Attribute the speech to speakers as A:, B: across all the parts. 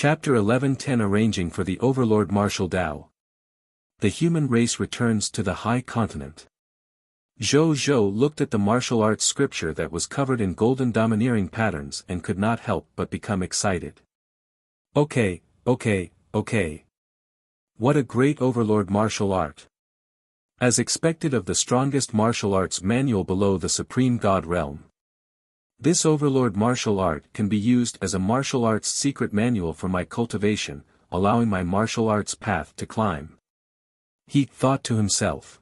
A: Chapter 11:10 Arranging for the Overlord Martial Dao. The human race returns to the high continent. Zhou Zhou looked at the martial arts scripture that was covered in golden domineering patterns and could not help but become excited. Okay. What a great overlord martial art. As expected of the strongest martial arts manual below the Supreme God realm. This overlord martial art can be used as a martial arts secret manual for my cultivation, allowing my martial arts path to climb. He thought to himself.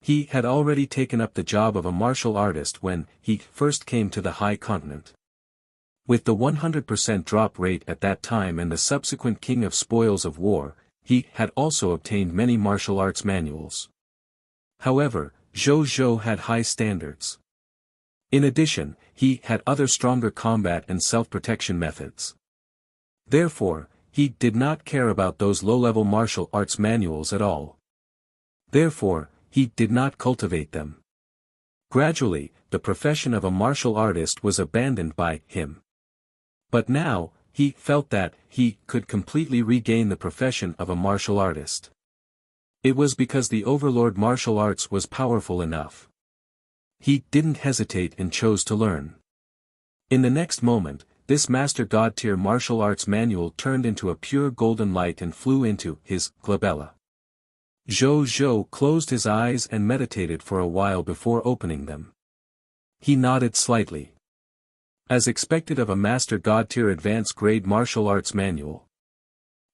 A: He had already taken up the job of a martial artist when he first came to the high continent. With the 100% drop rate at that time and the subsequent king of spoils of war, he had also obtained many martial arts manuals. However, Zhou Zhou had high standards. In addition, he had other stronger combat and self-protection methods. Therefore, he did not care about those low-level martial arts manuals at all. Therefore, he did not cultivate them. Gradually, the profession of a martial artist was abandoned by him. But now, he felt that he could completely regain the profession of a martial artist. It was because the overlord martial arts was powerful enough. He didn't hesitate and chose to learn. In the next moment, this Master God tier martial arts manual turned into a pure golden light and flew into his glabella. Zhou Zhou closed his eyes and meditated for a while before opening them. He nodded slightly. As expected of a Master God tier advanced grade martial arts manual.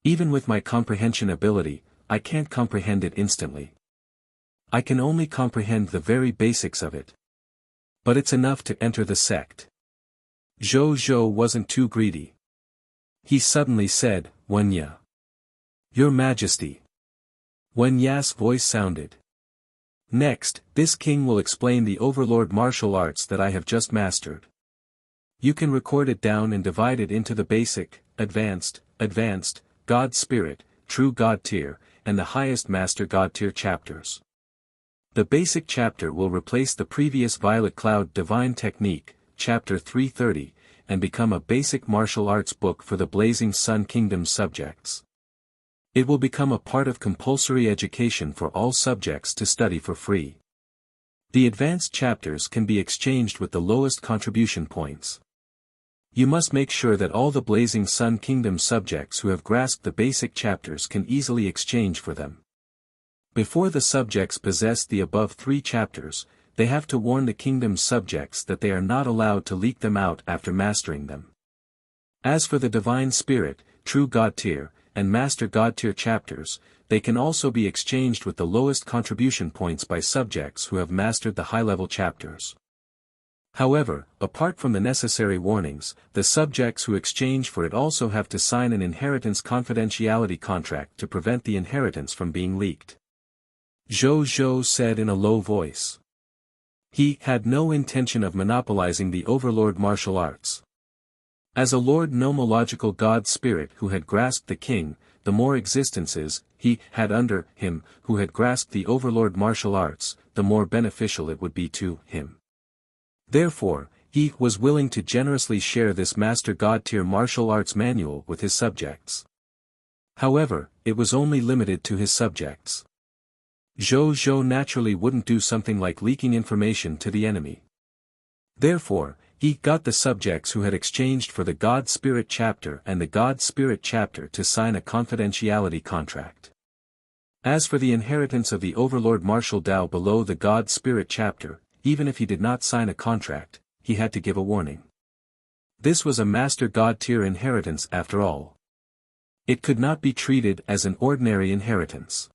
A: Even with my comprehension ability, I can't comprehend it instantly. I can only comprehend the very basics of it. But it's enough to enter the sect. Zhou Zhou wasn't too greedy. He suddenly said, "Wunya. Your Majesty." Wenya's voice sounded. Next, this king will explain the overlord martial arts that I have just mastered. You can record it down and divide it into the basic, advanced, God Spirit, True God tier, and the highest Master God tier chapters. The basic chapter will replace the previous Violet Cloud Divine Technique, chapter 330, and become a basic martial arts book for the Blazing Sun Kingdom subjects. It will become a part of compulsory education for all subjects to study for free. The advanced chapters can be exchanged with the lowest contribution points. You must make sure that all the Blazing Sun Kingdom subjects who have grasped the basic chapters can easily exchange for them. Before the subjects possess the above 3 chapters, they have to warn the kingdom's subjects that they are not allowed to leak them out after mastering them. As for the Divine Spirit, True God tier, and Master God tier chapters, they can also be exchanged with the lowest contribution points by subjects who have mastered the high-level chapters. However, apart from the necessary warnings, the subjects who exchange for it also have to sign an inheritance confidentiality contract to prevent the inheritance from being leaked. Zhou Zhou said in a low voice. He had no intention of monopolizing the overlord martial arts. As a Lord Nomological God Spirit who had grasped the king, the more existences he had under him who had grasped the overlord martial arts, the more beneficial it would be to him. Therefore, he was willing to generously share this Master God tier martial arts manual with his subjects. However, it was only limited to his subjects. Zhou Zhou naturally wouldn't do something like leaking information to the enemy. Therefore, he got the subjects who had exchanged for the God Spirit chapter and the God Spirit chapter to sign a confidentiality contract. As for the inheritance of the Overlord Martial Dao below the God Spirit chapter, even if he did not sign a contract, he had to give a warning. This was a Master God tier inheritance after all. It could not be treated as an ordinary inheritance.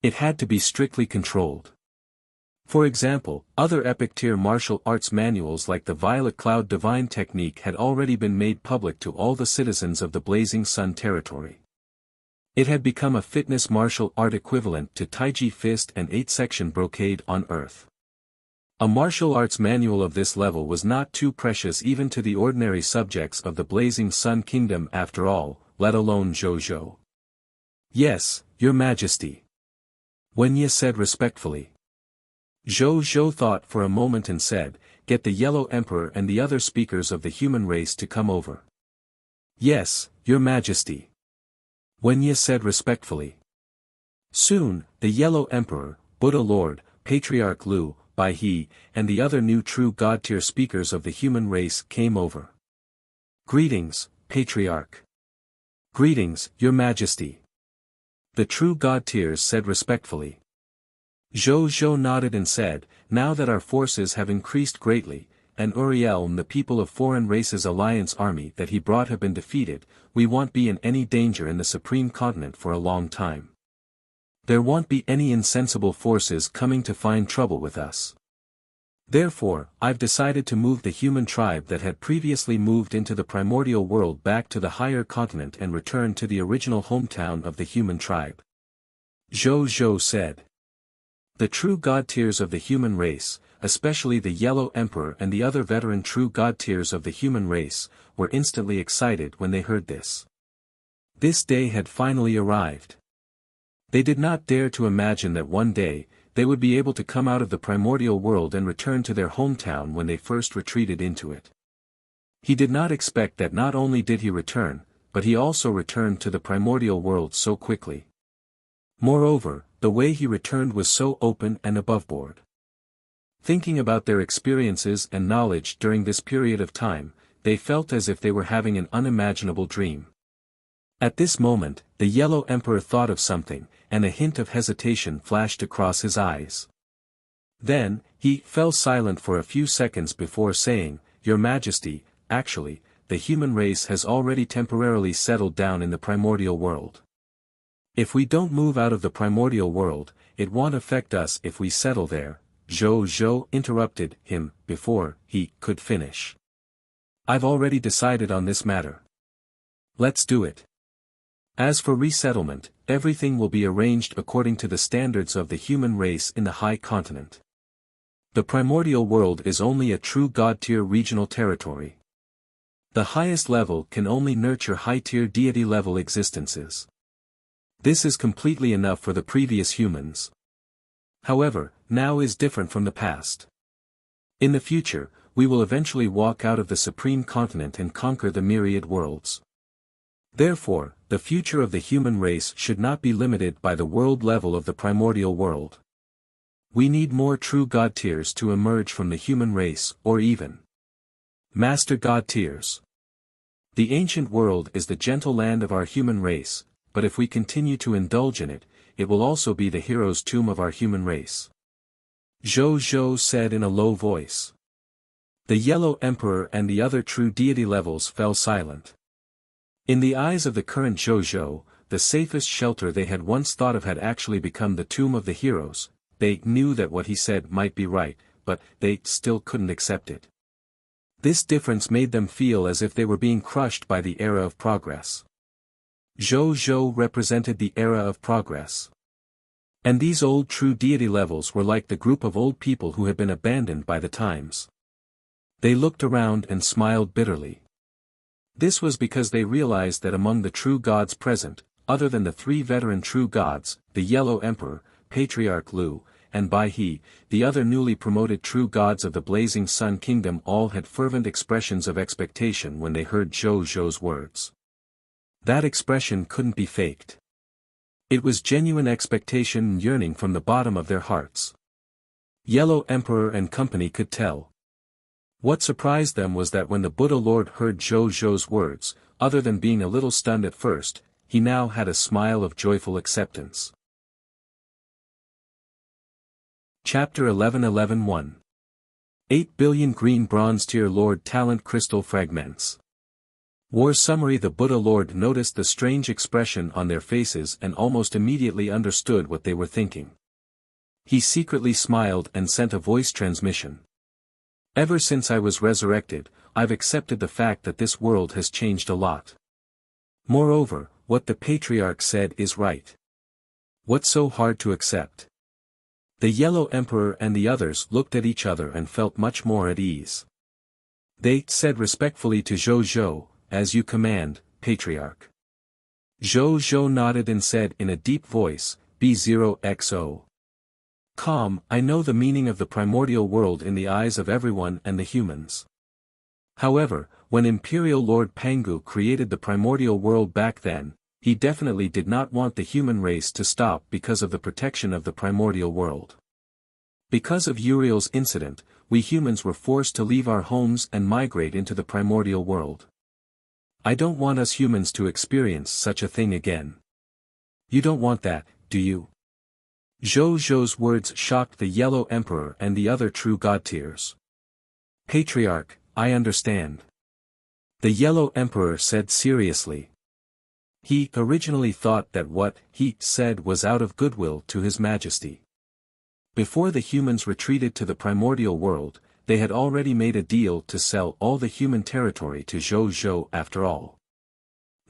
A: It had to be strictly controlled. For example, other epic tier martial arts manuals like the Violet Cloud Divine Technique had already been made public to all the citizens of the Blazing Sun territory. It had become a fitness martial art equivalent to Taiji Fist and 8-section brocade on Earth. A martial arts manual of this level was not too precious even to the ordinary subjects of the Blazing Sun Kingdom after all, let alone Zhou Zhou. Yes, Your Majesty. Wenya said respectfully. Zhou Zhou thought for a moment and said, "Get the Yellow Emperor and the other speakers of the human race to come over." "Yes, Your Majesty. Wuxia said respectfully. Soon, the Yellow Emperor, Buddha Lord, Patriarch Lu, Bai He, and the other new true God-tier speakers of the human race came over. Greetings, Patriarch. Greetings, Your Majesty. The true God-tiers said respectfully. Zhou nodded and said, now that our forces have increased greatly, and Uriel and the people of foreign races alliance army that he brought have been defeated, we won't be in any danger in the supreme continent for a long time. There won't be any insensible forces coming to find trouble with us. Therefore, I've decided to move the human tribe that had previously moved into the primordial world back to the higher continent and return to the original hometown of the human tribe. Zhou said. The true God-tiers of the human race, especially the Yellow Emperor and the other veteran true God-tiers of the human race, were instantly excited when they heard this. This day had finally arrived. They did not dare to imagine that one day, they would be able to come out of the primordial world and return to their hometown when they first retreated into it. He did not expect that not only did he return, but he also returned to the primordial world so quickly. Moreover, the way he returned was so open and aboveboard. Thinking about their experiences and knowledge during this period of time, they felt as if they were having an unimaginable dream. At this moment, the Yellow Emperor thought of something, and a hint of hesitation flashed across his eyes. Then, he fell silent for a few seconds before saying, Your Majesty, actually, the human race has already temporarily settled down in the primordial world. If we don't move out of the primordial world, it won't affect us if we settle there. Zhou interrupted him before he could finish. I've already decided on this matter. Let's do it. As for resettlement, everything will be arranged according to the standards of the human race in the high continent. The primordial world is only a true God-tier regional territory. The highest level can only nurture high-tier deity-level existences. This is completely enough for the previous humans. However, now is different from the past. In the future, we will eventually walk out of the supreme continent and conquer the myriad worlds. Therefore, the future of the human race should not be limited by the world level of the primordial world. We need more true God-tiers to emerge from the human race, or even Master God-tiers. The ancient world is the gentle land of our human race, but if we continue to indulge in it, it will also be the hero's tomb of our human race. Zhou said in a low voice. The Yellow Emperor and the other true deity levels fell silent. In the eyes of the current Zhou, the safest shelter they had once thought of had actually become the tomb of the heroes. They knew that what he said might be right, but they still couldn't accept it. This difference made them feel as if they were being crushed by the era of progress. Zhou represented the era of progress. And these old true deity levels were like the group of old people who had been abandoned by the times. They looked around and smiled bitterly. This was because they realized that among the true gods present, other than the three veteran true gods, the Yellow Emperor, Patriarch Lu, and Bai He, the other newly promoted true gods of the Blazing Sun Kingdom all had fervent expressions of expectation when they heard Zhou's words. That expression couldn't be faked. It was genuine expectation and yearning from the bottom of their hearts. Yellow Emperor and company could tell. What surprised them was that when the Buddha Lord heard Zhou's words, other than being a little stunned at first, he now had a smile of joyful acceptance. Chapter 11:11-1 8 billion green bronze tier Lord Talent Crystal Fragments. War Summary. The Buddha Lord noticed the strange expression on their faces and almost immediately understood what they were thinking. He secretly smiled and sent a voice transmission. Ever since I was resurrected, I've accepted the fact that this world has changed a lot. Moreover, what the Patriarch said is right. What's so hard to accept? The Yellow Emperor and the others looked at each other and felt much more at ease. They said respectfully to Zhou, as you command, Patriarch. Zhou nodded and said in a deep voice, B0XO. Calm, I know the meaning of the primordial world in the eyes of everyone and the humans. However, when Imperial Lord Pangu created the primordial world back then, he definitely did not want the human race to stop because of the protection of the primordial world. Because of Uriel's incident, we humans were forced to leave our homes and migrate into the primordial world. I don't want us humans to experience such a thing again. You don't want that, do you? Zhou Zhou's words shocked the Yellow Emperor and the other true god-tiers. Patriarch, I understand. The Yellow Emperor said seriously. He originally thought that what he said was out of goodwill to His Majesty. Before the humans retreated to the primordial world, they had already made a deal to sell all the human territory to Zhou Zhou after all.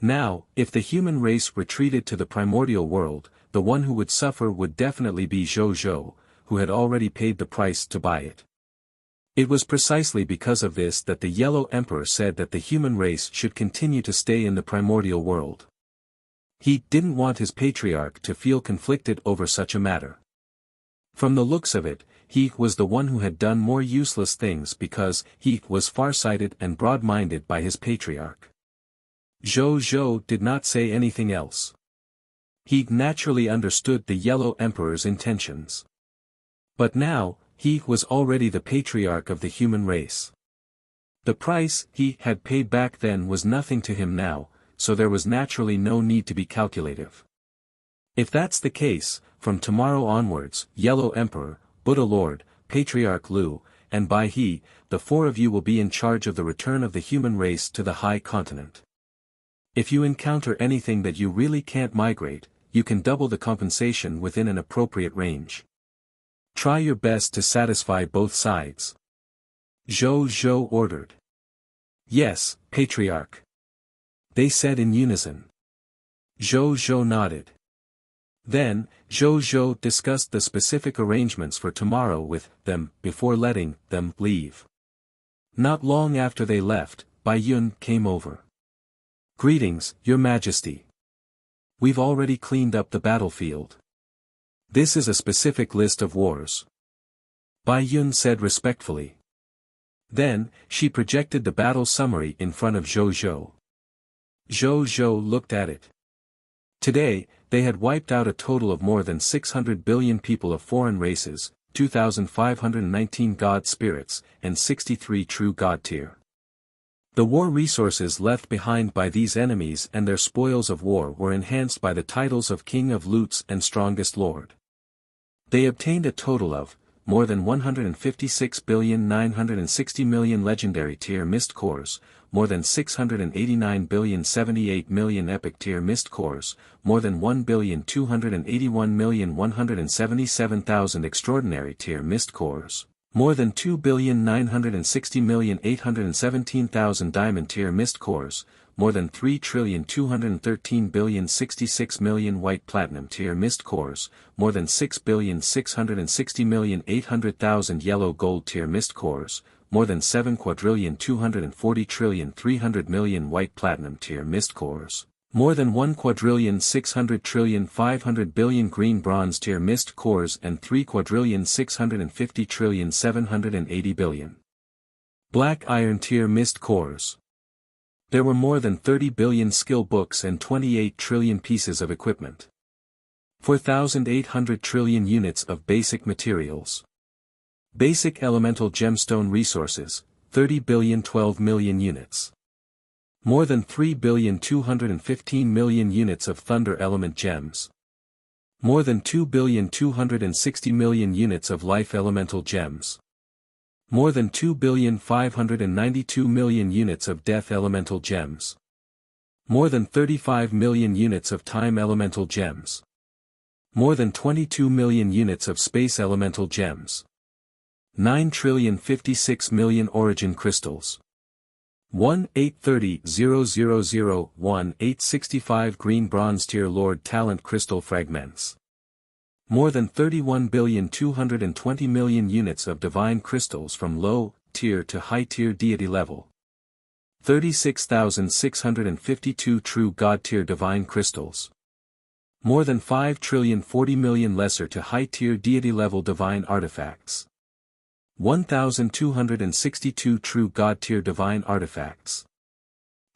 A: Now, if the human race retreated to the primordial world, the one who would suffer would definitely be Zhou Zhou, who had already paid the price to buy it. It was precisely because of this that the Yellow Emperor said that the human race should continue to stay in the primordial world. He didn't want his patriarch to feel conflicted over such a matter. From the looks of it, he was the one who had done more useless things because he was farsighted and broad-minded by his patriarch. Zhou Zhou did not say anything else. He naturally understood the Yellow Emperor's intentions. But now, he was already the patriarch of the human race. The price he had paid back then was nothing to him now, so there was naturally no need to be calculative. If that's the case, from tomorrow onwards, Yellow Emperor, Buddha Lord, Patriarch Lu, and Bai He, the four of you will be in charge of the return of the human race to the High Continent. If you encounter anything that you really can't migrate, you can double the compensation within an appropriate range. Try your best to satisfy both sides. Zhou Zhou ordered. Yes, Patriarch. They said in unison. Zhou Zhou nodded. Then, Zhou Zhou discussed the specific arrangements for tomorrow with them before letting them leave. Not long after they left, Bai Yun came over. Greetings, Your Majesty. We've already cleaned up the battlefield. This is a specific list of wars. Bai Yun said respectfully. Then, she projected the battle summary in front of Zhou Zhou. Zhou Zhou looked at it. Today, they had wiped out a total of more than 600 billion people of foreign races, 2,519 god spirits, and 63 true god tier. The war resources left behind by these enemies and their spoils of war were enhanced by the titles of King of Loots and Strongest Lord. They obtained a total of more than 156,960,000,000 legendary tier mist cores, more than 689,078,000,000 epic tier mist cores, more than 1,281,177,000 extraordinary tier mist cores, more than 2,960,817,000 diamond tier mist cores, more than 3,213,066,000,000 white platinum tier mist cores, more than 6,660,800,000 yellow gold tier mist cores, more than 7,240,300,000,000 white platinum tier mist cores, more than 1,600,500,000,000,000 green bronze tier mist cores and 3,650,780,000,000,000 black iron tier mist cores. There were more than 30 billion skill books and 28 trillion pieces of equipment. 4,800 trillion units of basic materials. Basic elemental gemstone resources, 30 billion 12 million units. More than 3,215,000,000 units of thunder element gems. More than 2,260,000,000 units of life elemental gems. More than 2,592,000,000 units of death elemental gems. More than 35 million units of time elemental gems. More than 22 million units of space elemental gems. 9,056,000,000 origin crystals. 1,830,000,01865 green bronze tier lord talent crystal fragments. More than 31,220,000,000 units of divine crystals from low tier to high tier deity level. 36,652 true god tier divine crystals. More than 5,040,000,000 lesser to high tier deity level divine artifacts. 1,262 true God-tier divine artifacts.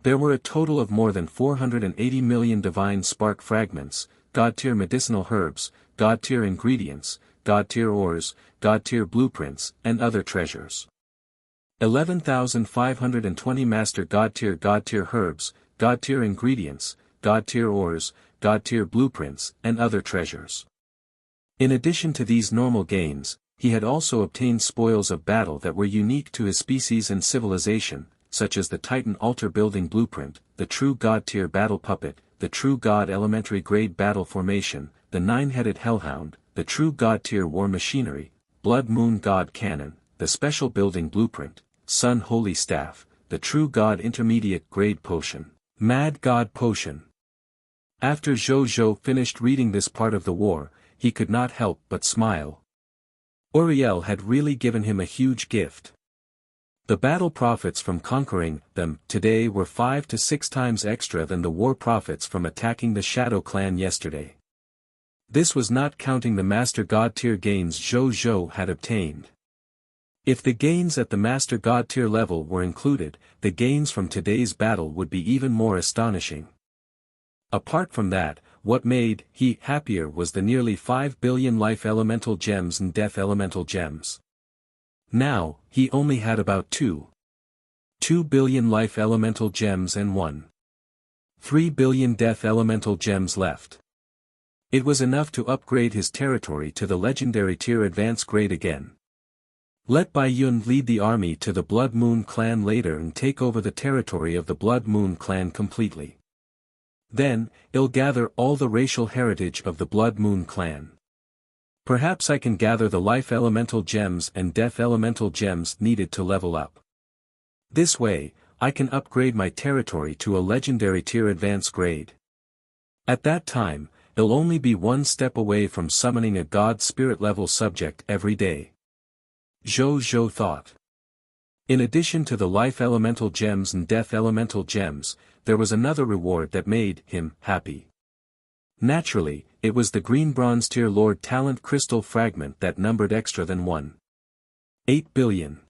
A: There were a total of more than 480 million divine spark fragments, God-tier medicinal herbs, God-tier ingredients, God-tier ores, God-tier blueprints, and other treasures. 11,520 master God-tier herbs, God-tier ingredients, God-tier ores, God-tier blueprints, and other treasures. In addition to these normal gains, he had also obtained spoils of battle that were unique to his species and civilization, such as the Titan altar building blueprint, the true God-tier battle puppet, the true God elementary grade battle formation, the nine-headed hellhound, the true God-tier war machinery, blood moon God cannon, the special building blueprint, sun holy staff, the true God intermediate grade potion, mad God potion. After Zhou finished reading this part of the war, he could not help but smile. Uriel had really given him a huge gift. The battle profits from conquering them today were 5 to 6 times extra than the war profits from attacking the Shadow Clan yesterday. This was not counting the Master God tier gains Zhou had obtained. If the gains at the Master God tier level were included, the gains from today's battle would be even more astonishing. Apart from that, what made he happier was the nearly 5 billion life elemental gems and death elemental gems. Now, he only had about 2 billion life elemental gems and 3 billion death elemental gems left. It was enough to upgrade his territory to the legendary tier advance grade again. Let Bai Yun lead the army to the Blood Moon clan later and take over the territory of the Blood Moon clan completely. Then, I'll gather all the racial heritage of the Blood Moon clan. Perhaps I can gather the life elemental gems and death elemental gems needed to level up. This way, I can upgrade my territory to a legendary tier advance grade. At that time, I'll only be one step away from summoning a god spirit level subject every day. Zhou thought. In addition to the life elemental gems and death elemental gems, there was another reward that made him happy. Naturally, it was the green bronze tier Lord Talent crystal fragment that numbered extra than 8 billion.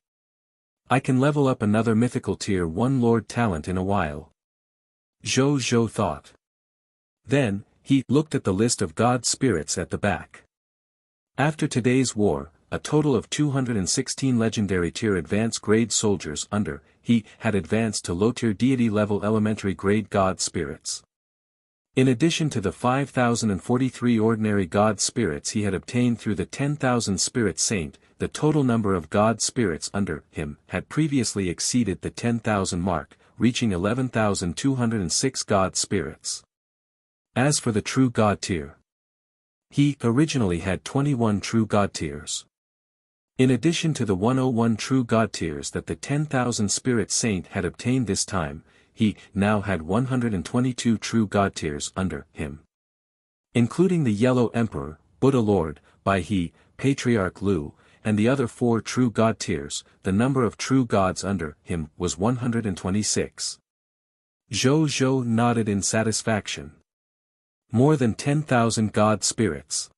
A: I can level up another mythical tier 1 Lord Talent in a while. Zhou thought. Then, he looked at the list of god spirits at the back. After today's war, a total of 216 legendary tier advance grade soldiers under he had advanced to low-tier deity level elementary grade god spirits. In addition to the 5,043 ordinary god spirits he had obtained through the 10,000 spirit saint, the total number of god spirits under him had previously exceeded the 10,000 mark, reaching 11,206 god spirits. As for the true god tier, he originally had 21 true god tiers. In addition to the 101 true god tiers that the 10,000 spirit saint had obtained this time, he now had 122 true god tiers under him. Including the Yellow Emperor, Buddha Lord, Bai He, Patriarch Lu, and the other 4 true god tiers, the number of true gods under him was 126. Zhou nodded in satisfaction. More than 10,000 god spirits.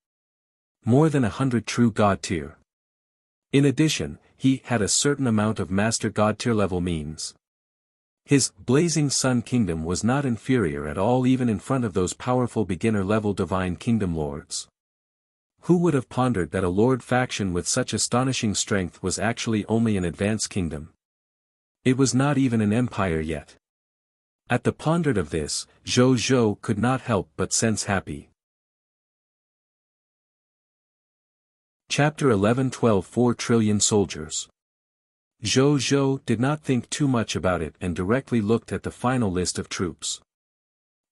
A: More than 100 true god tier. In addition, he had a certain amount of master god tier level means. His blazing sun kingdom was not inferior at all even in front of those powerful beginner level divine kingdom lords. Who would have pondered that a lord faction with such astonishing strength was actually only an advanced kingdom? It was not even an empire yet. At the pondered of this, Zhou could not help but sense happy. Chapter 11-12 4 trillion soldiers. Zhou did not think too much about it and directly looked at the final list of troops.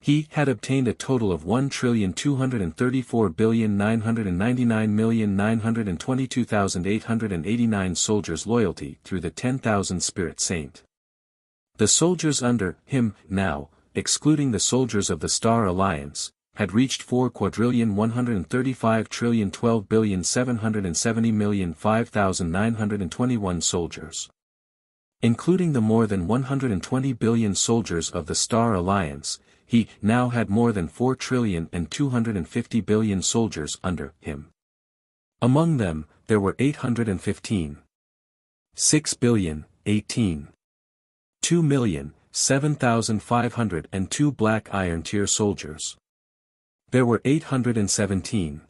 A: He had obtained a total of 1,234,999,922,889 soldiers' loyalty through the 10,000 Spirit Saint. The soldiers under him, now, excluding the soldiers of the Star Alliance, had reached 4,135,012,770,005,921 soldiers. Including the more than 120 billion soldiers of the Star Alliance, he now had more than 4,250 billion soldiers under him. Among them, there were 815 6,018,000,000. 2,007,502 black iron tier soldiers. There were 817.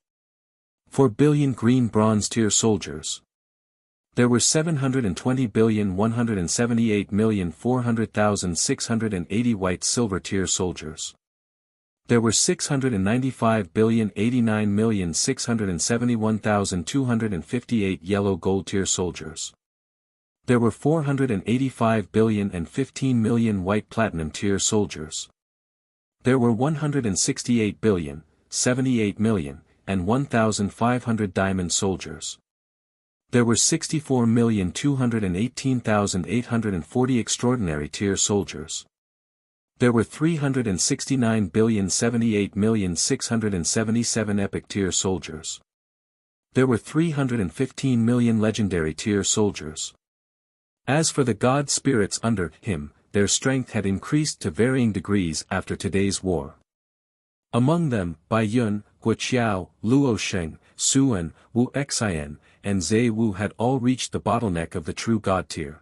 A: 4,000,000,000 green bronze tier soldiers. There were 720,178,400,680 white silver tier soldiers. There were 695,089,671,258 yellow gold tier soldiers. There were 485,015,000,000 white platinum tier soldiers. There were 168,078,000,000 and 1,500 diamond soldiers. There were 64,218,840 extraordinary tier soldiers. There were 369,078,677 epic tier soldiers. There were 315 million legendary tier soldiers. As for the god spirits under him, their strength had increased to varying degrees after today's war. Among them, Bai Yun, Wuxia, Luo Sheng, Suan, Wu Xian, and Zhe Wu had all reached the bottleneck of the true god tier.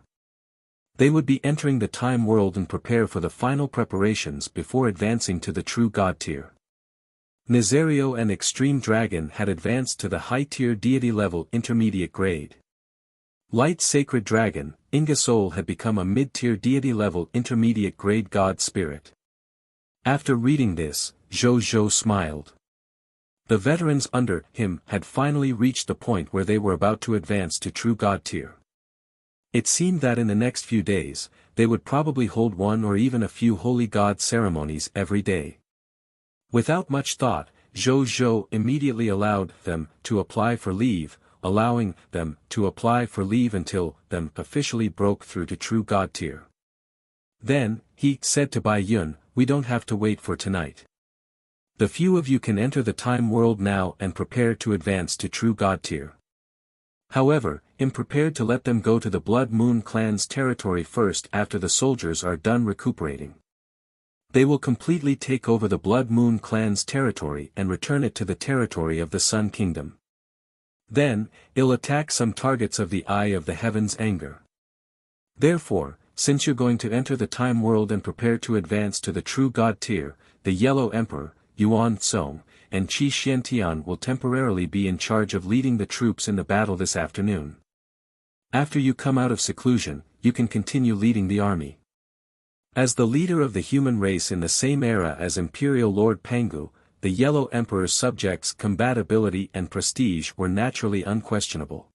A: They would be entering the time world and prepare for the final preparations before advancing to the true god tier. Nazario and Extreme Dragon had advanced to the high-tier deity level intermediate grade. Light Sacred Dragon, Ingersoll had become a mid-tier deity level intermediate grade god spirit. After reading this, Zhou Zhou smiled. The veterans under him had finally reached the point where they were about to advance to true god tier. It seemed that in the next few days, they would probably hold one or even a few holy god ceremonies every day. Without much thought, Zhou Zhou immediately allowed them to apply for leave, allowing them to apply for leave until them officially broke through to true god tier. Then, he said to Bai Yun, "We don't have to wait for tonight. The few of you can enter the time world now and prepare to advance to true god tier. However, I'm prepared to let them go to the Blood Moon clan's territory first after the soldiers are done recuperating. They will completely take over the Blood Moon clan's territory and return it to the territory of the Sun Kingdom. Then, it'll attack some targets of the Eye of the Heavens' anger. Therefore, since you're going to enter the time world and prepare to advance to the true god tier, the Yellow Emperor, Yuan Song, and Qi Xiantian will temporarily be in charge of leading the troops in the battle this afternoon. After you come out of seclusion, you can continue leading the army." As the leader of the human race in the same era as Imperial Lord Pangu, the Yellow Emperor's subjects' combatability and prestige were naturally unquestionable.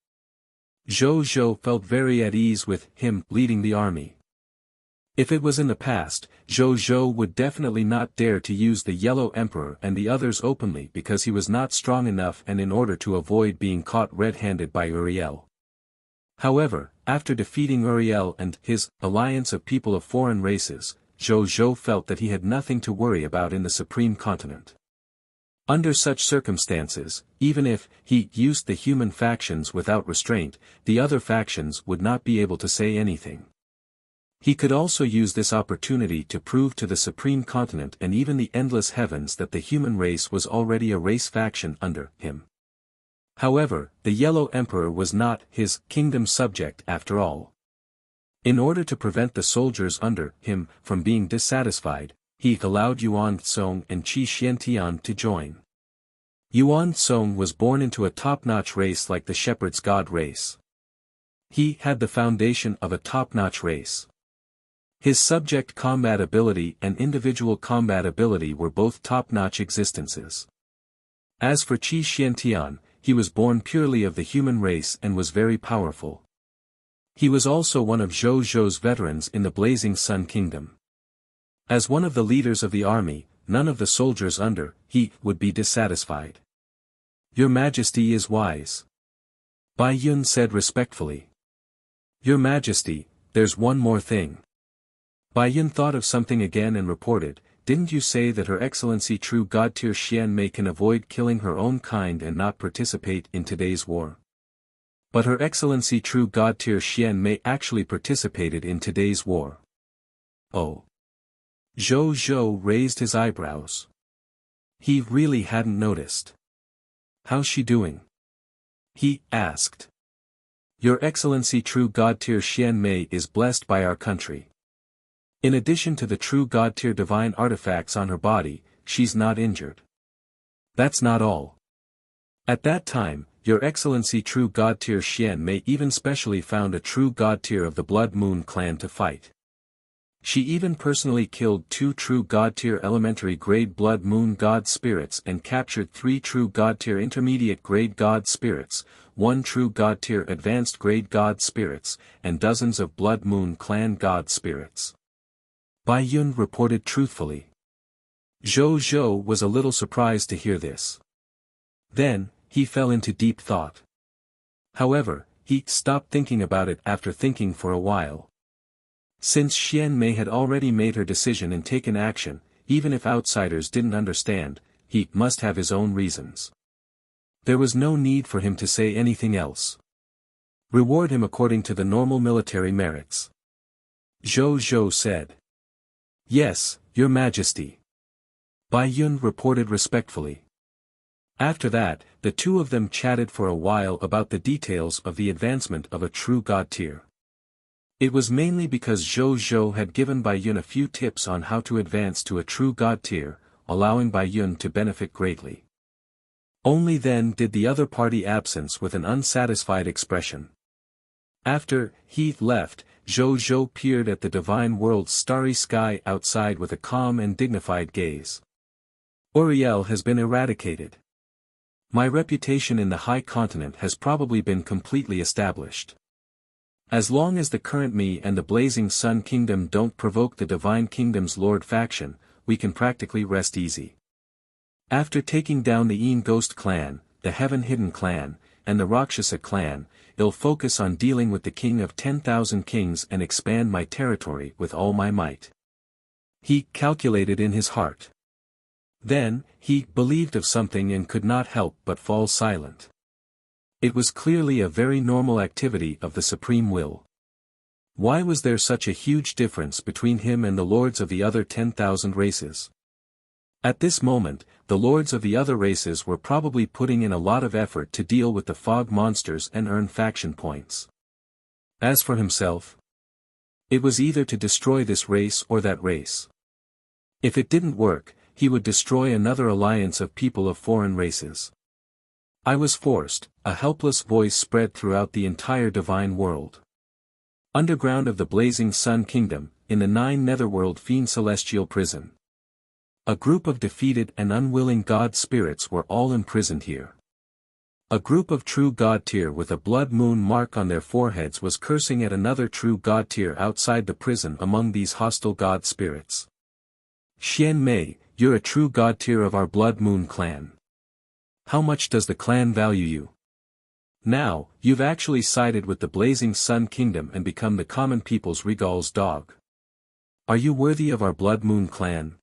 A: Zhou Zhou felt very at ease with him leading the army. If it was in the past, Zhou Zhou would definitely not dare to use the Yellow Emperor and the others openly because he was not strong enough and in order to avoid being caught red-handed by Uriel. However, after defeating Uriel and his alliance of people of foreign races, Zhou Zhou felt that he had nothing to worry about in the Supreme Continent. Under such circumstances, even if he used the human factions without restraint, the other factions would not be able to say anything. He could also use this opportunity to prove to the Supreme Continent and even the endless heavens that the human race was already a race faction under him. However, the Yellow Emperor was not his kingdom subject after all. In order to prevent the soldiers under him from being dissatisfied, he allowed Yuan Song and Qi Xiantian to join. Yuan Song was born into a top-notch race like the Shepherd's God race. He had the foundation of a top-notch race. His subject combat ability and individual combat ability were both top-notch existences. As for Qi Xiantian, he was born purely of the human race and was very powerful. He was also one of Zhou Zhou's veterans in the Blazing Sun Kingdom. As one of the leaders of the army, none of the soldiers under he would be dissatisfied. "Your Majesty is wise," Bai Yun said respectfully. "Your Majesty, there's one more thing." Bai Yun thought of something again and reported, "Didn't you say that Her Excellency True God Tier Xian Mei can avoid killing her own kind and not participate in today's war?" But Her Excellency True God Tier Xian Mei actually participated in today's war. Oh. Zhou Zhou raised his eyebrows. He really hadn't noticed. "How's she doing?" he asked. Your Excellency True God Tier Xian Mei is blessed by our country. In addition to the True God Tier divine artifacts on her body, she's not injured. That's not all. At that time, Your Excellency True God Tier Xian Mei even specially found a True God Tier of the Blood Moon clan to fight. She even personally killed 2 True God Tier elementary grade Blood Moon God Spirits and captured 3 True God Tier intermediate grade God Spirits, 1 True God Tier advanced grade God Spirits, and dozens of Blood Moon clan God Spirits. Bai Yun reported truthfully. Zhou Zhou was a little surprised to hear this. Then, he fell into deep thought. However, he stopped thinking about it after thinking for a while. Since Xian Mei had already made her decision and taken action, even if outsiders didn't understand, he must have his own reasons. There was no need for him to say anything else. Reward him according to the normal military merits. Zhou Zhou said. Yes, Your Majesty. Bai Yun reported respectfully. After that, the two of them chatted for a while about the details of the advancement of a True God Tier. It was mainly because Zhou Zhou had given Bai Yun a few tips on how to advance to a True God Tier, allowing Bai Yun to benefit greatly. Only then did the other party absence with an unsatisfied expression. After he left, Zhou Zhou peered at the divine world's starry sky outside with a calm and dignified gaze. Uriel has been eradicated. My reputation in the High Continent has probably been completely established. As long as the current me and the Blazing Sun Kingdom don't provoke the Divine Kingdom's Lord faction, we can practically rest easy. After taking down the Een Ghost clan, the Heaven Hidden clan, and the Rakshasa clan, I'll focus on dealing with the King of 10,000 Kings and expand my territory with all my might. He calculated in his heart. Then, he believed of something and could not help but fall silent. It was clearly a very normal activity of the Supreme Will. Why was there such a huge difference between him and the lords of the other 10,000 races? At this moment, the lords of the other races were probably putting in a lot of effort to deal with the fog monsters and earn faction points. As for himself, it was either to destroy this race or that race. If it didn't work, he would destroy another alliance of people of foreign races. I was forced, a helpless voice spread throughout the entire divine world. Underground of the Blazing Sun Kingdom, in the 9 Netherworld Fiend Celestial Prison. A group of defeated and unwilling God spirits were all imprisoned here. A group of True God Tier with a blood moon mark on their foreheads was cursing at another True God Tier outside the prison among these hostile God spirits. Xian Mei, you're a True God Tier of our Blood Moon clan. How much does the clan value you? Now, you've actually sided with the Blazing Sun Kingdom and become the common people's Regal's dog. Are you worthy of our Blood Moon clan?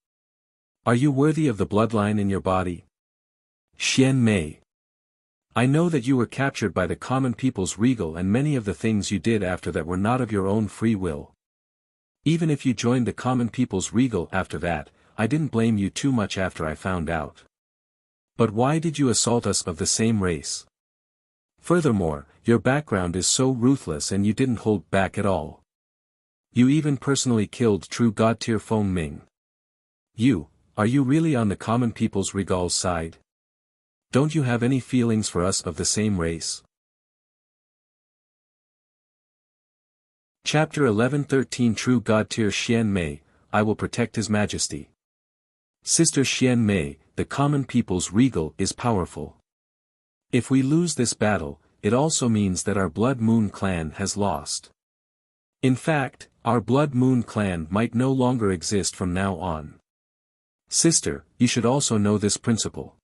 A: Are you worthy of the bloodline in your body? Xian Mei. I know that you were captured by the common people's regal and many of the things you did after that were not of your own free will. Even if you joined the common people's regal after that, I didn't blame you too much after I found out. But why did you assault us of the same race? Furthermore, your background is so ruthless and you didn't hold back at all. You even personally killed True God Tier Feng Ming. Are you really on the common people's regal's side? Don't you have any feelings for us of the same race? Chapter 11-13 True God Tier Xian Mei, I will protect His Majesty. Sister Xian Mei, the common people's regal is powerful. If we lose this battle, it also means that our Blood Moon clan has lost. In fact, our Blood Moon clan might no longer exist from now on. Sister, you should also know this principle.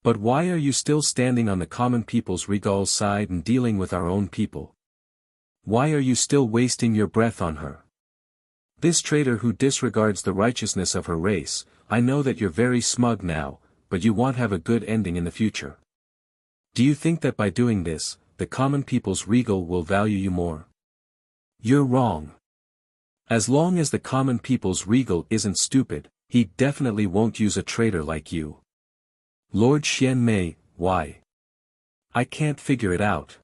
A: But why are you still standing on the common people's regal's side and dealing with our own people? Why are you still wasting your breath on her? This traitor who disregards the righteousness of her race, I know that you're very smug now, but you won't have a good ending in the future. Do you think that by doing this, the common people's regal will value you more? You're wrong. As long as the common people's regal isn't stupid, he definitely won't use a traitor like you. Lord Xian Mei, why? I can't figure it out.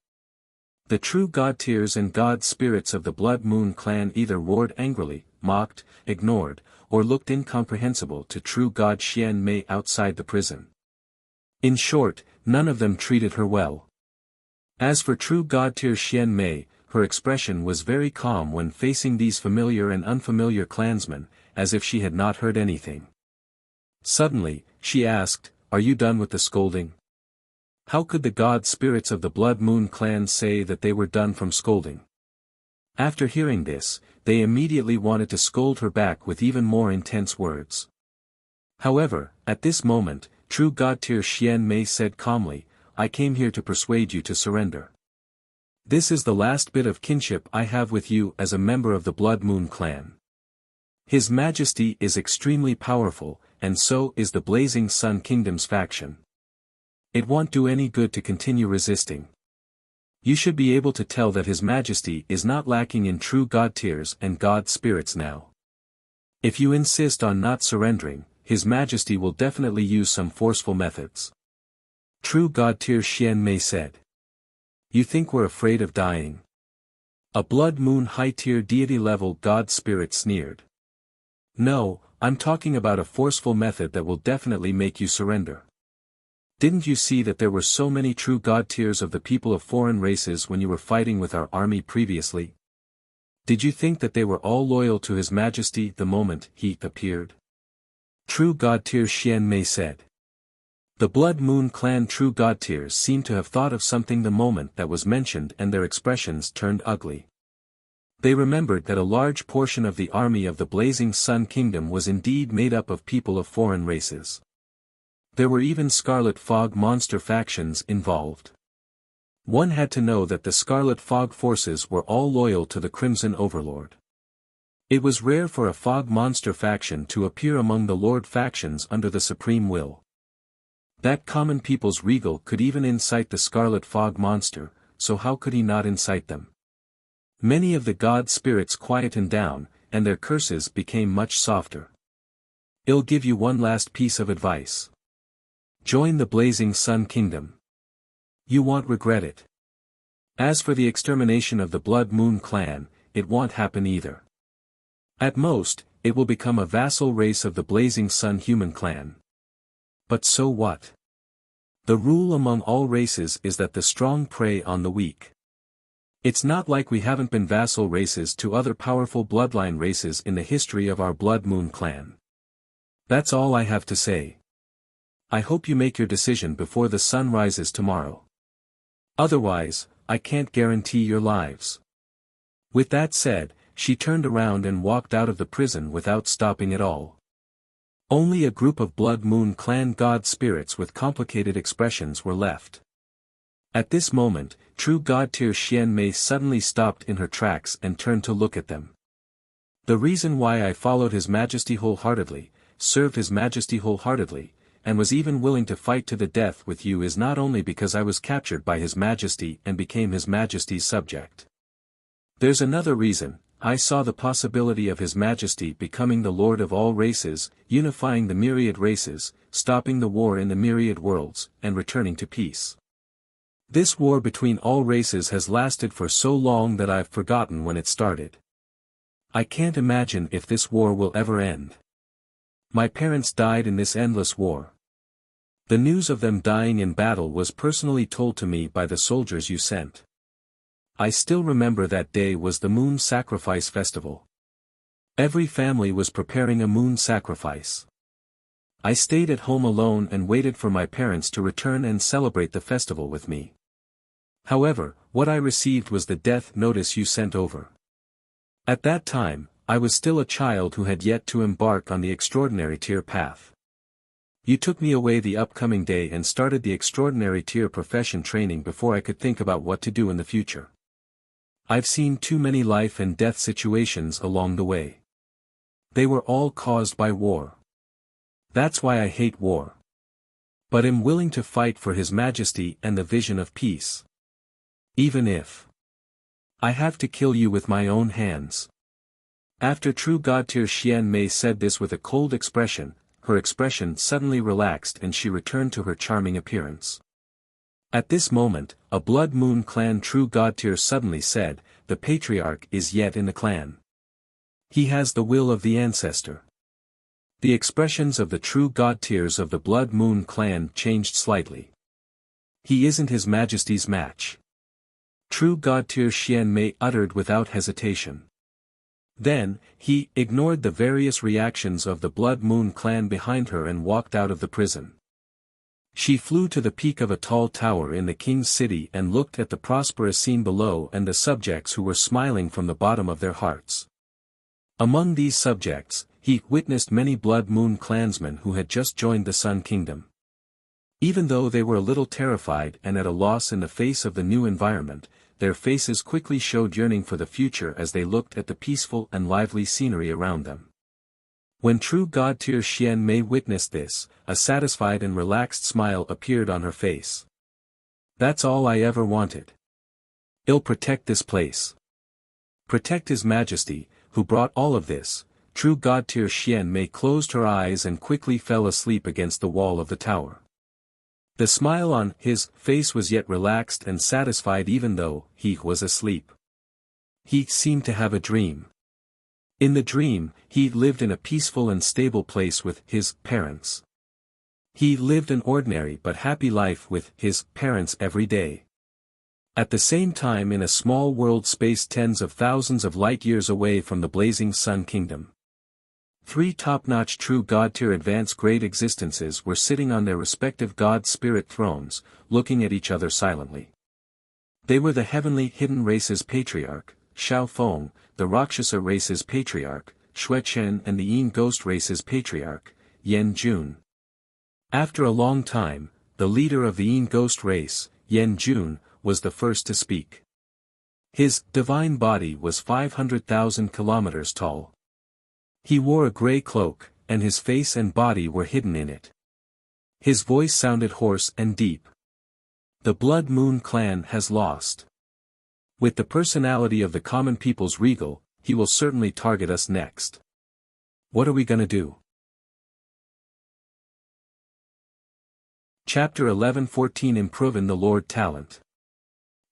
A: The true god-tiers and god-spirits of the Blood Moon clan either roared angrily, mocked, ignored, or looked incomprehensible to true god Xian Mei outside the prison. In short, none of them treated her well. As for true god-tier Xian Mei, her expression was very calm when facing these familiar and unfamiliar clansmen, as if she had not heard anything. Suddenly, she asked, "Are you done with the scolding?" How could the god-spirits of the Blood Moon clan say that they were done from scolding? After hearing this, they immediately wanted to scold her back with even more intense words. However, at this moment, true god-tier Xian Mei said calmly, "I came here to persuade you to surrender. This is the last bit of kinship I have with you as a member of the Blood Moon clan. His Majesty is extremely powerful, and so is the Blazing Sun Kingdom's faction. It won't do any good to continue resisting. You should be able to tell that His Majesty is not lacking in true god tiers and god spirits now. If you insist on not surrendering, His Majesty will definitely use some forceful methods." True god tier Xian Mei said. "You think we're afraid of dying?" A Blood Moon high-tier deity-level god spirit sneered. "No, I'm talking about a forceful method that will definitely make you surrender. Didn't you see that there were so many true god tiers of the people of foreign races when you were fighting with our army previously? Did you think that they were all loyal to His Majesty the moment He appeared?" True god tier Xian Mei said. The Blood Moon clan true god tiers seemed to have thought of something the moment that was mentioned, and their expressions turned ugly. They remembered that a large portion of the army of the Blazing Sun Kingdom was indeed made up of people of foreign races. There were even Scarlet Fog monster factions involved. One had to know that the Scarlet Fog forces were all loyal to the Crimson Overlord. It was rare for a Fog monster faction to appear among the Lord factions under the Supreme Will. That common people's regal could even incite the Scarlet Fog monster, so how could he not incite them? Many of the god spirits quietened down, and their curses became much softer. "I'll give you one last piece of advice. Join the Blazing Sun Kingdom. You won't regret it. As for the extermination of the Blood Moon clan, it won't happen either. At most, it will become a vassal race of the Blazing Sun human clan. But so what? The rule among all races is that the strong prey on the weak. It's not like we haven't been vassal races to other powerful bloodline races in the history of our Blood Moon clan. That's all I have to say. I hope you make your decision before the sun rises tomorrow. Otherwise, I can't guarantee your lives." With that said, she turned around and walked out of the prison without stopping at all. Only a group of Blood Moon clan god spirits with complicated expressions were left. At this moment, true god tier Xian Mei suddenly stopped in her tracks and turned to look at them. "The reason why I followed His Majesty wholeheartedly, served His Majesty wholeheartedly, and was even willing to fight to the death with you is not only because I was captured by His Majesty and became His Majesty's subject. There's another reason. I saw the possibility of His Majesty becoming the Lord of all races, unifying the myriad races, stopping the war in the myriad worlds, and returning to peace. This war between all races has lasted for so long that I've forgotten when it started. I can't imagine if this war will ever end. My parents died in this endless war. The news of them dying in battle was personally told to me by the soldiers you sent. I still remember that day was the Moon Sacrifice Festival. Every family was preparing a moon sacrifice. I stayed at home alone and waited for my parents to return and celebrate the festival with me. However, what I received was the death notice you sent over. At that time, I was still a child who had yet to embark on the extraordinary tier path. You took me away the upcoming day and started the extraordinary tier profession training before I could think about what to do in the future. I've seen too many life and death situations along the way. They were all caused by war. That's why I hate war. But am willing to fight for His Majesty and the vision of peace. Even if I have to kill you with my own hands." After true god tier Xian Mei said this with a cold expression, her expression suddenly relaxed and she returned to her charming appearance. At this moment, a Blood Moon clan true god-tier suddenly said, "The patriarch is yet in the clan. He has the will of the ancestor." The expressions of the true god-tiers of the Blood Moon clan changed slightly. "He isn't His Majesty's match." True god-tier Xian Mei uttered without hesitation. Then, he ignored the various reactions of the Blood Moon clan behind her and walked out of the prison. She flew to the peak of a tall tower in the king's city and looked at the prosperous scene below and the subjects who were smiling from the bottom of their hearts. Among these subjects, he witnessed many Blood Moon clansmen who had just joined the Sun Kingdom. Even though they were a little terrified and at a loss in the face of the new environment, their faces quickly showed yearning for the future as they looked at the peaceful and lively scenery around them. When true god-tier Xian Mei witnessed this, a satisfied and relaxed smile appeared on her face. "That's all I ever wanted. I'll protect this place. Protect His Majesty, who brought all of this." True god-tier Xian Mei closed her eyes and quickly fell asleep against the wall of the tower. The smile on his face was yet relaxed and satisfied even though he was asleep. He seemed to have a dream. In the dream, he lived in a peaceful and stable place with his parents. He lived an ordinary but happy life with his parents every day. At the same time, in a small world space tens of thousands of light years away from the blazing Sun Kingdom, 3 top-notch true god-tier advanced grade existences were sitting on their respective god-spirit thrones, looking at each other silently. They were the heavenly hidden race's patriarch, Xiao Feng, the Rakshasa race's patriarch, Xue Chen, and the Yin Ghost race's patriarch, Yan Jun. After a long time, the leader of the Yin Ghost race, Yan Jun, was the first to speak. His divine body was 500,000 kilometers tall. He wore a gray cloak, and his face and body were hidden in it. His voice sounded hoarse and deep. "The Blood Moon clan has lost. With the personality of the common people's regal, he will certainly target us next. What are we gonna do?" Chapter 11-14 Improving the Lord Talent.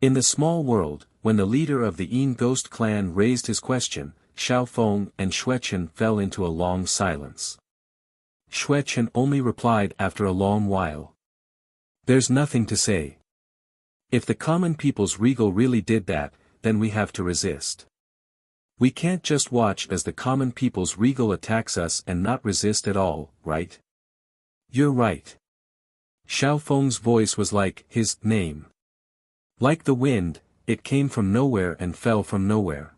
A: In the small world, when the leader of the Yin Ghost clan raised his question, Xiao Feng and Xue Chen fell into a long silence. Xue Chen only replied after a long while. "There's nothing to say. If the common people's regal really did that, then we have to resist. We can't just watch as the common people's regal attacks us and not resist at all, right?" "You're right." Xiao Feng's voice was like his name. Like the wind, it came from nowhere and fell from nowhere.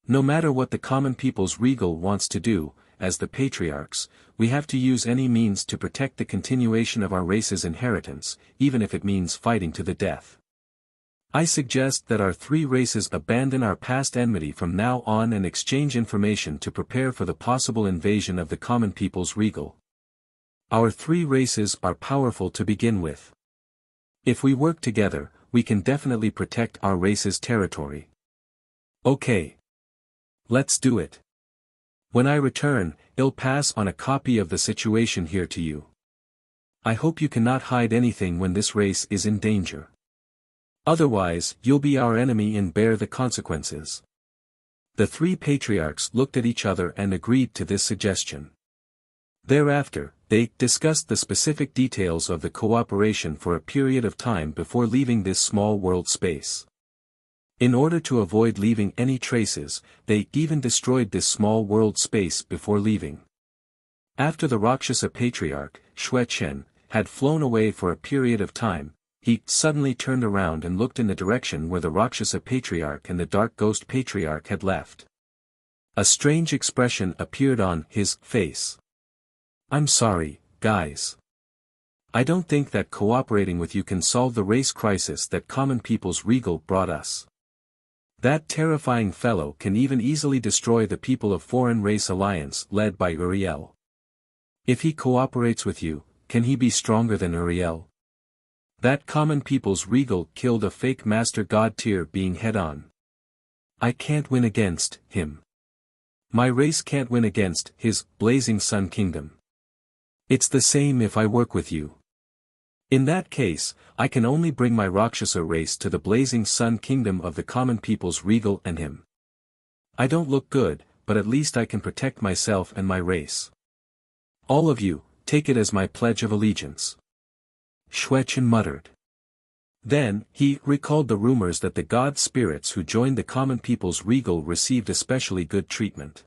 A: No matter what the common people's regal wants to do, as the patriarchs, we have to use any means to protect the continuation of our race's inheritance, even if it means fighting to the death. I suggest that our 3 races abandon our past enmity from now on and exchange information to prepare for the possible invasion of the common people's regal. Our 3 races are powerful to begin with. If we work together, we can definitely protect our race's territory. Okay. Let's do it. When I return, I'll pass on a copy of the situation here to you. I hope you cannot hide anything when this race is in danger. Otherwise, you'll be our enemy and bear the consequences." The 3 patriarchs looked at each other and agreed to this suggestion. Thereafter, they discussed the specific details of the cooperation for a period of time before leaving this small world space. In order to avoid leaving any traces, they even destroyed this small world space before leaving. After the Rakshasa patriarch, Xue Chen, had flown away for a period of time, he suddenly turned around and looked in the direction where the Rakshasa patriarch and the Dark Ghost patriarch had left. A strange expression appeared on his face. "I'm sorry, guys. I don't think that cooperating with you can solve the race crisis that common people's regal brought us. That terrifying fellow can even easily destroy the people of Foreign Race Alliance led by Uriel. If he cooperates with you, can he be stronger than Uriel? That common people's regal killed a fake master god tier being head-on. I can't win against him. My race can't win against his blazing Sun Kingdom. It's the same if I work with you. In that case, I can only bring my Rakshasa race to the blazing sun kingdom of the common people's regal and him. I don't look good, but at least I can protect myself and my race. All of you, take it as my pledge of allegiance. Xueqin muttered. Then, he recalled the rumors that the god spirits who joined the common people's regal received especially good treatment.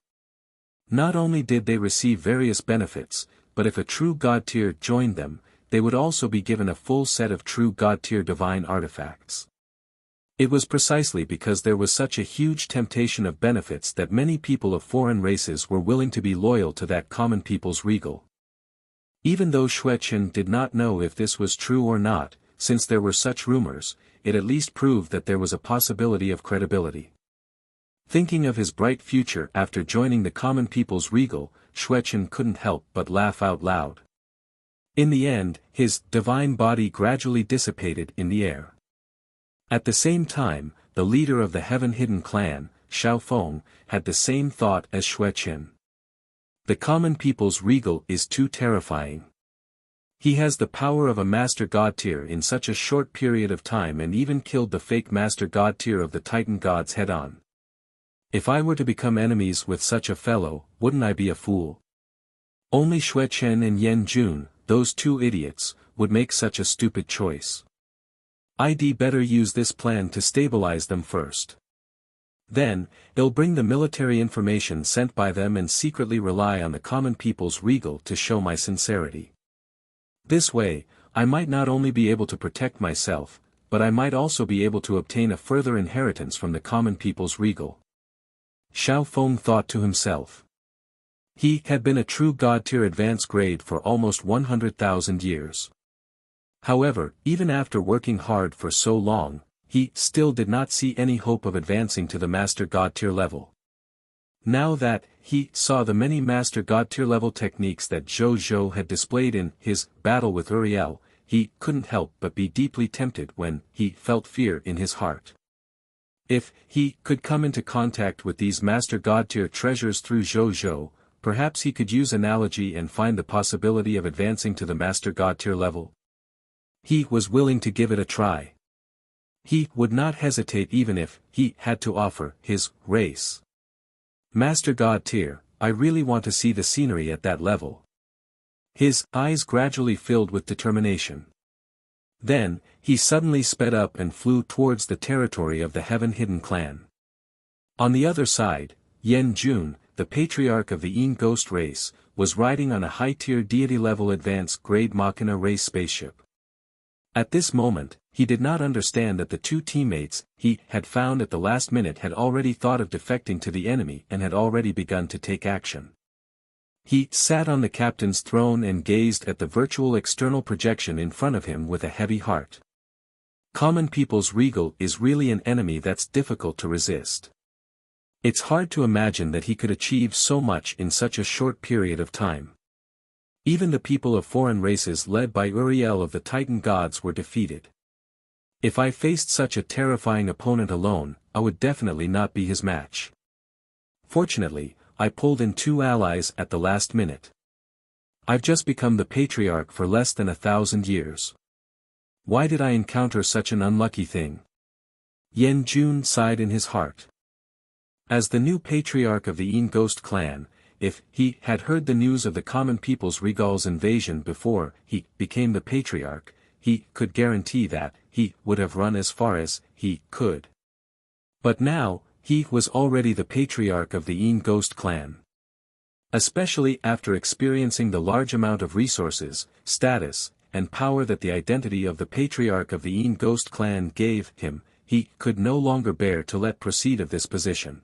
A: Not only did they receive various benefits, but if a true god tier joined them, they would also be given a full set of true god tier divine artifacts. It was precisely because there was such a huge temptation of benefits that many people of foreign races were willing to be loyal to that common people's regal. Even though Xueqin did not know if this was true or not, since there were such rumors, it at least proved that there was a possibility of credibility. Thinking of his bright future after joining the common people's regal, Xueqin couldn't help but laugh out loud. In the end, his divine body gradually dissipated in the air. At the same time, the leader of the heaven-hidden clan, Xiaofeng, had the same thought as Xueqin. The common people's regal is too terrifying. He has the power of a master god tier in such a short period of time and even killed the fake master god tier of the Titan gods head-on. If I were to become enemies with such a fellow, wouldn't I be a fool? Only Xueqin and Yan Jun, those two idiots, would make such a stupid choice. I'd better use this plan to stabilize them first. Then, I'll bring the military information sent by them and secretly rely on the common people's regal to show my sincerity. This way, I might not only be able to protect myself, but I might also be able to obtain a further inheritance from the common people's regal. Xiaofeng thought to himself. He had been a true god-tier advanced grade for almost 100,000 years. However, even after working hard for so long, he still did not see any hope of advancing to the master god-tier level. Now that he saw the many master god-tier level techniques that Zhou Zhou had displayed in his battle with Uriel, he couldn't help but be deeply tempted when he felt fear in his heart. If he could come into contact with these master god-tier treasures through Zhou Zhou, perhaps he could use analogy and find the possibility of advancing to the master god-tier level. He was willing to give it a try. He would not hesitate even if he had to offer his race. Master God tier, I really want to see the scenery at that level. His eyes gradually filled with determination. Then, he suddenly sped up and flew towards the territory of the heaven-hidden clan. On the other side, Yan Jun, the patriarch of the Yin Ghost race, was riding on a high-tier deity-level advanced grade Machina race spaceship. At this moment, he did not understand that the two teammates he had found at the last minute had already thought of defecting to the enemy and had already begun to take action. He sat on the captain's throne and gazed at the virtual external projection in front of him with a heavy heart. Common people's regal is really an enemy that's difficult to resist. It's hard to imagine that he could achieve so much in such a short period of time. Even the people of foreign races led by Uriel of the Titan gods were defeated. If I faced such a terrifying opponent alone, I would definitely not be his match. Fortunately, I pulled in two allies at the last minute. I've just become the patriarch for less than 1,000 years. Why did I encounter such an unlucky thing? Yan Jun sighed in his heart. As the new patriarch of the Yin Ghost clan, if he had heard the news of the common people's regal's invasion before he became the patriarch, he could guarantee that he would have run as far as he could. But now, he was already the patriarch of the Yin Ghost clan. Especially after experiencing the large amount of resources, status, and power that the identity of the patriarch of the Yin Ghost clan gave him, he could no longer bear to let proceed of this position.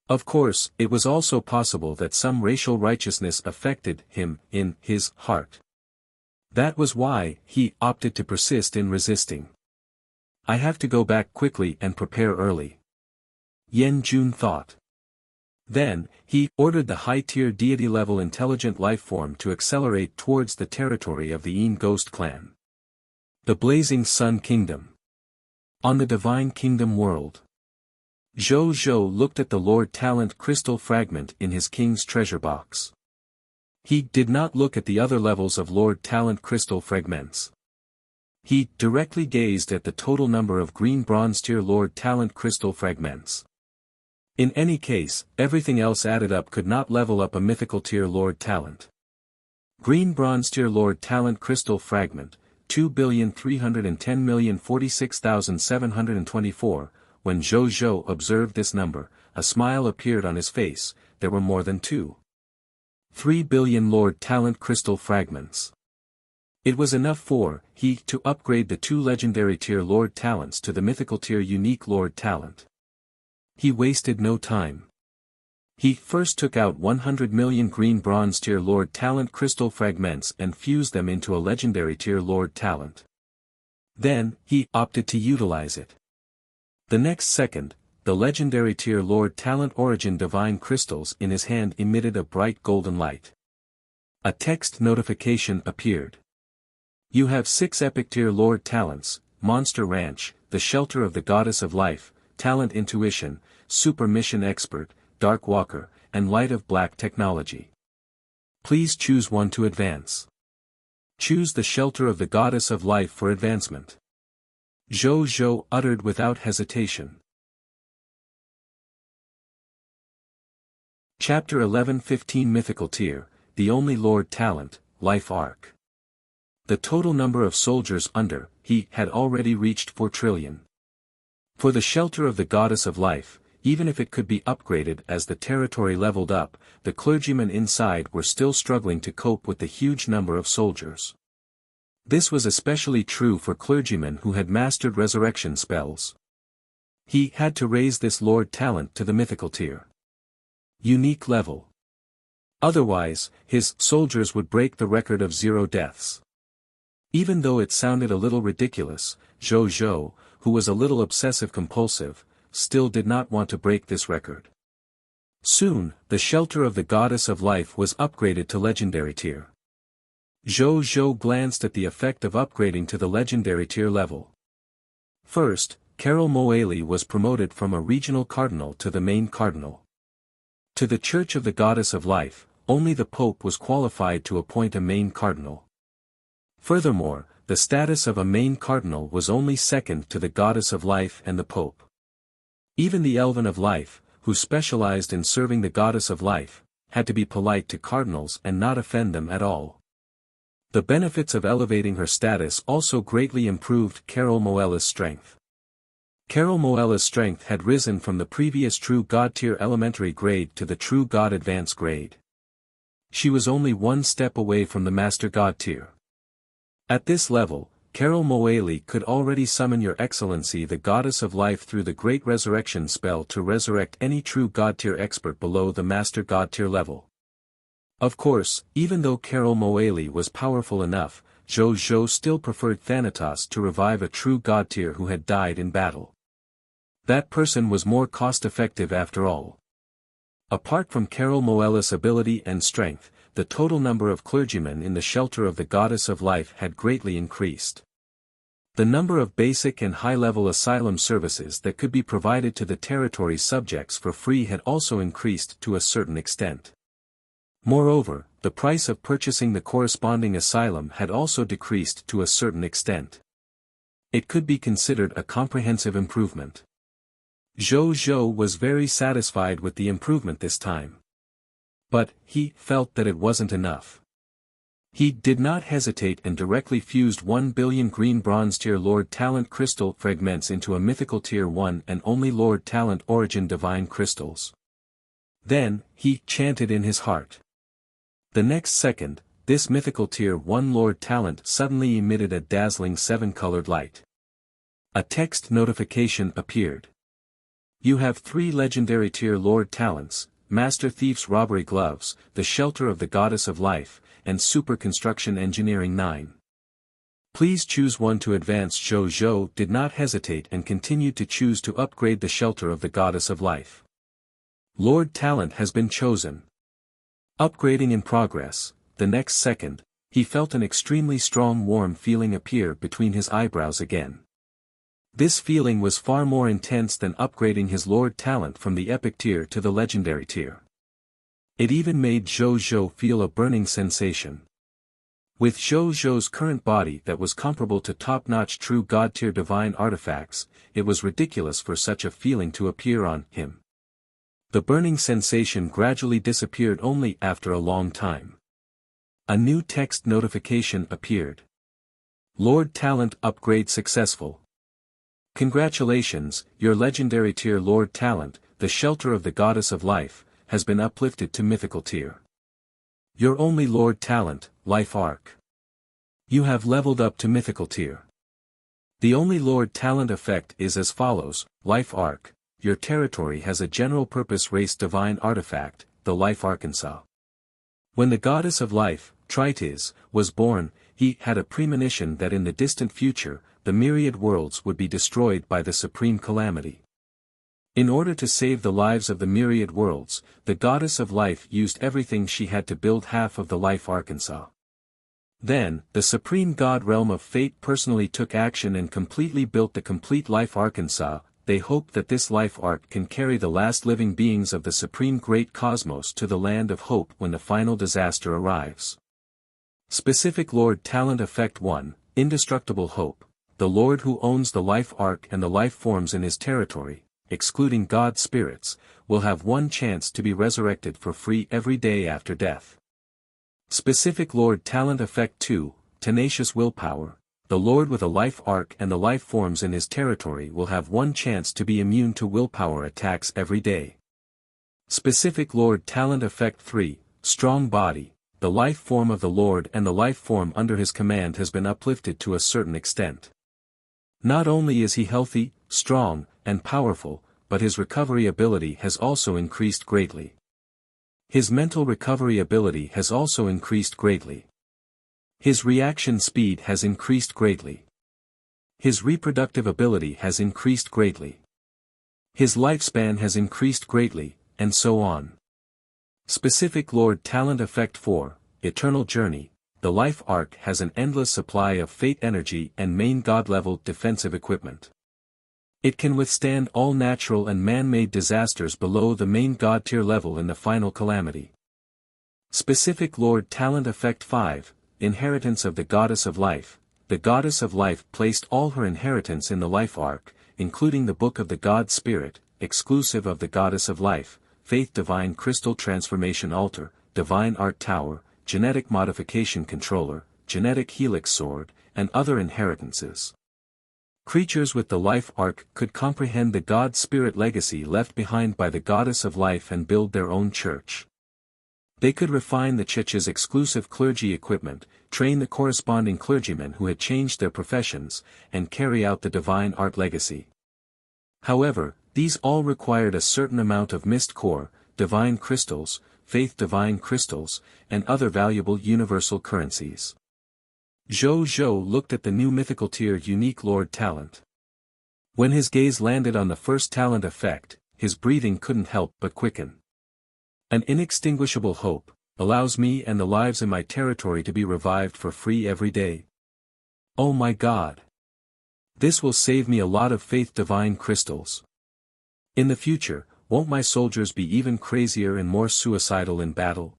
A: Of course, it was also possible that some racial righteousness affected him in his heart. That was why he opted to persist in resisting. I have to go back quickly and prepare early. Yan Jun thought. Then, he ordered the high-tier deity-level intelligent life form to accelerate towards the territory of the Yin Ghost clan. The Blazing Sun Kingdom. On the Divine Kingdom world. Zhou Zhou looked at the Lord Talent crystal fragment in his king's treasure box. He did not look at the other levels of Lord Talent crystal fragments. He directly gazed at the total number of green bronze tier Lord Talent crystal fragments. In any case, everything else added up could not level up a mythical tier Lord Talent. Green bronze tier Lord Talent crystal fragment, 2,310,046,724. When Zhou Zhou observed this number, a smile appeared on his face. There were more than 2.3 billion Lord Talent crystal fragments. It was enough for he to upgrade the 2 legendary tier Lord Talents to the mythical tier unique Lord Talent. He wasted no time. He first took out 100 million green bronze tier Lord Talent crystal fragments and fused them into a legendary tier Lord Talent. Then, he opted to utilize it. The next second, the legendary tier Lord Talent Origin Divine crystals in his hand emitted a bright golden light. A text notification appeared. You have 6 epic tier Lord Talents: Monster Ranch, the Shelter of the Goddess of Life, Talent Intuition, Super Mission Expert, Dark Walker, and Light of Black Technology. Please choose one to advance. Choose the Shelter of the Goddess of Life for advancement. Zhou Zhou uttered without hesitation. Chapter 11-15 Mythical Tier, the only Lord Talent, Life Arc. The total number of soldiers under he had already reached 4 trillion. For the Shelter of the Goddess of Life, even if it could be upgraded as the territory leveled up, the clergymen inside were still struggling to cope with the huge number of soldiers. This was especially true for clergymen who had mastered resurrection spells. He had to raise this Lord Talent to the mythical tier unique level. Otherwise, his soldiers would break the record of 0 deaths. Even though it sounded a little ridiculous, Zhou Zhou, who was a little obsessive-compulsive, still did not want to break this record. Soon, the Shelter of the Goddess of Life was upgraded to legendary tier. Zhou Zhou glanced at the effect of upgrading to the legendary tier level. First, Carol Moali was promoted from a regional cardinal to the main cardinal. To the Church of the Goddess of Life, only the Pope was qualified to appoint a main cardinal. Furthermore, the status of a main cardinal was only second to the Goddess of Life and the Pope. Even the Elven of Life, who specialized in serving the Goddess of Life, had to be polite to cardinals and not offend them at all. The benefits of elevating her status also greatly improved Carol Moella's strength. Carol Moella's strength had risen from the previous True God tier elementary grade to the True God advanced grade. She was only 1 step away from the Master God tier. At this level, Carol Moali could already summon Your Excellency the Goddess of Life through the Great Resurrection spell to resurrect any True God tier expert below the Master God tier level. Of course, even though Carol Moali was powerful enough, Zhou Zhou still preferred Thanatos to revive a True God tier who had died in battle. That person was more cost-effective after all. Apart from Carol Moella's ability and strength, the total number of clergymen in the Shelter of the Goddess of Life had greatly increased. The number of basic and high-level asylum services that could be provided to the territory's subjects for free had also increased to a certain extent. Moreover, the price of purchasing the corresponding asylum had also decreased to a certain extent. It could be considered a comprehensive improvement. Zhou Zhou was very satisfied with the improvement this time. But, he felt that it wasn't enough. He did not hesitate and directly fused 1 billion green bronze tier Lord Talent crystal fragments into a mythical tier 1 and only Lord Talent Origin Divine crystals. Then, he chanted in his heart. The next second, this mythical tier 1 Lord Talent suddenly emitted a dazzling 7-colored light. A text notification appeared. You have 3 legendary tier Lord Talents, Master Thief's Robbery Gloves, the Shelter of the Goddess of Life, and Super Construction Engineering 9. Please choose one to advance. Zhou Zhou did not hesitate and continued to choose to upgrade the Shelter of the Goddess of Life. Lord Talent has been chosen. Upgrading in progress. The next second, he felt an extremely strong warm feeling appear between his eyebrows again. This feeling was far more intense than upgrading his Lord Talent from the epic tier to the legendary tier. It even made Zhou Zhou feel a burning sensation. With Zhou Zhou's current body that was comparable to top-notch true god-tier divine artifacts, it was ridiculous for such a feeling to appear on him. The burning sensation gradually disappeared only after a long time. A new text notification appeared. Lord Talent upgrade successful. Congratulations, your legendary tier Lord Talent, the shelter of the goddess of life, has been uplifted to mythical tier. Your only Lord Talent, Life Arc. You have leveled up to mythical tier. The only Lord Talent effect is as follows: Life Arc. Your territory has a general purpose race divine artifact, the Life Arkansas. When the goddess of life, Tritis, was born, he had a premonition that in the distant future, the myriad worlds would be destroyed by the supreme calamity. In order to save the lives of the myriad worlds, the goddess of life used everything she had to build half of the Life Arkansas. Then, the supreme god realm of fate personally took action and completely built the complete Life Arkansas. They hope that this life arc can carry the last living beings of the supreme great cosmos to the land of hope when the final disaster arrives. Specific Lord Talent Effect 1, Indestructible Hope. The Lord who owns the life arc and the life forms in his territory, excluding god spirits, will have one chance to be resurrected for free every day after death. Specific Lord Talent Effect 2, Tenacious Willpower. The Lord with a life arc and the life forms in his territory will have one chance to be immune to willpower attacks every day. Specific Lord Talent Effect 3, Strong Body. The life form of the Lord and the life form under his command has been uplifted to a certain extent. Not only is he healthy, strong, and powerful, but his recovery ability has also increased greatly. His mental recovery ability has also increased greatly. His reaction speed has increased greatly. His reproductive ability has increased greatly. His lifespan has increased greatly, and so on. Specific Lord Talent Effect 4, Eternal Journey. The life arc has an endless supply of fate energy and main god-level defensive equipment. It can withstand all natural and man-made disasters below the main god tier level in the final calamity. Specific Lord Talent Effect 5, Inheritance of the Goddess of Life. The Goddess of Life placed all her inheritance in the life arc, including the Book of the God Spirit, exclusive of the Goddess of Life, Faith Divine Crystal Transformation Altar, Divine Art Tower, Genetic Modification Controller, Genetic Helix Sword, and other inheritances. Creatures with the life arc could comprehend the God Spirit legacy left behind by the Goddess of Life and build their own church. They could refine the church's exclusive clergy equipment, train the corresponding clergymen who had changed their professions, and carry out the divine art legacy. However, these all required a certain amount of mist core, divine crystals, faith divine crystals, and other valuable universal currencies. Zhou Zhou looked at the new mythical tier unique Lord Talent. When his gaze landed on the first talent effect, his breathing couldn't help but quicken. An inextinguishable hope allows me and the lives in my territory to be revived for free every day. Oh my God! This will save me a lot of faith divine crystals. In the future, won't my soldiers be even crazier and more suicidal in battle?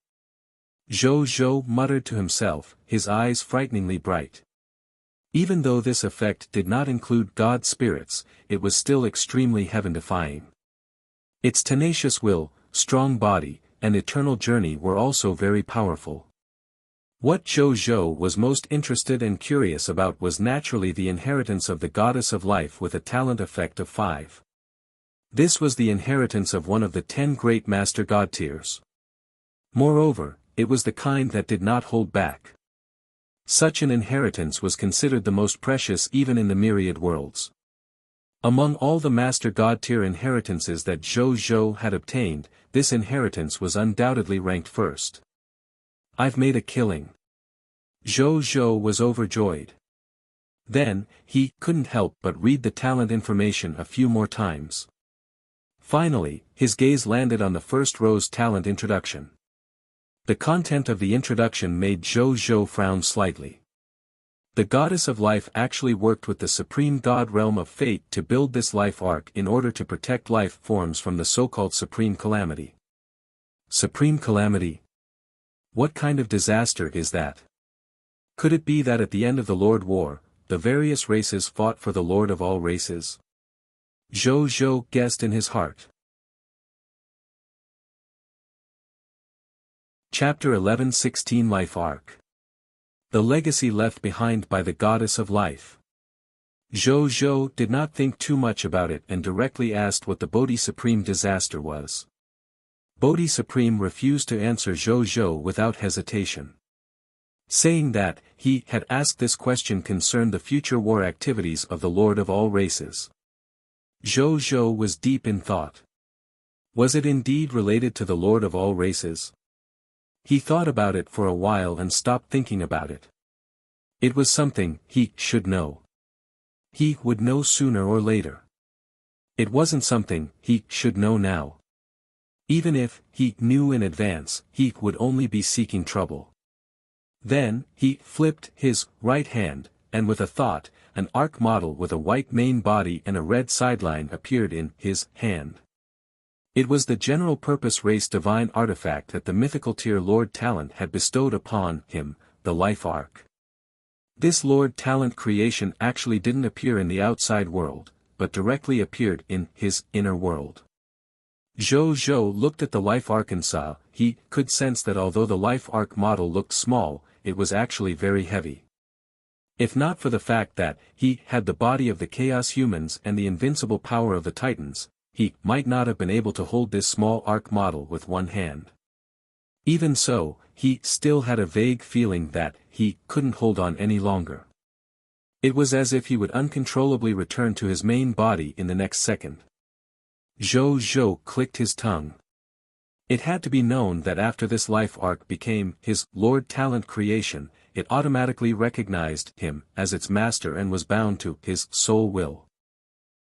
A: Zhou Zhou muttered to himself, his eyes frighteningly bright. Even though this effect did not include god spirits, it was still extremely heaven-defying. Its tenacious will, strong body, and eternal journey were also very powerful. What Zhou Zhou was most interested and curious about was naturally the inheritance of the Goddess of Life with a talent effect of 5. This was the inheritance of one of the 10 great master god tiers. Moreover, it was the kind that did not hold back. Such an inheritance was considered the most precious even in the myriad worlds. Among all the master god tier inheritances that Zhou Zhou had obtained, this inheritance was undoubtedly ranked first. I've made a killing. Zhou Zhou was overjoyed. Then, he couldn't help but read the talent information a few more times. Finally, his gaze landed on the first row's talent introduction. The content of the introduction made Zhou Zhou frown slightly. The Goddess of Life actually worked with the Supreme God Realm of Fate to build this life arc in order to protect life forms from the so-called Supreme Calamity. Supreme Calamity? What kind of disaster is that? Could it be that at the end of the Lord War, the various races fought for the Lord of all races? Zhou Zhou guessed in his heart. Chapter 11:16 Life Arc. The legacy left behind by the Goddess of Life. Zhou Zhou did not think too much about it and directly asked what the Bodhi Supreme disaster was. Bodhi Supreme refused to answer Zhou Zhou without hesitation, saying that he had asked this question concerned the future war activities of the Lord of all races. Zhou Zhou was deep in thought. Was it indeed related to the Lord of all races? He thought about it for a while and stopped thinking about it. It was something he should know. He would know sooner or later. It wasn't something he should know now. Even if he knew in advance, he would only be seeking trouble. Then, he flipped his right hand, and with a thought, an arc model with a white main body and a red sideline appeared in his hand. It was the general-purpose race divine artifact that the mythical tier Lord Talent had bestowed upon him, the Life Arc. This Lord Talent creation actually didn't appear in the outside world, but directly appeared in his inner world. Zhou Zhou looked at the Life Arc and saw, he could sense that although the Life Arc model looked small, it was actually very heavy. If not for the fact that he had the body of the Chaos Humans and the invincible power of the Titans, he might not have been able to hold this small arc model with one hand. Even so, he still had a vague feeling that he couldn't hold on any longer. It was as if he would uncontrollably return to his main body in the next second. Zhou Zhou clicked his tongue. It had to be known that after this Life Arc became his Lord Talent creation, it automatically recognized him as its master and was bound to his soul will.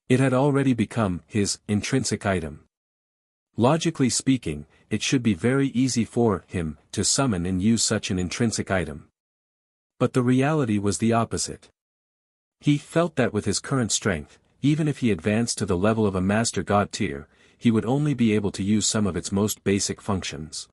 A: It had already become his intrinsic item. Logically speaking, it should be very easy for him to summon and use such an intrinsic item. But the reality was the opposite. He felt that with his current strength, even if he advanced to the level of a Master God tier, he would only be able to use some of its most basic functions.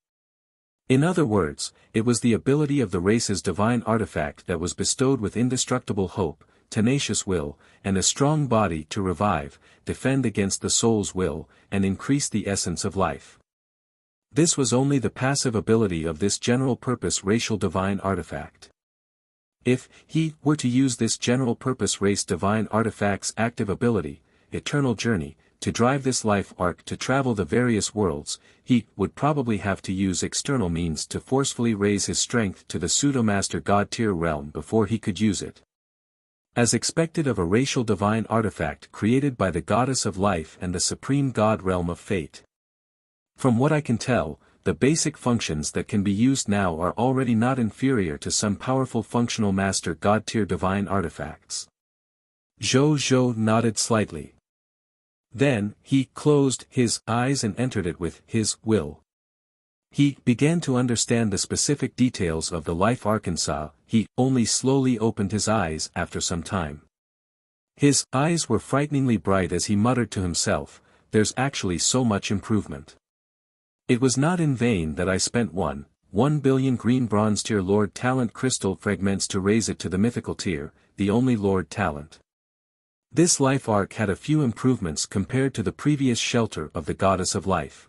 A: In other words, it was the ability of the race's divine artifact that was bestowed with indestructible hope, tenacious will, and a strong body to revive, defend against the soul's will, and increase the essence of life. This was only the passive ability of this general-purpose racial divine artifact. If he were to use this general-purpose race divine artifact's active ability, Eternal Journey, to drive this Life Arc to travel the various worlds, he would probably have to use external means to forcefully raise his strength to the pseudo-master God tier realm before he could use it. As expected of a racial divine artifact created by the Goddess of Life and the Supreme God realm of Fate. From what I can tell, the basic functions that can be used now are already not inferior to some powerful functional Master God tier divine artifacts. Zhou Zhou nodded slightly. Then, he closed his eyes and entered it with his will. He began to understand the specific details of the Life Arc and saw, he only slowly opened his eyes after some time. His eyes were frighteningly bright as he muttered to himself, "There's actually so much improvement. It was not in vain that I spent 1 billion green bronze tier Lord Talent crystal fragments to raise it to the mythical tier, the only Lord Talent." This Life Arc had a few improvements compared to the previous shelter of the Goddess of Life.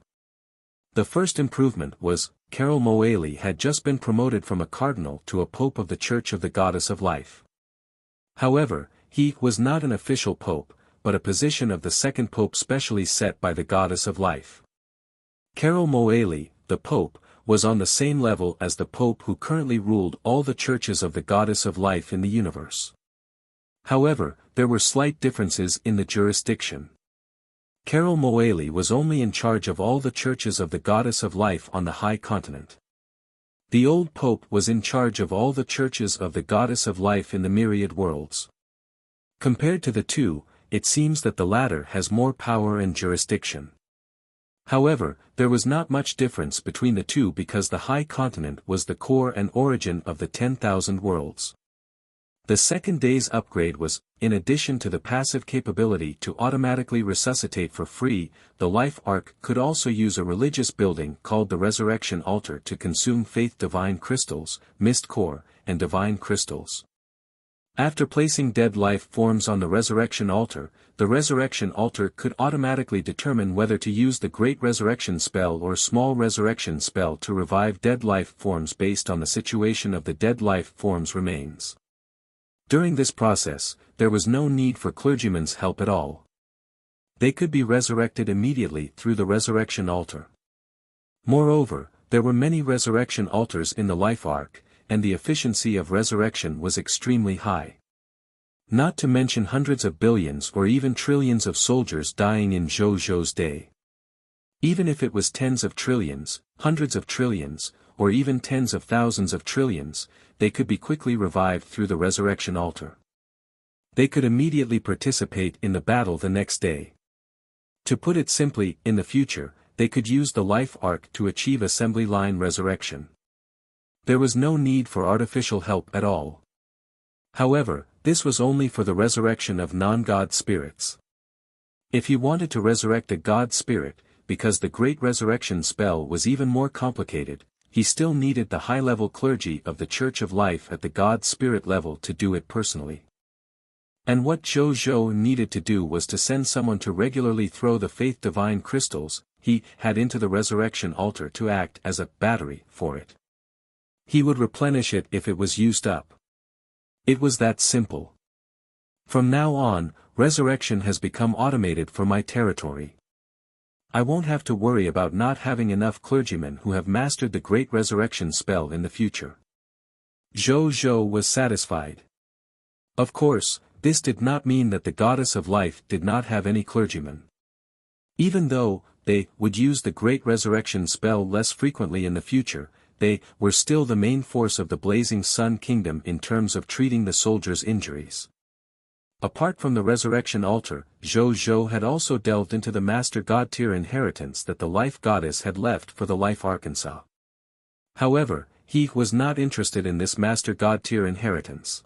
A: The first improvement was, Carol Moali had just been promoted from a cardinal to a pope of the Church of the Goddess of Life. However, he was not an official pope, but a position of the second pope specially set by the Goddess of Life. Carol Moali, the pope, was on the same level as the pope who currently ruled all the churches of the Goddess of Life in the universe. However, there were slight differences in the jurisdiction. Carol Moali was only in charge of all the churches of the Goddess of Life on the High Continent. The old pope was in charge of all the churches of the Goddess of Life in the myriad worlds. Compared to the two, it seems that the latter has more power and jurisdiction. However, there was not much difference between the two because the High Continent was the core and origin of the 10,000 worlds. The second day's upgrade was, in addition to the passive capability to automatically resuscitate for free, the Life Arc could also use a religious building called the Resurrection Altar to consume Faith Divine Crystals, Mist Core, and divine crystals. After placing dead life forms on the resurrection altar could automatically determine whether to use the Great Resurrection Spell or Small Resurrection Spell to revive dead life forms based on the situation of the dead life form's remains. During this process, there was no need for clergymen's help at all. They could be resurrected immediately through the resurrection altar. Moreover, there were many resurrection altars in the life arc, and the efficiency of resurrection was extremely high. Not to mention hundreds of billions or even trillions of soldiers dying in Zhou day. Even if it was tens of trillions, hundreds of trillions, or even tens of thousands of trillions, they could be quickly revived through the resurrection altar. They could immediately participate in the battle the next day. To put it simply, in the future, they could use the life arc to achieve assembly line resurrection. There was no need for artificial help at all. However, this was only for the resurrection of non-God spirits. If he wanted to resurrect a God spirit, because the Great Resurrection Spell was even more complicated, he still needed the high-level clergy of the Church of Life at the God spirit level to do it personally. And what Zhou needed to do was to send someone to regularly throw the faith divine crystals he had into the resurrection altar to act as a battery for it. He would replenish it if it was used up. It was that simple. From now on, resurrection has become automated for my territory. I won't have to worry about not having enough clergymen who have mastered the Great Resurrection Spell in the future. Zhou was satisfied. Of course, this did not mean that the Goddess of Life did not have any clergymen. Even though they would use the Great Resurrection Spell less frequently in the future, they were still the main force of the Blazing Sun Kingdom in terms of treating the soldiers' injuries. Apart from the resurrection altar, Zhou had also delved into the Master God tier inheritance that the Life Goddess had left for the Life Arkansas. However, he was not interested in this Master God tier inheritance.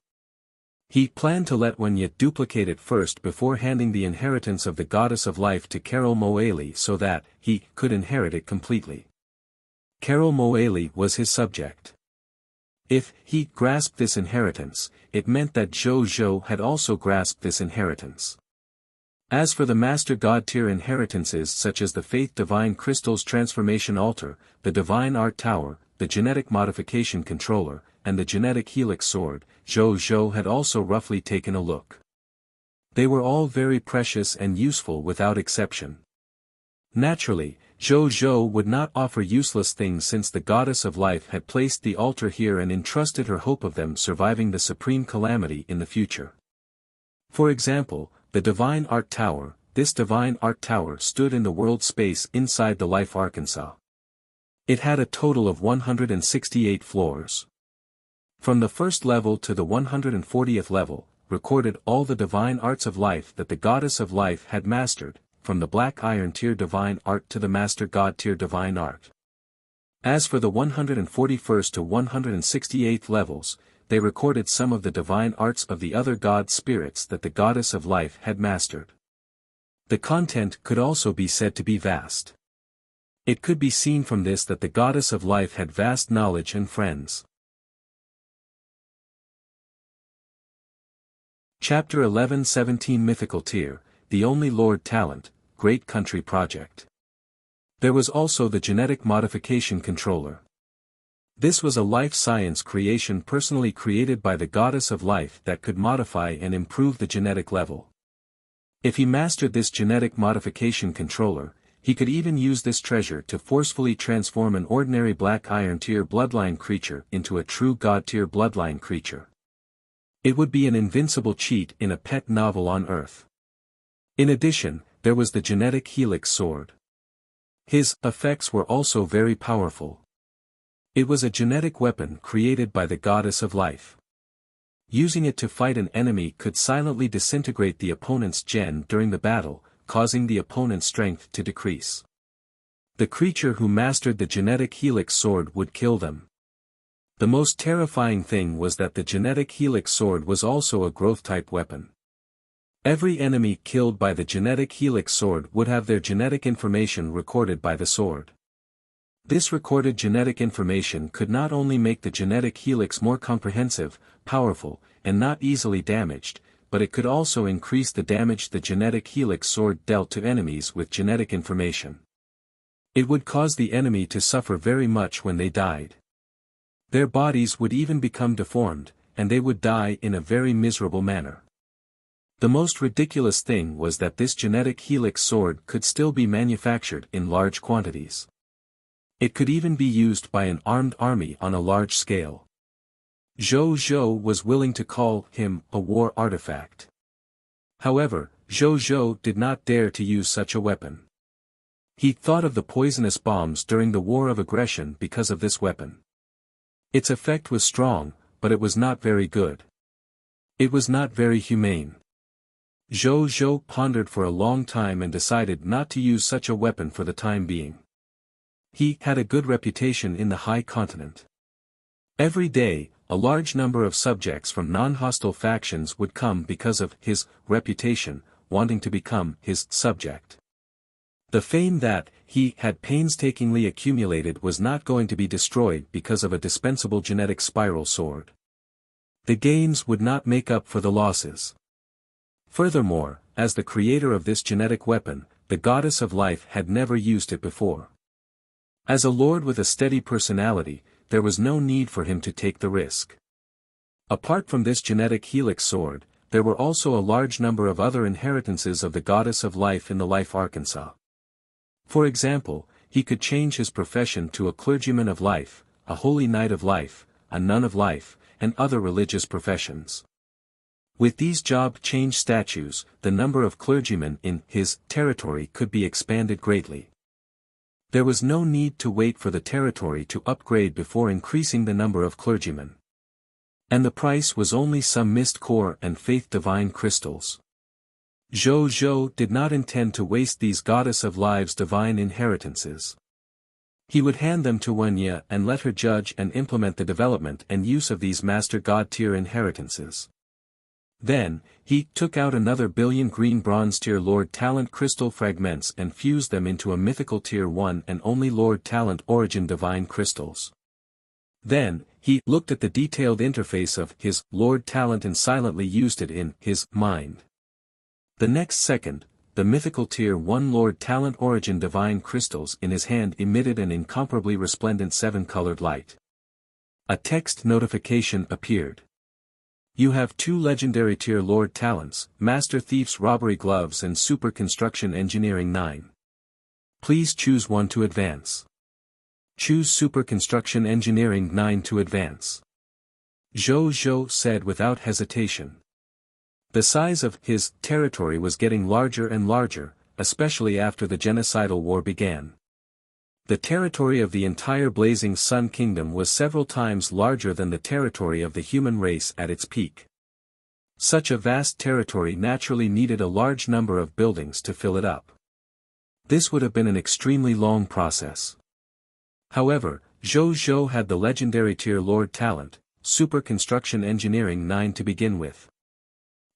A: He planned to let Wunya duplicate it first before handing the inheritance of the Goddess of Life to Carol Moali so that he could inherit it completely. Carol Moali was his subject. If he grasped this inheritance, it meant that Zhou had also grasped this inheritance. As for the Master God tier inheritances such as the Faith Divine Crystals Transformation Altar, the Divine Art Tower, the Genetic Modification Controller, and the Genetic Helix Sword, Zhou had also roughly taken a look. They were all very precious and useful without exception. Naturally, Zhou would not offer useless things since the Goddess of Life had placed the altar here and entrusted her hope of them surviving the supreme calamity in the future. For example, the Divine Art Tower. This Divine Art Tower stood in the world space inside the Life Arkansas. It had a total of 168 floors. From the first level to the 140th level, recorded all the divine arts of life that the Goddess of Life had mastered, from the Black Iron tier divine art to the Master God tier divine art. As for the 141st to 168th levels, they recorded some of the divine arts of the other god spirits that the Goddess of Life had mastered. The content could also be said to be vast. It could be seen from this that the Goddess of Life had vast knowledge and friends. Chapter 11-17 Mythical Tier, the Only Lord Talent, Great Country Project. There was also the Genetic Modification Controller. This was a life science creation personally created by the Goddess of Life that could modify and improve the genetic level. If he mastered this Genetic Modification Controller, he could even use this treasure to forcefully transform an ordinary Black Iron tier bloodline creature into a true God tier bloodline creature. It would be an invincible cheat in a pet novel on Earth. In addition, there was the Genetic Helix Sword. His effects were also very powerful. It was a genetic weapon created by the Goddess of Life. Using it to fight an enemy could silently disintegrate the opponent's gen during the battle, causing the opponent's strength to decrease. The creature who mastered the Genetic Helix Sword would kill them. The most terrifying thing was that the Genetic Helix Sword was also a growth-type weapon. Every enemy killed by the Genetic Helix Sword would have their genetic information recorded by the sword. This recorded genetic information could not only make the genetic helix more comprehensive, powerful, and not easily damaged, but it could also increase the damage the genetic helix sword dealt to enemies with genetic information. It would cause the enemy to suffer very much when they died. Their bodies would even become deformed, and they would die in a very miserable manner. The most ridiculous thing was that this genetic helix sword could still be manufactured in large quantities. It could even be used by an armed army on a large scale. Zhou Zhou was willing to call him a war artifact. However, Zhou Zhou did not dare to use such a weapon. He thought of the poisonous bombs during the war of aggression because of this weapon. Its effect was strong, but it was not very good. It was not very humane. Zhou Zhou pondered for a long time and decided not to use such a weapon for the time being. He had a good reputation in the high continent. Every day, a large number of subjects from non-hostile factions would come because of his reputation, wanting to become his subject. The fame that he had painstakingly accumulated was not going to be destroyed because of a dispensable genetic spiral sword. The gains would not make up for the losses. Furthermore, as the creator of this genetic weapon, the goddess of life had never used it before. As a lord with a steady personality, there was no need for him to take the risk. Apart from this genetic helix sword, there were also a large number of other inheritances of the goddess of life in the life Arkansas. For example, he could change his profession to a clergyman of life, a holy knight of life, a nun of life, and other religious professions. With these job change statues, the number of clergymen in his territory could be expanded greatly. There was no need to wait for the territory to upgrade before increasing the number of clergymen. And the price was only some mist core and faith divine crystals. Zhou Zhou did not intend to waste these goddess of lives divine inheritances. He would hand them to Wuxia and let her judge and implement the development and use of these master god tier inheritances. Then, he took out another billion green bronze tier Lord Talent crystal fragments and fused them into a mythical tier 1 and only Lord Talent origin divine crystals. Then, he looked at the detailed interface of his Lord Talent and silently used it in his mind. The next second, the mythical tier 1 Lord Talent origin divine crystals in his hand emitted an incomparably resplendent 7-colored light. A text notification appeared. You have 2 legendary tier Lord Talents, Master Thief's Robbery Gloves and Super Construction Engineering 9. Please choose one to advance. Choose Super Construction Engineering 9 to advance. Zhou Zhou said without hesitation. The size of his territory was getting larger and larger, especially after the genocidal war began. The territory of the entire Blazing Sun Kingdom was several times larger than the territory of the human race at its peak. Such a vast territory naturally needed a large number of buildings to fill it up. This would have been an extremely long process. However, Zhou Zhou had the legendary tier Lord Talent, Super Construction Engineering 9 to begin with.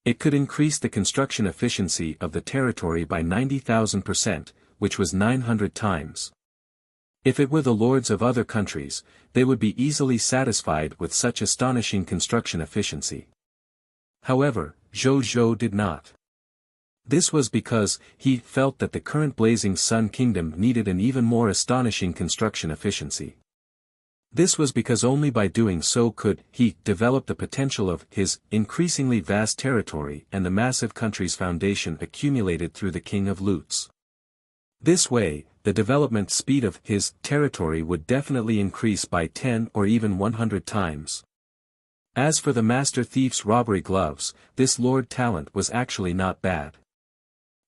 A: It could increase the construction efficiency of the territory by 90,000%, which was 900 times. If it were the lords of other countries, they would be easily satisfied with such astonishing construction efficiency. However, Zhou Zhou did not. This was because he felt that the current Blazing Sun Kingdom needed an even more astonishing construction efficiency. This was because only by doing so could he develop the potential of his increasingly vast territory and the massive country's foundation accumulated through the King of Loots. This way, the development speed of his territory would definitely increase by 10 or even 100 times. As for the Master Thief's Robbery Gloves, this Lord Talent was actually not bad.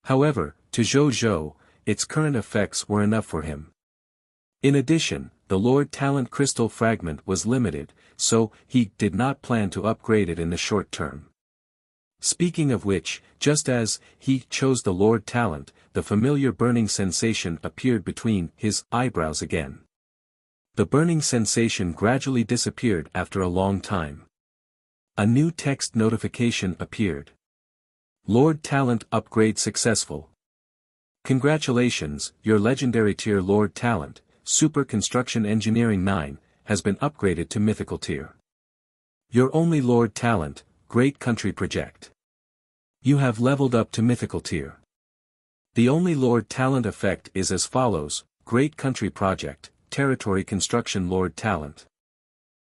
A: However, to Zhou Zhou, its current effects were enough for him. In addition, the Lord Talent crystal fragment was limited, so he did not plan to upgrade it in the short term. Speaking of which, just as he chose the Lord Talent, the familiar burning sensation appeared between his eyebrows again. The burning sensation gradually disappeared after a long time. A new text notification appeared. Lord Talent upgrade successful. Congratulations, your legendary tier Lord Talent, Super Construction Engineering 9, has been upgraded to Mythical Tier. Your only Lord talent, Great Country Project. You have leveled up to Mythical Tier. The only Lord talent effect is as follows: Great Country Project, Territory Construction Lord Talent.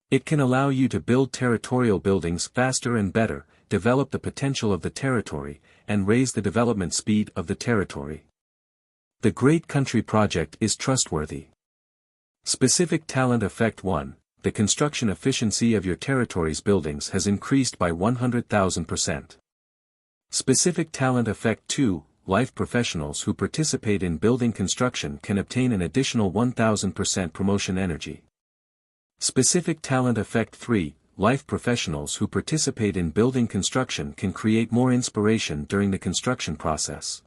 A: It can allow you to build territorial buildings faster and better, develop the potential of the territory, and raise the development speed of the territory. The Great Country Project is trustworthy. Specific Talent Effect 1, the construction efficiency of your territory's buildings has increased by 100,000%. Specific Talent Effect 2, life professionals who participate in building construction can obtain an additional 1000% promotion energy. Specific Talent Effect 3, life professionals who participate in building construction can create more inspiration during the construction process.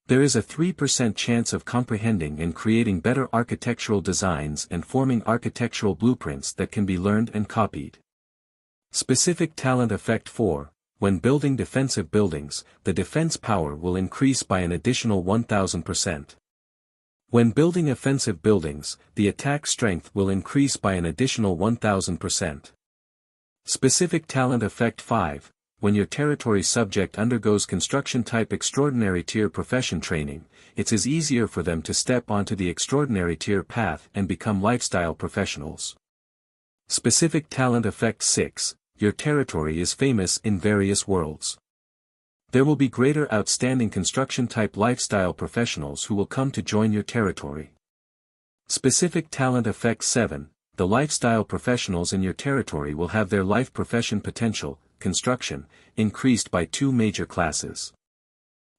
A: There is a 3% chance of comprehending and creating better architectural designs and forming architectural blueprints that can be learned and copied. Specific Talent Effect 4, when building defensive buildings, the defense power will increase by an additional 1000%. When building offensive buildings, the attack strength will increase by an additional 1000%. Specific Talent Effect 5, when your territory subject undergoes construction type extraordinary tier profession training, it is easier for them to step onto the extraordinary tier path and become lifestyle professionals. Specific Talent Effect 6, your territory is famous in various worlds. There will be greater outstanding construction type lifestyle professionals who will come to join your territory. Specific Talent Effect 7, the lifestyle professionals in your territory will have their life profession potential, construction, increased by 2 major classes.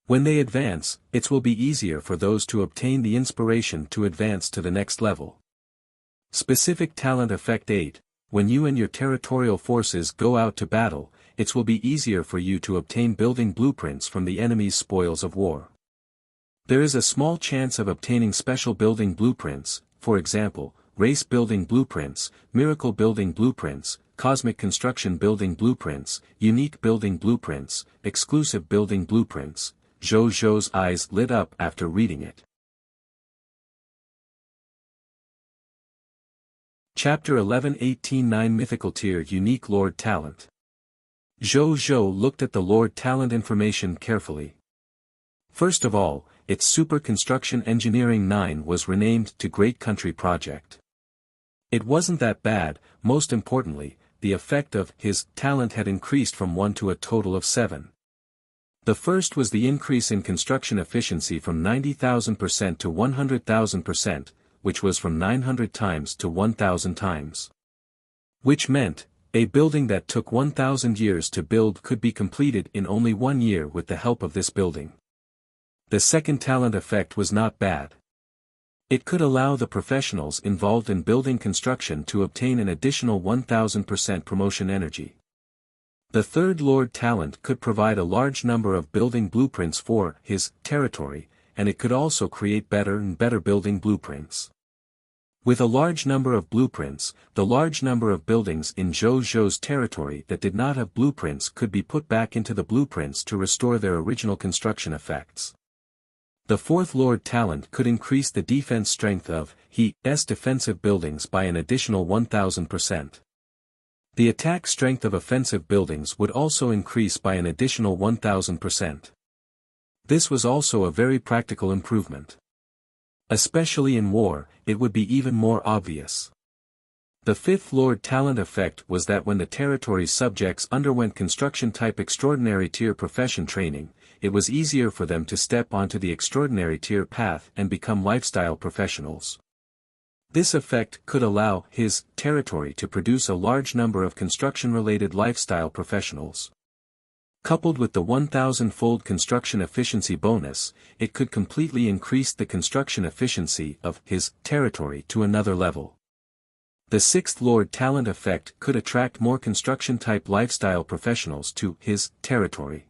A: When they advance, it will be easier for those to obtain the inspiration to advance to the next level. Specific Talent Effect 8, when you and your territorial forces go out to battle, it will be easier for you to obtain building blueprints from the enemy's spoils of war. There is a small chance of obtaining special building blueprints, for example, race building blueprints, miracle building blueprints, cosmic construction building blueprints, unique building blueprints, exclusive building blueprints. Zhou's eyes lit up after reading it. Chapter 11:18-9 Mythical Tier Unique Lord Talent. Zhou looked at the Lord Talent information carefully. First of all, its Super Construction Engineering 9 was renamed to Great Country Project. It wasn't that bad. Most importantly, the effect of his talent had increased from 1 to a total of 7. The first was the increase in construction efficiency from 90,000% to 100,000%, which was from 900 times to 1,000 times. Which meant, a building that took 1,000 years to build could be completed in only 1 year with the help of this building. The second talent effect was not bad. It could allow the professionals involved in building construction to obtain an additional 1000% promotion energy. The third Lord Talent could provide a large number of building blueprints for his territory, and it could also create better and better building blueprints. With a large number of blueprints, the large number of buildings in Zhou's territory that did not have blueprints could be put back into the blueprints to restore their original construction effects. The fourth Lord Talent could increase the defense strength of his defensive buildings by an additional 1000%. The attack strength of offensive buildings would also increase by an additional 1000%. This was also a very practical improvement. Especially in war, it would be even more obvious. The fifth Lord Talent effect was that when the territory's subjects underwent construction-type extraordinary tier profession training, it was easier for them to step onto the extraordinary tier path and become lifestyle professionals. This effect could allow his territory to produce a large number of construction-related lifestyle professionals. Coupled with the 1000-fold construction efficiency bonus, it could completely increase the construction efficiency of his territory to another level. The sixth Lord Talent effect could attract more construction-type lifestyle professionals to his territory.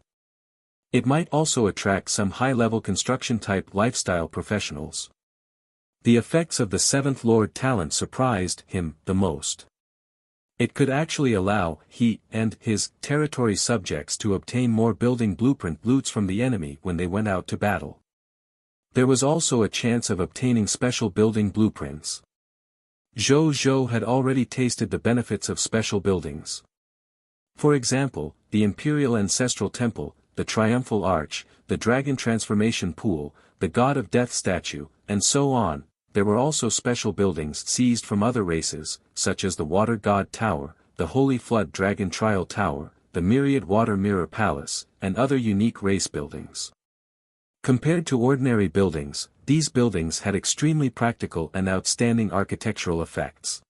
A: It might also attract some high-level construction-type lifestyle professionals. The effects of the seventh Lord Talent surprised him the most. It could actually allow he and his territory subjects to obtain more building blueprint loots from the enemy when they went out to battle. There was also a chance of obtaining special building blueprints. Zhou Zhou had already tasted the benefits of special buildings. For example, the Imperial Ancestral Temple, the Triumphal Arch, the Dragon Transformation Pool, the God of Death statue, and so on. There were also special buildings seized from other races, such as the Water God Tower, the Holy Flood Dragon Trial Tower, the Myriad Water Mirror Palace, and other unique race buildings. Compared to ordinary buildings, these buildings had extremely practical and outstanding architectural effects.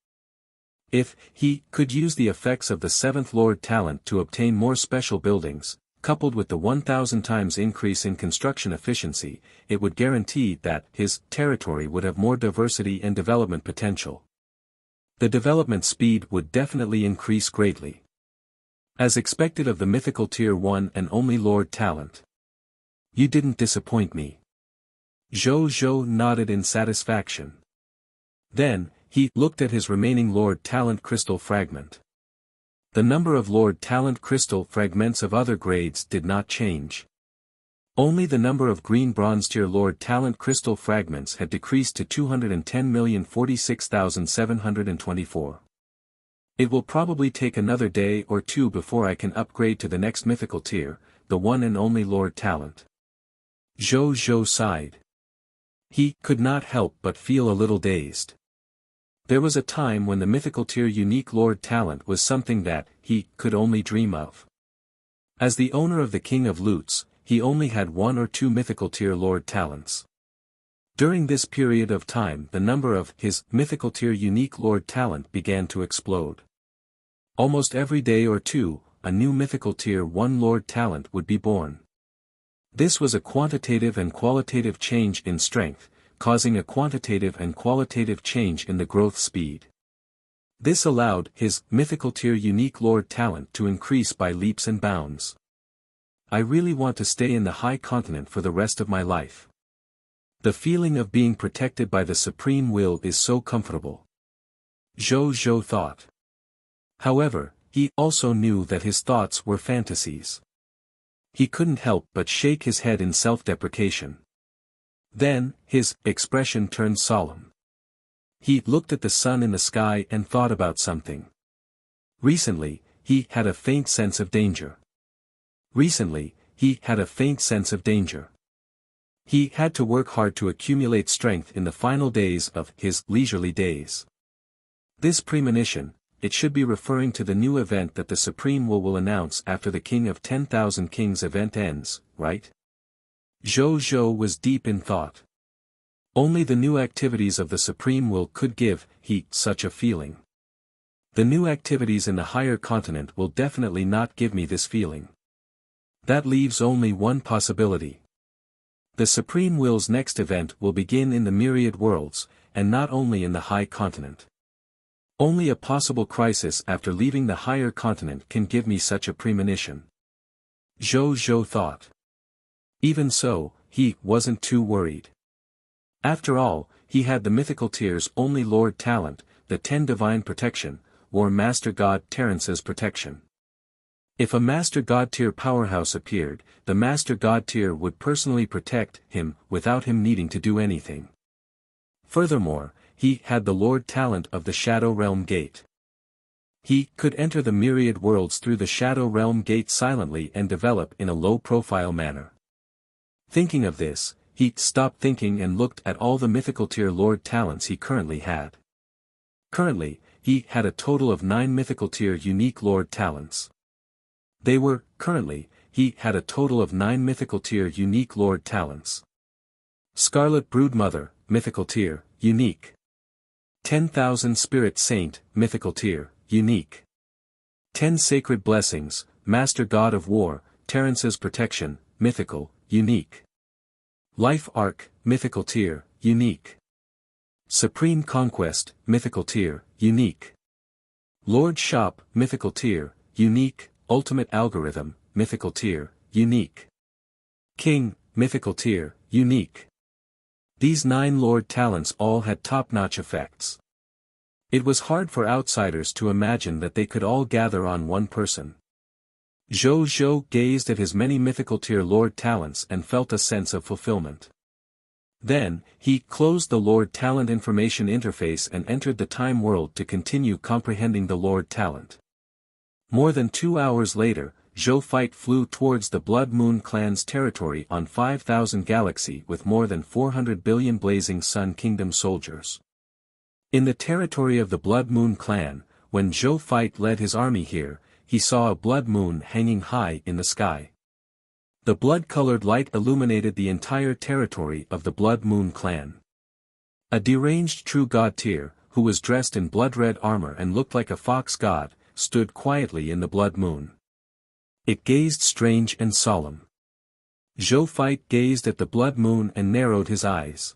A: If he could use the effects of the 7th Lord Talent to obtain more special buildings, coupled with the 1,000 times increase in construction efficiency, it would guarantee that his territory would have more diversity and development potential. The development speed would definitely increase greatly. As expected of the mythical Tier 1 and only Lord Talent. You didn't disappoint me. Zhou Zhou nodded in satisfaction. Then, he looked at his remaining Lord Talent crystal fragment. The number of Lord Talent crystal fragments of other grades did not change. Only the number of green bronze tier Lord Talent crystal fragments had decreased to 210,046,724. It will probably take another day or two before I can upgrade to the next mythical tier, the one and only Lord Talent. Zhou Zhou sighed. He could not help but feel a little dazed. There was a time when the mythical tier unique Lord Talent was something that he could only dream of. As the owner of the King of Loots, he only had 1 or 2 mythical tier Lord Talents. During this period of time the number of his mythical tier unique Lord Talent began to explode. Almost every day or two, a new mythical tier 1 Lord Talent would be born. This was a quantitative and qualitative change in strength, causing a quantitative and qualitative change in the growth speed. This allowed his mythical tier unique Lord Talent to increase by leaps and bounds. I really want to stay in the high continent for the rest of my life. The feeling of being protected by the supreme will is so comfortable. Zhou Zhou thought. However, he also knew that his thoughts were fantasies. He couldn't help but shake his head in self-deprecation. Then, his expression turned solemn. He looked at the sun in the sky and thought about something. Recently, he had a faint sense of danger. Recently, he had a faint sense of danger. He had to work hard to accumulate strength in the final days of his leisurely days. This premonition, it should be referring to the new event that the Supreme will announce after the King of 10,000 Kings event ends, right? Zhou Zhou was deep in thought. Only the new activities of the Supreme Will could give he such a feeling. The new activities in the higher continent will definitely not give me this feeling. That leaves only one possibility. The Supreme Will's next event will begin in the myriad worlds, and not only in the high continent. Only a possible crisis after leaving the higher continent can give me such a premonition. Zhou Zhou thought. Even so, he wasn't too worried. After all, he had the mythical tier's only Lord Talent, the 10 Divine Protection, or Master God Terrance's protection. If a Master God tier powerhouse appeared, the Master God tier would personally protect him without him needing to do anything. Furthermore, he had the Lord Talent of the Shadow Realm Gate. He could enter the myriad worlds through the Shadow Realm Gate silently and develop in a low-profile manner. Thinking of this, he stopped thinking and looked at all the mythical tier Lord Talents he currently had. Currently, he had a total of 9 mythical tier unique Lord Talents. He had a total of 9 mythical tier unique Lord Talents. Scarlet Broodmother, mythical tier, unique. 10,000 Spirit Saint, mythical tier, unique. 10 Sacred Blessings, Master God of War, Terrance's protection, mythical, unique. Life Arc, mythical tier, unique. Supreme Conquest, mythical tier, unique. Lord Shop, mythical tier, unique. Ultimate Algorithm, mythical tier, unique. King, mythical tier, unique. These 9 Lord Talents all had top-notch effects. It was hard for outsiders to imagine that they could all gather on one person. Zhou Zhou gazed at his many mythical tier Lord Talents and felt a sense of fulfillment. Then, he closed the Lord Talent information interface and entered the time world to continue comprehending the Lord Talent. More than 2 hours later, Zhou Fight flew towards the Blood Moon Clan's territory on 5,000 galaxy with more than 400 billion Blazing Sun Kingdom soldiers. In the territory of the Blood Moon Clan, when Zhou Fight led his army here, he saw a blood moon hanging high in the sky. The blood-colored light illuminated the entire territory of the Blood Moon Clan. A deranged true god Tyr, who was dressed in blood-red armor and looked like a fox god, stood quietly in the blood moon. It gazed strange and solemn. Zhou Fight gazed at the blood moon and narrowed his eyes.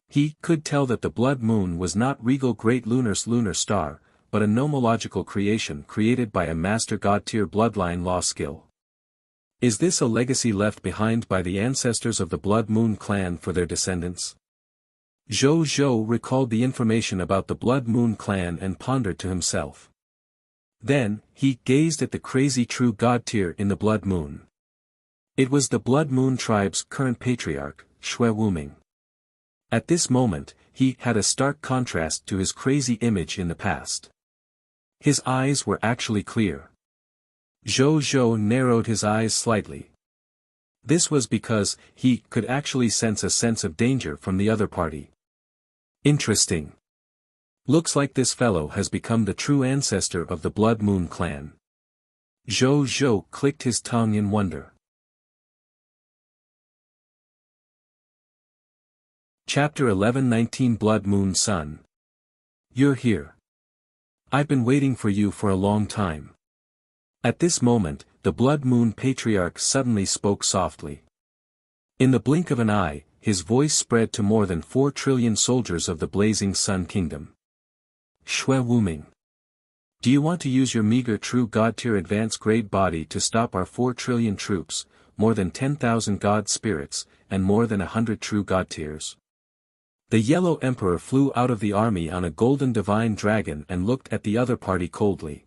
A: He could tell that the blood moon was not regal great lunar star, but a nomological creation created by a master god Tyr bloodline law skill. Is this a legacy left behind by the ancestors of the Blood Moon Clan for their descendants? Zhou recalled the information about the Blood Moon Clan and pondered to himself. Then, he gazed at the crazy true god Tyr in the Blood Moon. It was the Blood Moon tribe's current patriarch, Xue Wuming. At this moment, he had a stark contrast to his crazy image in the past. His eyes were actually clear. Zhou narrowed his eyes slightly. This was because he could actually sense a sense of danger from the other party. Interesting. Looks like this fellow has become the true ancestor of the Blood Moon Clan. Zhou clicked his tongue in wonder. Chapter 11:19 Blood Moon Sun. You're here. I've been waiting for you for a long time. At this moment, the Blood Moon Patriarch suddenly spoke softly. In the blink of an eye, his voice spread to more than 4 trillion soldiers of the Blazing Sun Kingdom. Xue Wuming. Do you want to use your meager true god tier advanced grade body to stop our 4 trillion troops, more than 10,000 god spirits, and more than 100 true god tiers? The Yellow Emperor flew out of the army on a golden divine dragon and looked at the other party coldly.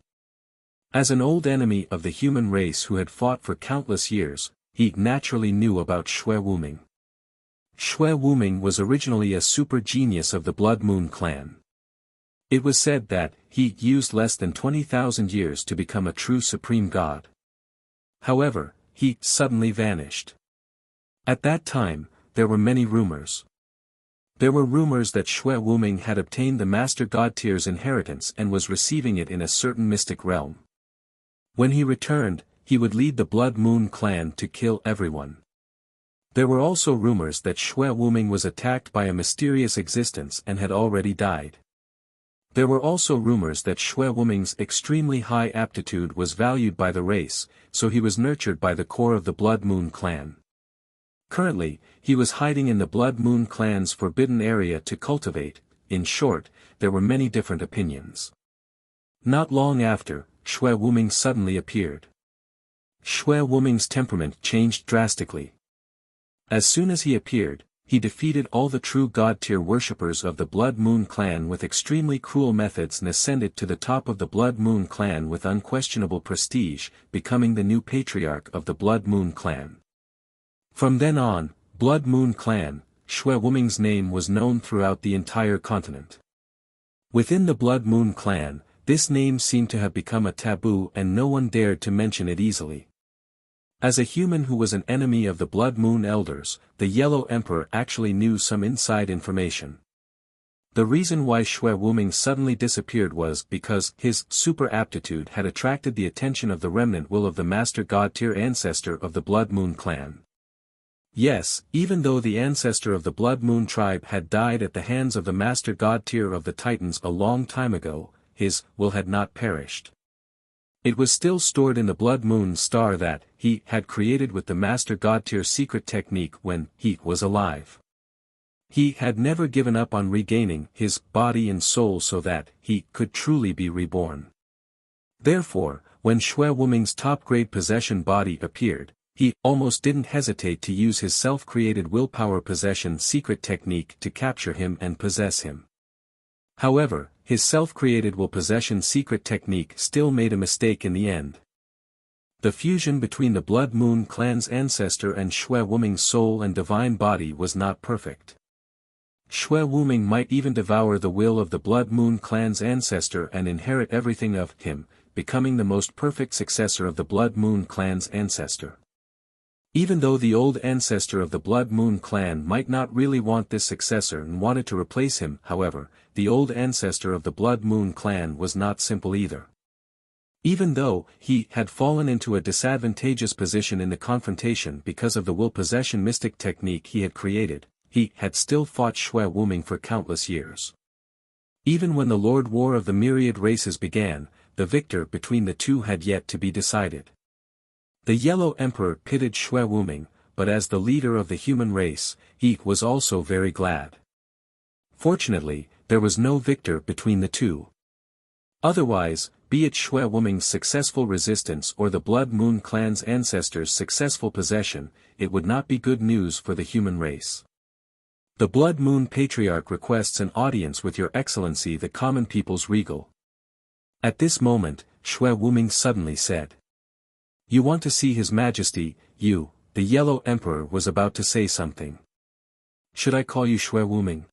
A: As an old enemy of the human race who had fought for countless years, he naturally knew about Xue Wuming. Xue Wuming was originally a super genius of the Blood Moon Clan. It was said that he used less than 20,000 years to become a true supreme god. However, he suddenly vanished. At that time, there were many rumors. There were rumors that Xue Wuming had obtained the Master God Tier's inheritance and was receiving it in a certain mystic realm. When he returned, he would lead the Blood Moon Clan to kill everyone. There were also rumors that Xue Wuming was attacked by a mysterious existence and had already died. There were also rumors that Xue Wuming's extremely high aptitude was valued by the race, so he was nurtured by the core of the Blood Moon Clan. Currently, he was hiding in the Blood Moon Clan's forbidden area to cultivate. In short, there were many different opinions. Not long after, Xue Wuming suddenly appeared. Xue Wuming's temperament changed drastically. As soon as he appeared, he defeated all the true god tier worshippers of the Blood Moon Clan with extremely cruel methods and ascended to the top of the Blood Moon Clan with unquestionable prestige, becoming the new patriarch of the Blood Moon Clan. From then on, Blood Moon Clan, Xue Wuming's name was known throughout the entire continent. Within the Blood Moon Clan, this name seemed to have become a taboo and no one dared to mention it easily. As a human who was an enemy of the Blood Moon Elders, the Yellow Emperor actually knew some inside information. The reason why Xue Wuming suddenly disappeared was because his super aptitude had attracted the attention of the remnant will of the Master God Tier ancestor of the Blood Moon Clan. Yes, even though the ancestor of the Blood Moon tribe had died at the hands of the Master God Tier of the Titans a long time ago, his will had not perished. It was still stored in the Blood Moon star that he had created with the Master God Tier secret technique when he was alive. He had never given up on regaining his body and soul so that he could truly be reborn. Therefore, when Xue Wuming's top-grade possession body appeared, he almost didn't hesitate to use his self-created willpower possession secret technique to capture him and possess him. However, his self-created will possession secret technique still made a mistake in the end. The fusion between the Blood Moon clan's ancestor and Xue Wuming's soul and divine body was not perfect. Xue Wuming might even devour the will of the Blood Moon clan's ancestor and inherit everything of him, becoming the most perfect successor of the Blood Moon clan's ancestor. Even though the old ancestor of the Blood Moon clan might not really want this successor and wanted to replace him, however, the old ancestor of the Blood Moon clan was not simple either. Even though he had fallen into a disadvantageous position in the confrontation because of the will possession mystic technique he had created, he had still fought Xue Wuming for countless years. Even when the Lord War of the Myriad Races began, the victor between the two had yet to be decided. The Yellow Emperor pitied Xue Wuming, but as the leader of the human race, he was also very glad. Fortunately, there was no victor between the two. Otherwise, be it Xue Wuming's successful resistance or the Blood Moon clan's ancestors' successful possession, it would not be good news for the human race. The Blood Moon Patriarch requests an audience with Your Excellency the Common People's Regal. At this moment, Xue Wuming suddenly said. You want to see His Majesty, you, the Yellow Emperor was about to say something. Should I call you Xue Wuming?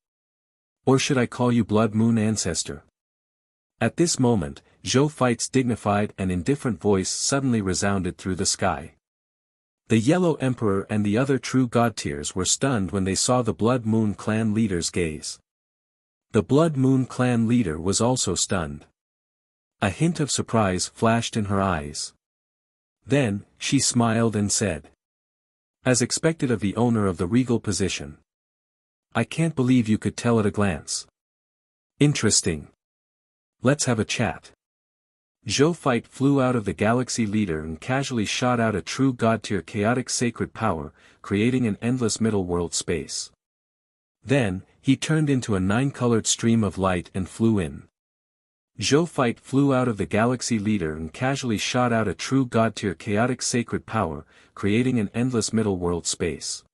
A: Or should I call you Blood Moon Ancestor? At this moment, Zhou Feit's dignified and indifferent voice suddenly resounded through the sky. The Yellow Emperor and the other true God-tiers were stunned when they saw the Blood Moon clan leader's gaze. The Blood Moon clan leader was also stunned. A hint of surprise flashed in her eyes. Then, she smiled and said. As expected of the owner of the regal position. I can't believe you could tell at a glance. Interesting. Let's have a chat. Zhou Feit flew out of the galaxy leader and casually shot out a true god-tier chaotic sacred power, creating an endless middle-world space. Then, he turned into a 9-colored stream of light and flew in. Zhou Feit flew out of the galaxy leader and casually shot out a true god-tier chaotic sacred power, creating an endless middle-world space.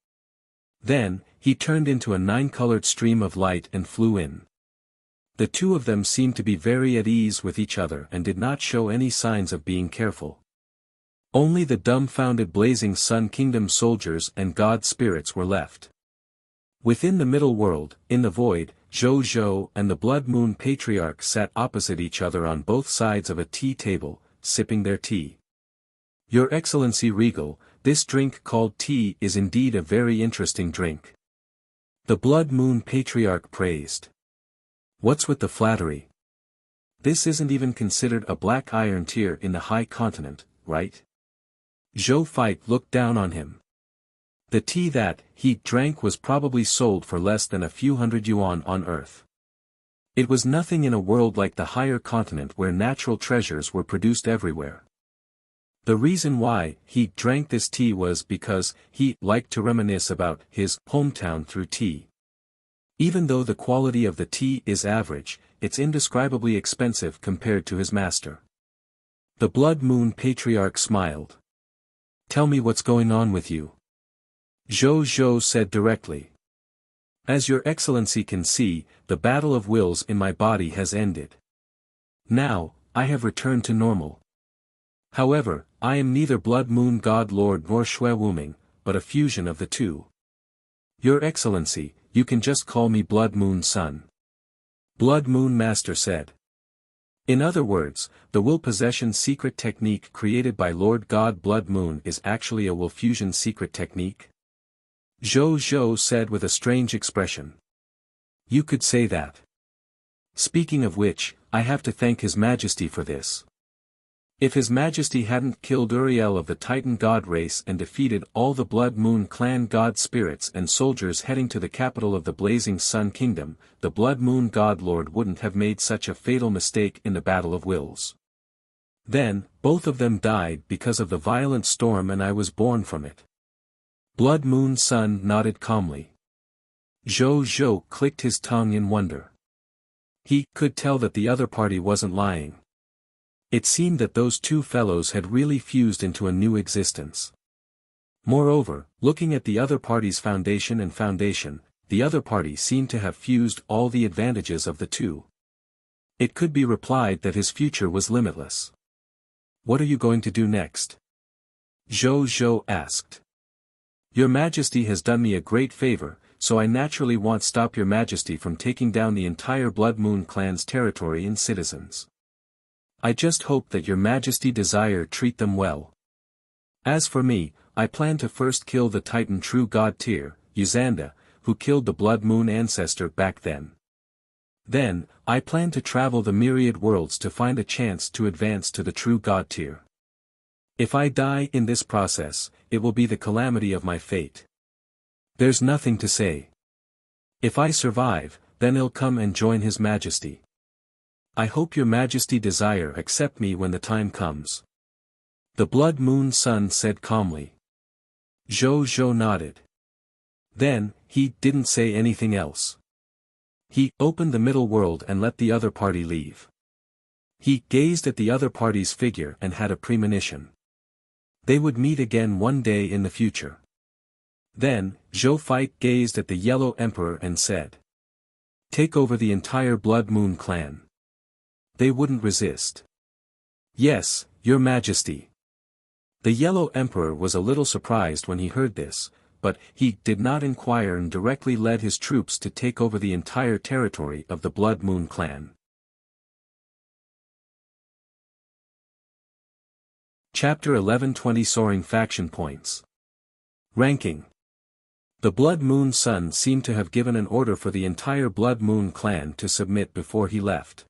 A: Then, he turned into a 9-colored stream of light and flew in. The two of them seemed to be very at ease with each other and did not show any signs of being careful. Only the dumbfounded Blazing Sun Kingdom soldiers and god spirits were left. Within the middle world, in the void, Zhou and the Blood Moon Patriarch sat opposite each other on both sides of a tea table, sipping their tea. Your Excellency Regal, this drink called tea is indeed a very interesting drink. The Blood Moon Patriarch praised. What's with the flattery? This isn't even considered a black iron tier in the high continent, right? Zhou Feit looked down on him. The tea that he drank was probably sold for less than a few hundred yuan on Earth. It was nothing in a world like the higher continent where natural treasures were produced everywhere. The reason why he drank this tea was because he liked to reminisce about his hometown through tea. Even though the quality of the tea is average, it's indescribably expensive compared to his master. The Blood Moon Patriarch smiled. Tell me what's going on with you. Zhou said directly. As your excellency can see, the battle of wills in my body has ended. Now, I have returned to normal. However, I am neither Blood Moon God Lord nor Xue Wuming, but a fusion of the two. Your excellency, you can just call me Blood Moon Son. Blood Moon Master said. In other words, the will possession secret technique created by Lord God Blood Moon is actually a will fusion secret technique? Zhou said with a strange expression. You could say that. Speaking of which, I have to thank His Majesty for this. If His Majesty hadn't killed Uriel of the Titan god race and defeated all the Blood Moon clan god spirits and soldiers heading to the capital of the Blazing Sun Kingdom, the Blood Moon God Lord wouldn't have made such a fatal mistake in the Battle of Wills. Then, both of them died because of the violent storm and I was born from it. Blood Moon Sun nodded calmly. Zhou clicked his tongue in wonder. He could tell that the other party wasn't lying. It seemed that those two fellows had really fused into a new existence. Moreover, looking at the other party's foundation, the other party seemed to have fused all the advantages of the two. It could be replied that his future was limitless. What are you going to do next? Zhou asked. Your Majesty has done me a great favor, so I naturally want stop your Majesty from taking down the entire Blood Moon clan's territory and citizens. I just hope that your Majesty desire treat them well. As for me, I plan to first kill the Titan True God Tyr, Yuzanda, who killed the Blood Moon ancestor back then. Then, I plan to travel the myriad worlds to find a chance to advance to the True God Tyr. If I die in this process, it will be the calamity of my fate. There's nothing to say. If I survive, then he'll come and join His Majesty. I hope your Majesty desire accept me when the time comes. The Blood Moon Sun said calmly. Zhou nodded. Then, he didn't say anything else. He opened the middle world and let the other party leave. He gazed at the other party's figure and had a premonition. They would meet again one day in the future. Then, Zhou gazed at the Yellow Emperor and said. Take over the entire Blood Moon clan. They wouldn't resist. Yes, your Majesty. The Yellow Emperor was a little surprised when he heard this, but he did not inquire and directly led his troops to take over the entire territory of the Blood Moon clan. Chapter 11:20 Soaring Faction Points. Ranking. The Blood Moon Sun seemed to have given an order for the entire Blood Moon clan to submit before he left.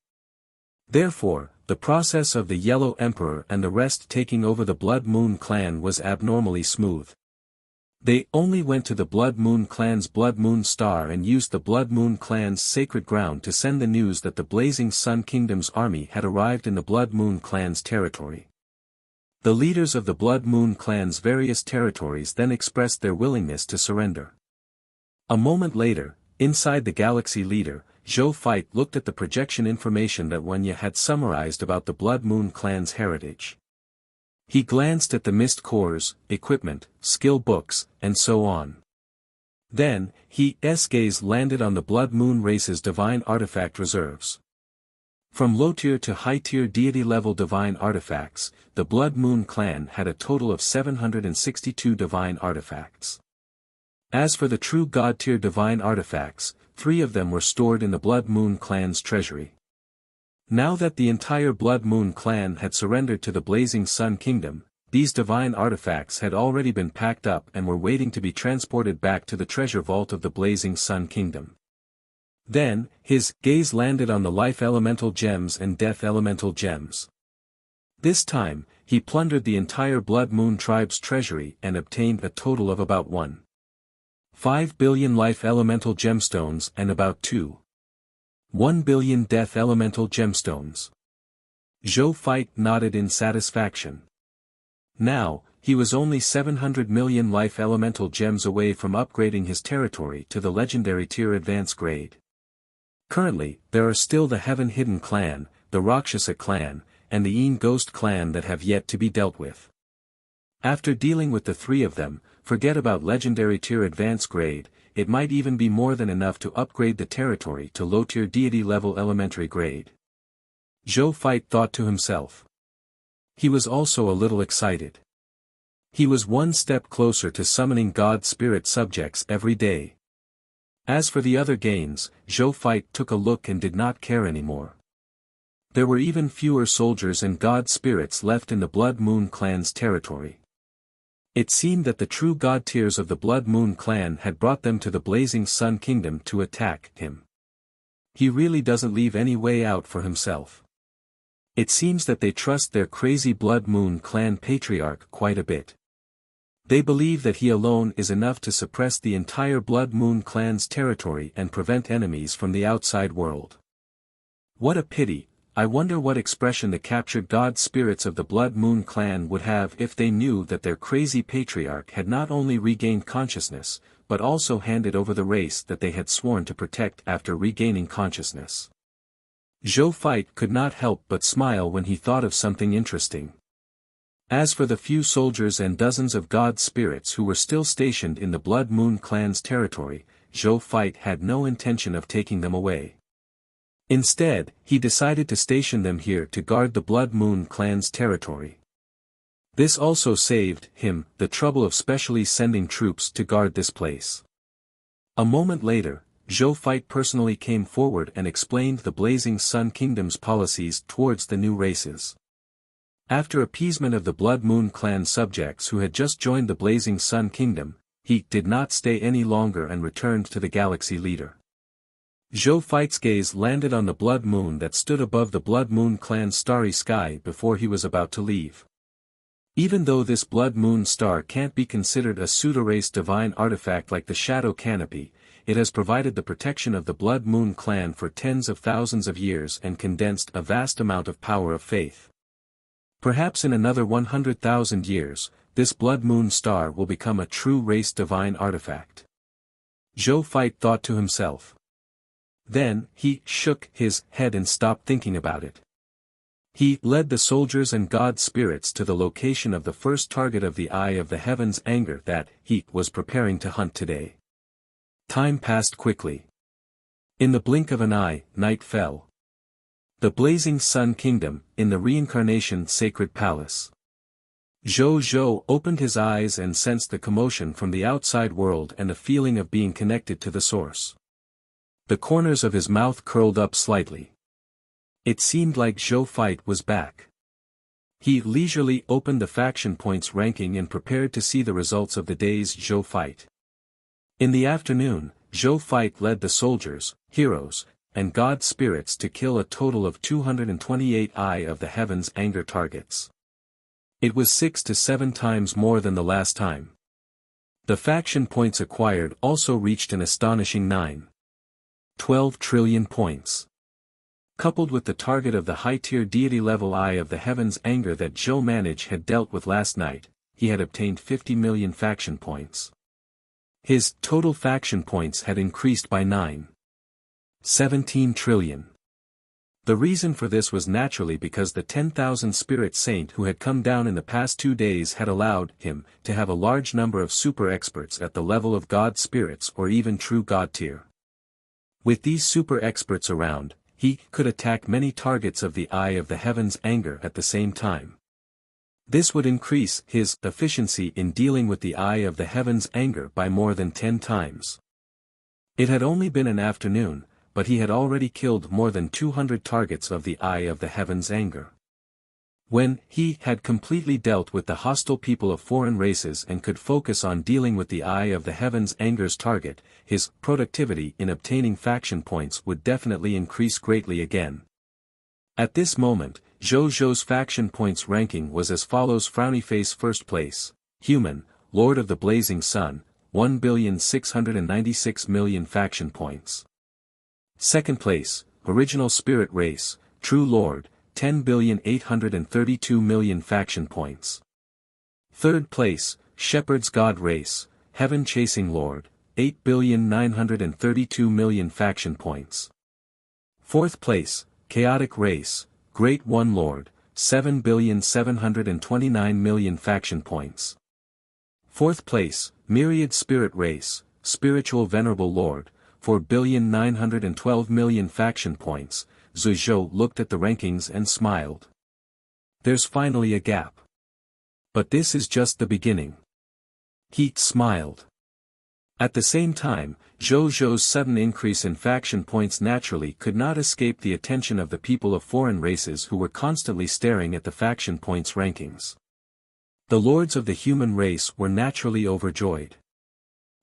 A: Therefore, the process of the Yellow Emperor and the rest taking over the Blood Moon clan was abnormally smooth. They only went to the Blood Moon clan's Blood Moon Star and used the Blood Moon clan's sacred ground to send the news that the Blazing Sun Kingdom's army had arrived in the Blood Moon clan's territory. The leaders of the Blood Moon clan's various territories then expressed their willingness to surrender. A moment later, inside the Galaxy Leader, Zhou looked at the projection information that Wuxia had summarized about the Blood Moon clan's heritage. He glanced at the mist cores, equipment, skill books, and so on. Then, his gaze landed on the Blood Moon race's divine artifact reserves. From low-tier to high-tier deity-level divine artifacts, the Blood Moon clan had a total of 762 divine artifacts. As for the True God Tier divine artifacts, 3 of them were stored in the Blood Moon clan's treasury. Now that the entire Blood Moon clan had surrendered to the Blazing Sun Kingdom, these divine artifacts had already been packed up and were waiting to be transported back to the treasure vault of the Blazing Sun Kingdom. Then, his gaze landed on the Life Elemental Gems and Death Elemental Gems. This time, he plundered the entire Blood Moon tribe's treasury and obtained a total of about 1.5 billion Life Elemental Gemstones and about 2.1 billion Death Elemental Gemstones. Zhou nodded in satisfaction. Now, he was only 700 million Life Elemental Gems away from upgrading his territory to the Legendary Tier Advance grade. Currently, there are still the Heaven Hidden Clan, the Rakshasa Clan, and the Een Ghost Clan that have yet to be dealt with. After dealing with the 3 of them, forget about Legendary Tier Advance grade, it might even be more than enough to upgrade the territory to low-tier deity-level elementary grade. Zhou thought to himself. He was also a little excited. He was one step closer to summoning God Spirit subjects every day. As for the other gains, Zhou took a look and did not care anymore. There were even fewer soldiers and God Spirits left in the Blood Moon clan's territory. It seemed that the true God tiers of the Blood Moon clan had brought them to the Blazing Sun Kingdom to attack him. He really doesn't leave any way out for himself. It seems that they trust their crazy Blood Moon clan patriarch quite a bit. They believe that he alone is enough to suppress the entire Blood Moon clan's territory and prevent enemies from the outside world. What a pity. I wonder what expression the captured God spirits of the Blood Moon clan would have if they knew that their crazy patriarch had not only regained consciousness, but also handed over the race that they had sworn to protect after regaining consciousness. Zhou could not help but smile when he thought of something interesting. As for the few soldiers and dozens of God spirits who were still stationed in the Blood Moon clan's territory, Zhou had no intention of taking them away. Instead, he decided to station them here to guard the Blood Moon clan's territory. This also saved him the trouble of specially sending troops to guard this place. A moment later, Zhou Fight personally came forward and explained the Blazing Sun Kingdom's policies towards the new races. After appeasement of the Blood Moon clan subjects who had just joined the Blazing Sun Kingdom, he did not stay any longer and returned to the galaxy leader. Zhou Fight's gaze landed on the Blood Moon that stood above the Blood Moon clan's starry sky before he was about to leave. Even though this Blood Moon star can't be considered a pseudo-race divine artifact like the Shadow Canopy, it has provided the protection of the Blood Moon clan for tens of thousands of years and condensed a vast amount of power of faith. Perhaps in another 100,000 years, this Blood Moon star will become a true race divine artifact. Zhou Fight thought to himself. Then, he shook his head and stopped thinking about it. He led the soldiers and god spirits to the location of the first target of the Eye of the Heaven's anger that he was preparing to hunt today. Time passed quickly. In the blink of an eye, night fell. The Blazing Sun Kingdom, in the Reincarnation Sacred Palace. Zhou opened his eyes and sensed the commotion from the outside world and a feeling of being connected to the source. The corners of his mouth curled up slightly. It seemed like Zhou Fight was back. He leisurely opened the faction points ranking and prepared to see the results of the day's Zhou Fight. In the afternoon, Zhou Fight led the soldiers, heroes, and god spirits to kill a total of 228 Eye of the Heaven's anger targets. It was 6 to 7 times more than the last time. The faction points acquired also reached an astonishing 9.12 trillion points. Coupled with the target of the high-tier deity level Eye of the Heaven's anger that Zhou Manage had dealt with last night, he had obtained 50 million faction points. His total faction points had increased by 9.17 trillion. The reason for this was naturally because the 10,000 spirit saint who had come down in the past 2 days had allowed him to have a large number of super experts at the level of god spirits or even true god tier. With these super experts around, he could attack many targets of the Eye of the Heaven's anger at the same time. This would increase his efficiency in dealing with the Eye of the Heaven's anger by more than 10 times. It had only been an afternoon, but he had already killed more than 200 targets of the Eye of the Heaven's anger. When he had completely dealt with the hostile people of foreign races and could focus on dealing with the Eye of the Heaven's anger's target, his productivity in obtaining faction points would definitely increase greatly again. At this moment, Zhou's faction points ranking was as follows: Frowny Face first place, Human, Lord of the Blazing Sun, 1,696,000,000 faction points. Second place, Original Spirit Race, True Lord, 10,832,000,000 faction points. Third place, Shepherd's God Race, Heaven Chasing Lord, 8,932,000,000 faction points. Fourth place, Chaotic Race, Great One Lord, 7,729,000,000 faction points. Fourth place, Myriad Spirit Race, Spiritual Venerable Lord, 4,912,000,000 faction points. Zhou looked at the rankings and smiled. There's finally a gap. But this is just the beginning. He smiled. At the same time, Zhou's sudden increase in faction points naturally could not escape the attention of the people of foreign races who were constantly staring at the faction points rankings. The lords of the human race were naturally overjoyed.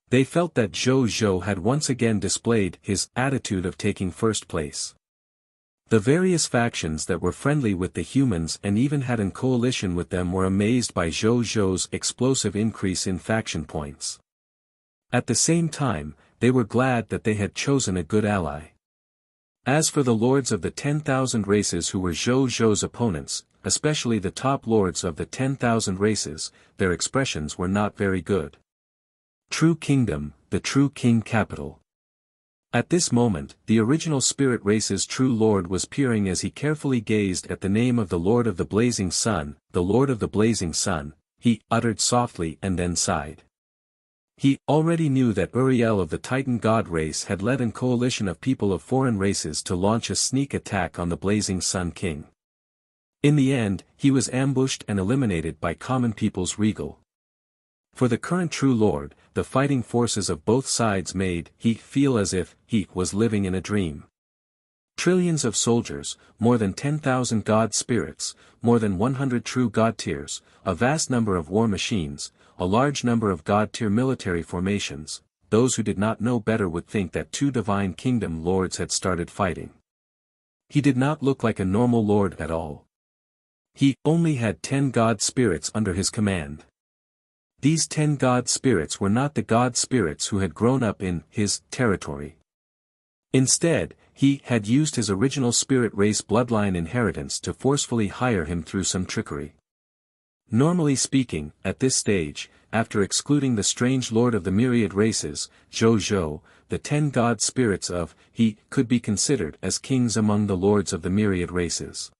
A: They felt that Zhou had once again displayed his attitude of taking first place. The various factions that were friendly with the humans and even had in coalition with them were amazed by Zhou's explosive increase in faction points. At the same time, they were glad that they had chosen a good ally. As for the lords of the 10,000 races who were Zhou's opponents, especially the top lords of the 10,000 races, their expressions were not very good. True Kingdom, the True King Capital. At this moment, the original spirit race's true lord was peering as he carefully gazed at the name of the Lord of the Blazing Sun, the Lord of the Blazing Sun, he uttered softly and then sighed. He already knew that Uriel of the Titan God race had led a coalition of people of foreign races to launch a sneak attack on the Blazing Sun King. In the end, he was ambushed and eliminated by common people's regal. For the current true lord, the fighting forces of both sides made he feel as if he was living in a dream. Trillions of soldiers, more than 10,000 god spirits, more than 100 true god tiers, a vast number of war machines, a large number of god tier military formations. Those who did not know better would think that two divine kingdom lords had started fighting. He did not look like a normal lord at all. He only had 10 god spirits under his command. These 10 god spirits were not the god spirits who had grown up in his territory. Instead, he had used his original spirit race bloodline inheritance to forcefully hire him through some trickery. Normally speaking, at this stage, after excluding the strange lord of the myriad races, Zhou, the 10 god spirits of he could be considered as kings among the lords of the myriad races.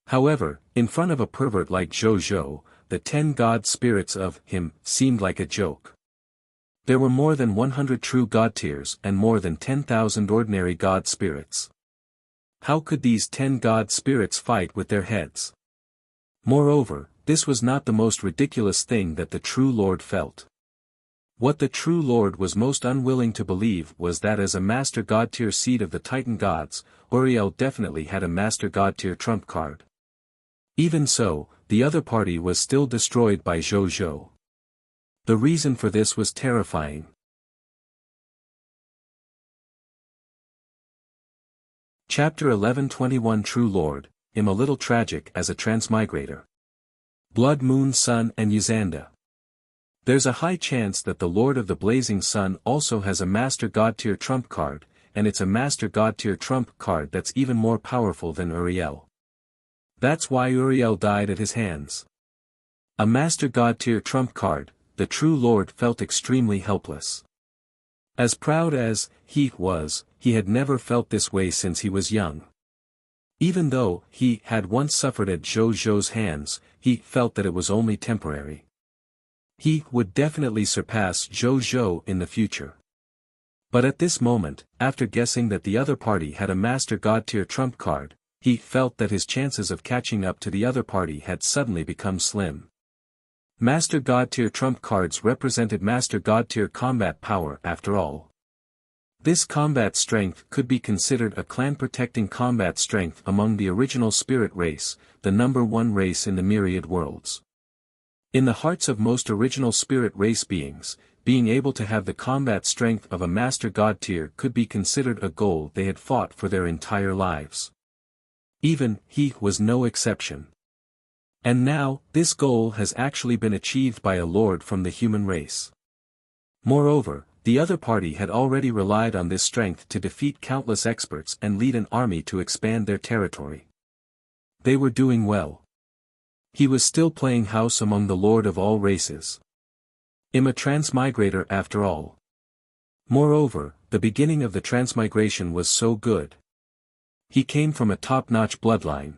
A: However, in front of a pervert like Zhou, the 10 god spirits of him seemed like a joke. There were more than 100 true god tiers and more than 10,000 ordinary god spirits. How could these 10 god spirits fight with their heads? Moreover, this was not the most ridiculous thing that the true lord felt. What the true lord was most unwilling to believe was that as a master god tier seed of the Titan gods, Uriel definitely had a master god tier trump card. Even so, the other party was still destroyed by Zhou. The reason for this was terrifying. Chapter 11:21 True Lord, am a little tragic as a transmigrator. Blood Moon Sun and Yuzanda. There's a high chance that the Lord of the Blazing Sun also has a Master God Tier trump card, and it's a Master God Tier trump card that's even more powerful than Uriel. That's why Uriel died at his hands. A Master God Tier trump card, the true Lord felt extremely helpless. As proud as he was, he had never felt this way since he was young. Even though he had once suffered at Zhou's hands, he felt that it was only temporary. He would definitely surpass Zhou in the future. But at this moment, after guessing that the other party had a Master God Tier trump card, he felt that his chances of catching up to the other party had suddenly become slim. Master God Tier trump cards represented Master God Tier combat power after all. This combat strength could be considered a clan-protecting combat strength among the original spirit race, the number one race in the myriad worlds. In the hearts of most original spirit race beings, being able to have the combat strength of a Master God Tier could be considered a goal they had fought for their entire lives. Even he was no exception. And now, this goal has actually been achieved by a lord from the human race. Moreover, the other party had already relied on this strength to defeat countless experts and lead an army to expand their territory. They were doing well. He was still playing house among the lord of all races. I'm a transmigrator after all. Moreover, the beginning of the transmigration was so good. He came from a top-notch bloodline.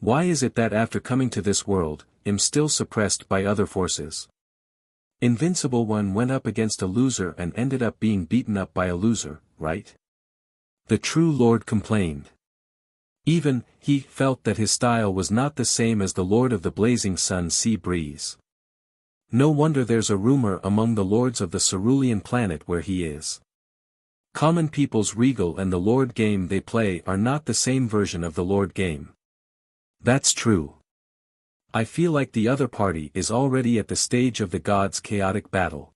A: Why is it that after coming to this world, I'm still suppressed by other forces? Invincible One went up against a loser and ended up being beaten up by a loser, right? The true Lord complained. Even, he felt that his style was not the same as the Lord of the Blazing Sun Sea Breeze. No wonder there's a rumor among the lords of the cerulean planet where he is. Common people's regal and the Lord game they play are not the same version of the Lord game. That's true. I feel like the other party is already at the stage of the gods' chaotic battle.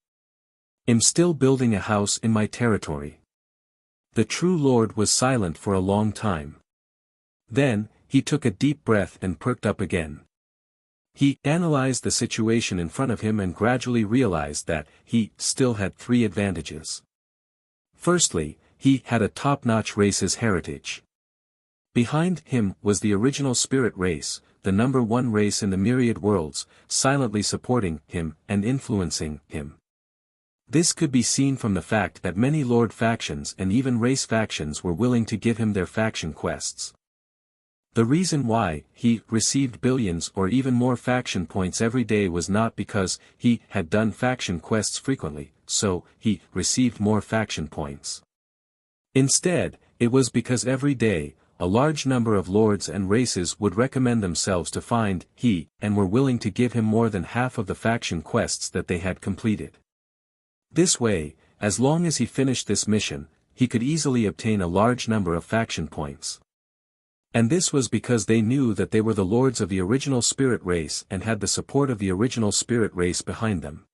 A: I'm still building a house in my territory. The true Lord was silent for a long time. Then, he took a deep breath and perked up again. He analyzed the situation in front of him and gradually realized that he still had three advantages. Firstly, he had a top-notch race's heritage. Behind him was the original spirit race, the number one race in the myriad worlds, silently supporting him and influencing him. This could be seen from the fact that many lord factions and even race factions were willing to give him their faction quests. The reason why he received billions or even more faction points every day was not because he had done faction quests frequently, so he received more faction points. Instead, it was because every day, a large number of lords and races would recommend themselves to find he, and were willing to give him more than half of the faction quests that they had completed. This way, as long as he finished this mission, he could easily obtain a large number of faction points. And this was because they knew that they were the lords of the original spirit race and had the support of the original spirit race behind them.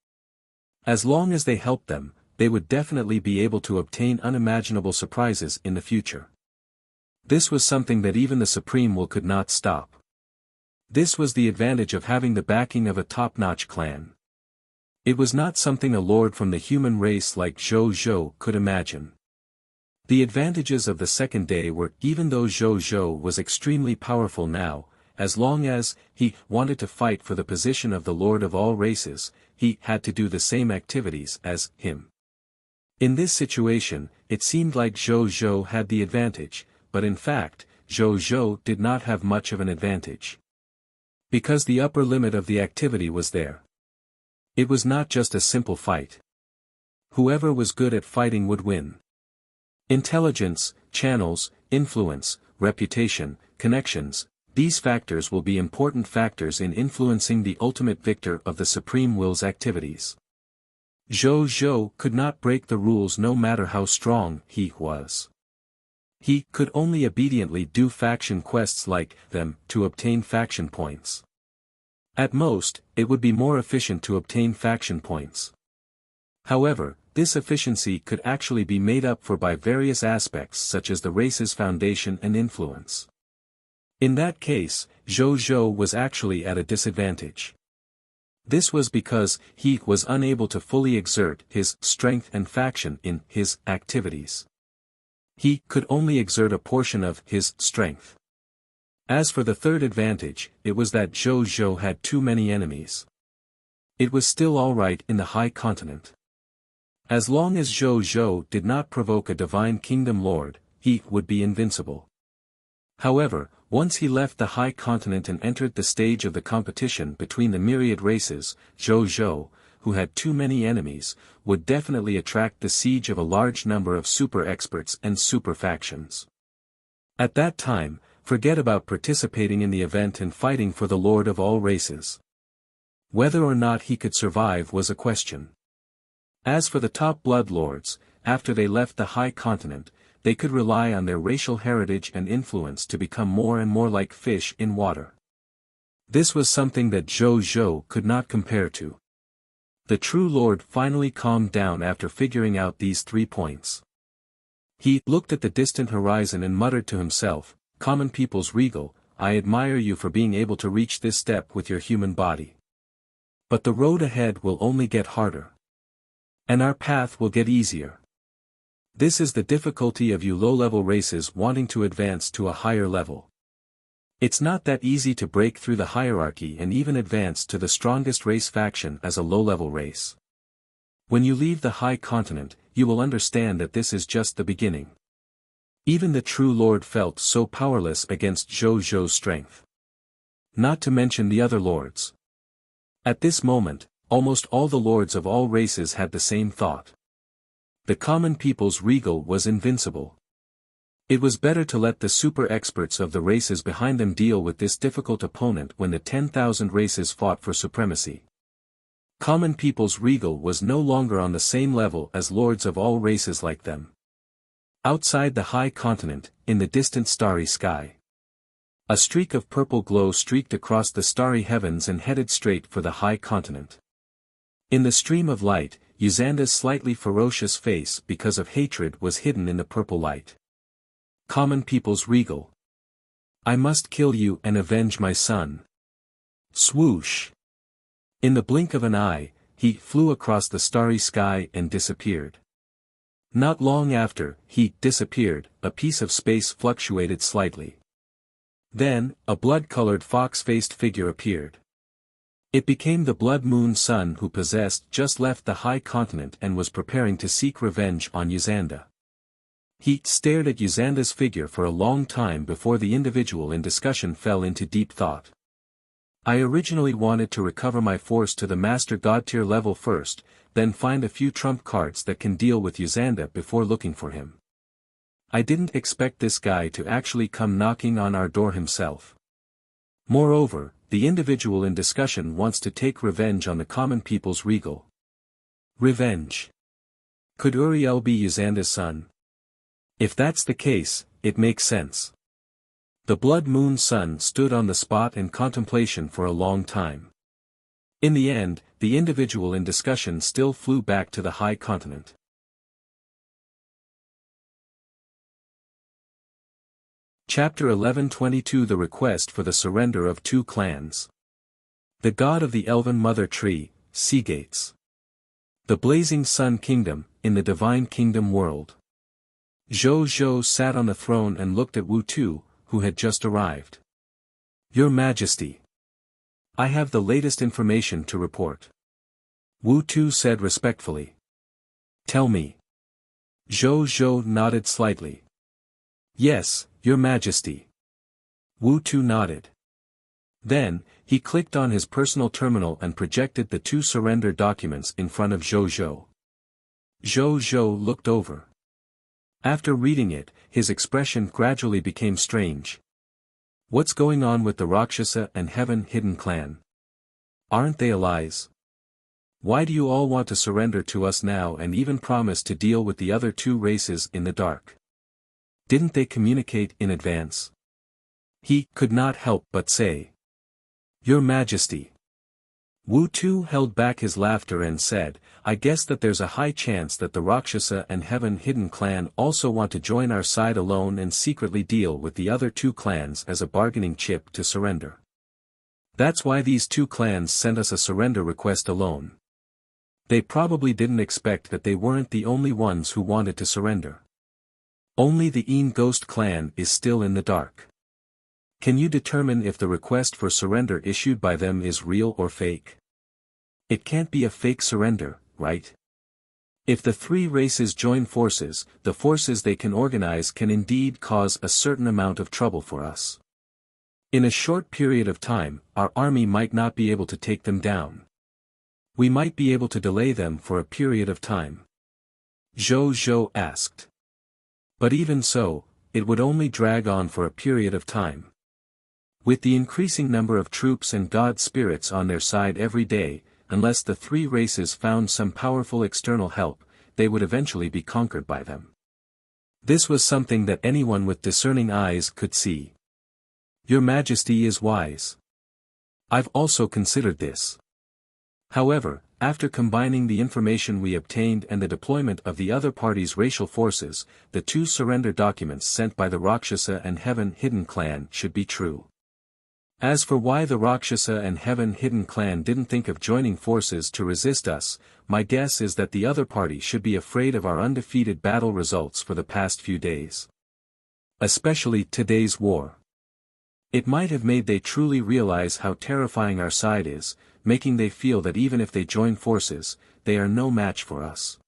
A: As long as they helped them, they would definitely be able to obtain unimaginable surprises in the future. This was something that even the Supreme Will could not stop. This was the advantage of having the backing of a top-notch clan. It was not something a lord from the human race like Zhou Zhou could imagine. The advantages of the second day were, even though Zhou Zhou was extremely powerful now, as long as he wanted to fight for the position of the Lord of all races, he had to do the same activities as him. In this situation, it seemed like Zhou Zhou had the advantage, but in fact, Zhou Zhou did not have much of an advantage. Because the upper limit of the activity was there. It was not just a simple fight. Whoever was good at fighting would win. Intelligence, channels, influence, reputation, connections, these factors will be important factors in influencing the ultimate victor of the Supreme Will's activities. Zhou Zhou could not break the rules no matter how strong he was. He could only obediently do faction quests like them to obtain faction points. At most, it would be more efficient to obtain faction points. However, this efficiency could actually be made up for by various aspects such as the race's foundation and influence. In that case, Zhou Zhou was actually at a disadvantage. This was because he was unable to fully exert his strength and faction in his activities. He could only exert a portion of his strength. As for the third advantage, it was that Zhou Zhou had too many enemies. It was still alright in the High Continent. As long as Zhou Zhou did not provoke a Divine Kingdom Lord, he would be invincible. However, once he left the High Continent and entered the stage of the competition between the myriad races, Zhou Zhou, who had too many enemies, would definitely attract the siege of a large number of super experts and super factions. At that time, forget about participating in the event and fighting for the Lord of all races. Whether or not he could survive was a question. As for the top blood lords, after they left the High Continent, they could rely on their racial heritage and influence to become more and more like fish in water. This was something that Zhou Zhou could not compare to. The true Lord finally calmed down after figuring out these 3 points. He looked at the distant horizon and muttered to himself, "Common people's regal, I admire you for being able to reach this step with your human body. But the road ahead will only get harder. And our path will get easier. This is the difficulty of you low-level races wanting to advance to a higher level. It's not that easy to break through the hierarchy and even advance to the strongest race faction as a low-level race. When you leave the High Continent, you will understand that this is just the beginning." Even the true Lord felt so powerless against Zhou Zhou's strength. Not to mention the other lords. At this moment, almost all the lords of all races had the same thought. The common people's regal was invincible. It was better to let the super experts of the races behind them deal with this difficult opponent when the 10,000 races fought for supremacy. Common people's regal was no longer on the same level as lords of all races like them. Outside the High Continent, in the distant starry sky, a streak of purple glow streaked across the starry heavens and headed straight for the High Continent. In the stream of light, Yusanda's slightly ferocious face because of hatred was hidden in the purple light. Common people's regal. I must kill you and avenge my son. Swoosh. In the blink of an eye, he flew across the starry sky and disappeared. Not long after he disappeared, a piece of space fluctuated slightly. Then, a blood-colored fox-faced figure appeared. It became the Blood Moon Sun who just left the High Continent and was preparing to seek revenge on Yusanda. He stared at Yusanda's figure for a long time before the individual in discussion fell into deep thought. I originally wanted to recover my force to the Master God tier level first, then find a few trump cards that can deal with Yusanda before looking for him. I didn't expect this guy to actually come knocking on our door himself. Moreover, the individual in discussion wants to take revenge on the common people's regal. Revenge. Could Uriel be Yuzanda's son? If that's the case, it makes sense. The blood moon sun stood on the spot in contemplation for a long time. In the end, the individual in discussion still flew back to the high continent. Chapter 11:22 The request for the surrender of two clans. The god of the elven mother tree, Seagates. The blazing sun kingdom, in the divine kingdom world. Zhou Zhou sat on the throne and looked at Wu Tu, who had just arrived. Your Majesty. I have the latest information to report. Wu Tu said respectfully. Tell me. Zhou Zhou nodded slightly. Yes, Your Majesty. Wu Tu nodded. Then, he clicked on his personal terminal and projected the two surrender documents in front of Zhou Zhou. Zhou Zhou looked over. After reading it, his expression gradually became strange. What's going on with the Rakshasa and Heaven Hidden clan? Aren't they allies? Why do you all want to surrender to us now and even promise to deal with the other two races in the dark? Didn't they communicate in advance? He could not help but say. Your Majesty. Wu Tu held back his laughter and said, I guess that there's a high chance that the Rakshasa and Heaven Hidden clan also want to join our side alone and secretly deal with the other two clans as a bargaining chip to surrender. That's why these two clans sent us a surrender request alone. They probably didn't expect that they weren't the only ones who wanted to surrender. Only the Een Ghost clan is still in the dark. Can you determine if the request for surrender issued by them is real or fake? It can't be a fake surrender, right? If the three races join forces, the forces they can organize can indeed cause a certain amount of trouble for us. In a short period of time, our army might not be able to take them down. We might be able to delay them for a period of time. Zhou Zhou asked. But even so, it would only drag on for a period of time. With the increasing number of troops and god spirits on their side every day, unless the three races found some powerful external help, they would eventually be conquered by them. This was something that anyone with discerning eyes could see. Your Majesty is wise. I've also considered this. However, after combining the information we obtained and the deployment of the other party's racial forces, the two surrender documents sent by the Rakshasa and Heaven Hidden clan should be true. As for why the Rakshasa and Heaven Hidden clan didn't think of joining forces to resist us, my guess is that the other party should be afraid of our undefeated battle results for the past few days. Especially today's war. It might have made they truly realize how terrifying our side is, making they feel that even if they join forces, they are no match for us.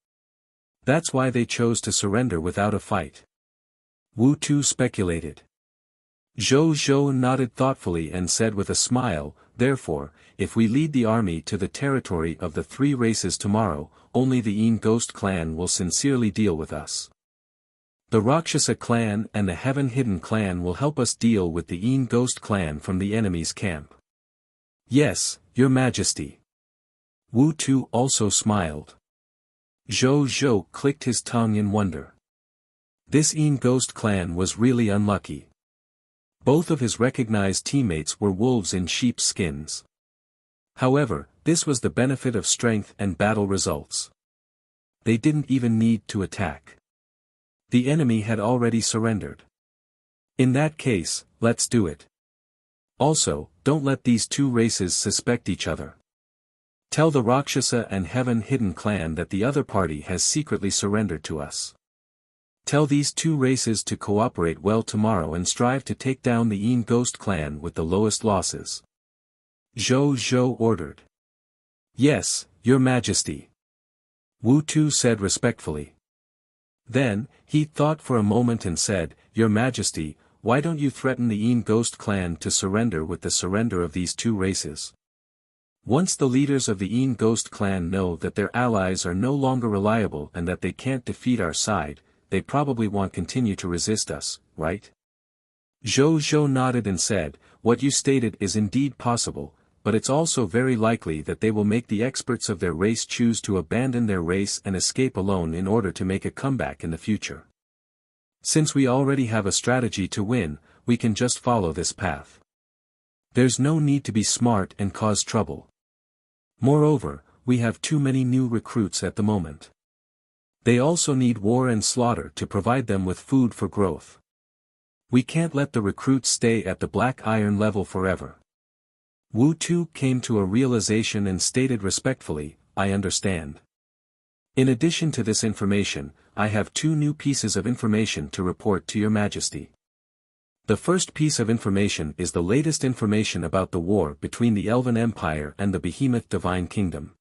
A: That's why they chose to surrender without a fight. Wu Tu speculated. Zhou Zhou nodded thoughtfully and said with a smile, therefore, if we lead the army to the territory of the three races tomorrow, only the Een Ghost clan will sincerely deal with us. The Rakshasa clan and the Heaven Hidden clan will help us deal with the Een Ghost clan from the enemy's camp. Yes, Your Majesty. Wu Tu also smiled. Zhou Zhou clicked his tongue in wonder. This Een Ghost clan was really unlucky. Both of his recognized teammates were wolves in sheep's skins. However, this was the benefit of strength and battle results. They didn't even need to attack. The enemy had already surrendered. In that case, let's do it. Also, don't let these two races suspect each other. Tell the Rakshasa and Heaven Hidden clan that the other party has secretly surrendered to us. Tell these two races to cooperate well tomorrow and strive to take down the Een Ghost clan with the lowest losses. Zhou Zhou ordered. Yes, Your Majesty. Wu Tu said respectfully. Then, he thought for a moment and said, Your Majesty, why don't you threaten the Een Ghost clan to surrender with the surrender of these two races? Once the leaders of the Een Ghost clan know that their allies are no longer reliable and that they can't defeat our side, they probably won't continue to resist us, right? Zhou Zhou nodded and said, what you stated is indeed possible, but it's also very likely that they will make the experts of their race choose to abandon their race and escape alone in order to make a comeback in the future. Since we already have a strategy to win, we can just follow this path. There's no need to be smart and cause trouble. Moreover, we have too many new recruits at the moment. They also need war and slaughter to provide them with food for growth. We can't let the recruits stay at the black iron level forever. Wu Tu came to a realization and stated respectfully, I understand. In addition to this information, I have 2 new pieces of information to report to your majesty. The first piece of information is the latest information about the war between the Elven Empire and the Behemoth Divine Kingdom.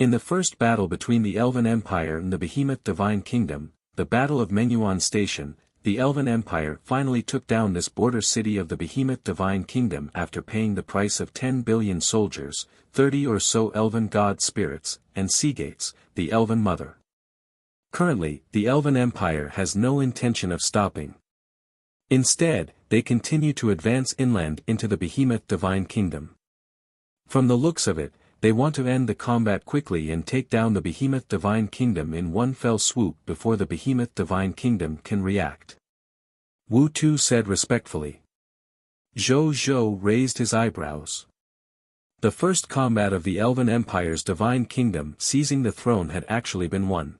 A: In the first battle between the Elven Empire and the Behemoth Divine Kingdom, the Battle of Menyuan Station, the Elven Empire finally took down this border city of the Behemoth Divine Kingdom after paying the price of 10 billion soldiers, 30 or so Elven god spirits, and Seagates, the Elven Mother. Currently, the Elven Empire has no intention of stopping. Instead, they continue to advance inland into the Behemoth Divine Kingdom. From the looks of it, they want to end the combat quickly and take down the Behemoth Divine Kingdom in one fell swoop before the Behemoth Divine Kingdom can react. Wu Tu said respectfully. Zhou Zhou raised his eyebrows. The first combat of the Elven Empire's Divine Kingdom seizing the throne had actually been won.